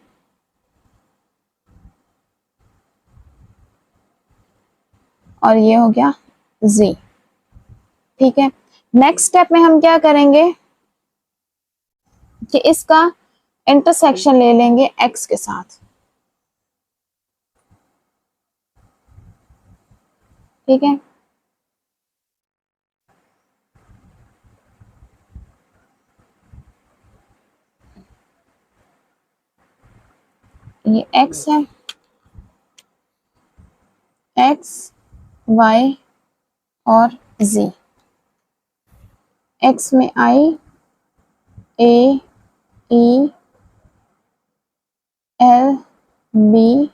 Speaker 1: और ये हो गया z। ठीक है, नेक्स्ट स्टेप में हम क्या करेंगे कि इसका इंटरसेक्शन ले लेंगे x के साथ। ठीक है, ये x है, x y और z, x में i a e l b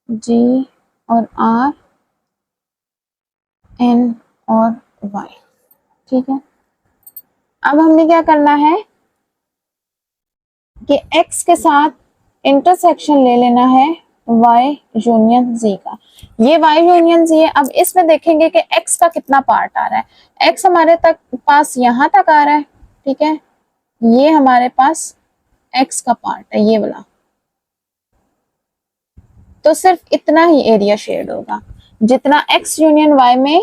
Speaker 1: g और r n और y। ठीक है, अब हमने क्या करना है कि x के साथ इंटरसेक्शन ले लेना है y यूनियन z का। ये y यूनियन z है। अब इसमें देखेंगे कि x का कितना पार्ट आ रहा है। x हमारे तक पास यहां तक आ रहा है। ठीक है, ये हमारे पास x का पार्ट है, ये वाला, तो सिर्फ इतना ही एरिया शेड होगा जितना x यूनियन y में,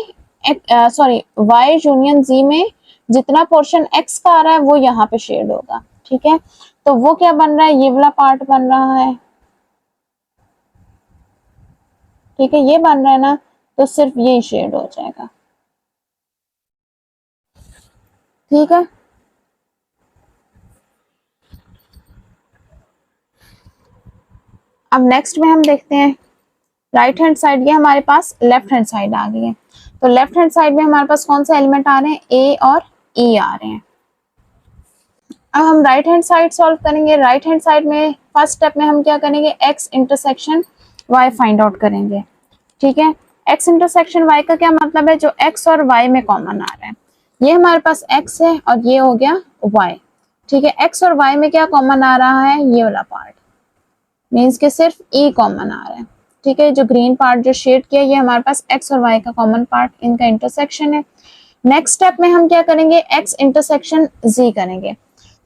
Speaker 1: सॉरी y यूनियन z में जितना पोर्शन x का आ रहा है वो यहाँ पे शेड होगा। ठीक है, तो वो क्या बन रहा है, ये वाला पार्ट बन रहा है। ठीक है, ये बन रहा है ना, तो सिर्फ यही शेड हो जाएगा। ठीक है, अब नेक्स्ट में हम देखते हैं राइट हैंड साइड, ये हमारे पास लेफ्ट हैंड साइड आ गई है। तो लेफ्ट हैंड साइड में हमारे पास कौन से एलिमेंट आ रहे हैं, ए और ई आ रहे हैं। अब हम राइट हैंड साइड सॉल्व करेंगे। राइट हैंड साइड में फर्स्ट स्टेप में हम क्या करेंगे, x intersection y find out करेंगे। ठीक है, x इंटरसेक्शन y का क्या मतलब है, जो x और y में कॉमन आ रहा है। ये हमारे पास x है और ये हो गया y। ठीक है, x और y में क्या कॉमन आ रहा है, ये वाला पार्ट, मीन्स के सिर्फ e कॉमन आ रहा है। ठीक है, जो ग्रीन पार्ट जो शेड किया, ये हमारे पास x और y का कॉमन पार्ट, इनका इंटरसेक्शन है। नेक्स्ट स्टेप में हम क्या करेंगे, x इंटरसेक्शन z करेंगे।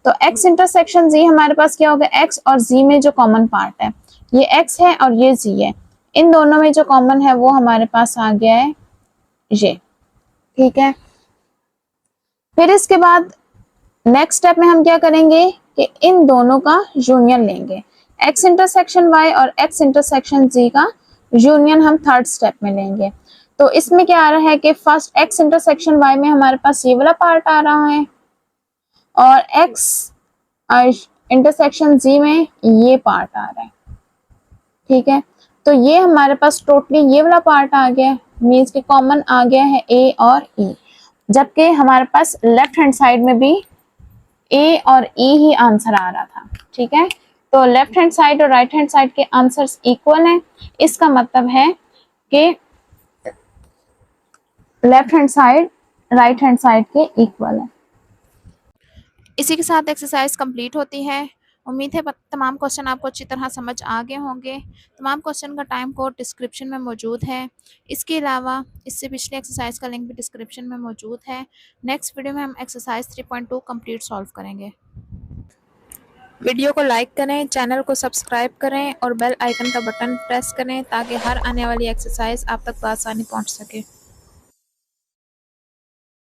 Speaker 1: तो x इंटरसेक्शन z हमारे पास क्या होगा, x और z में जो कॉमन पार्ट है, ये x है और ये z है, इन दोनों में जो कॉमन है वो हमारे पास आ गया है ये। ठीक है, फिर इसके बाद नेक्स्ट स्टेप में हम क्या करेंगे कि इन दोनों का यूनियन लेंगे, x इंटरसेक्शन y और x इंटरसेक्शन z का यूनियन हम थर्ड स्टेप में लेंगे। तो इसमें क्या आ रहा है कि फर्स्ट x इंटरसेक्शन y में हमारे पास ये वाला पार्ट आ रहा है और x इंटरसेक्शन z में ये पार्ट आ रहा है। ठीक है, तो ये हमारे पास टोटली ये वाला पार्ट आ गया, मीन्स के कॉमन आ गया है a और e, जबकि हमारे पास लेफ्ट हैंड साइड में भी a और e ही आंसर आ रहा था। ठीक है, तो लेफ्ट हैंड साइड और राइट हैंड साइड के आंसर्स इक्वल हैं, इसका मतलब है कि left hand side right hand side के इक्वल है। इसी के साथ एक्सरसाइज कंप्लीट होती है। उम्मीद है तमाम क्वेश्चन आपको अच्छी तरह समझ आ गए होंगे। तमाम क्वेश्चन का टाइम कोड डिस्क्रिप्शन में मौजूद है। इसके अलावा इससे पिछले एक्सरसाइज का लिंक भी डिस्क्रिप्शन में मौजूद है। नेक्स्ट वीडियो में हम एक्सरसाइज 3.2 कंप्लीट सॉल्व करेंगे। वीडियो को लाइक करें, चैनल को सब्सक्राइब करें और बेल आइकन का बटन प्रेस करें ताकि हर आने वाली एक्सरसाइज आप तक आसानी पहुंच सके।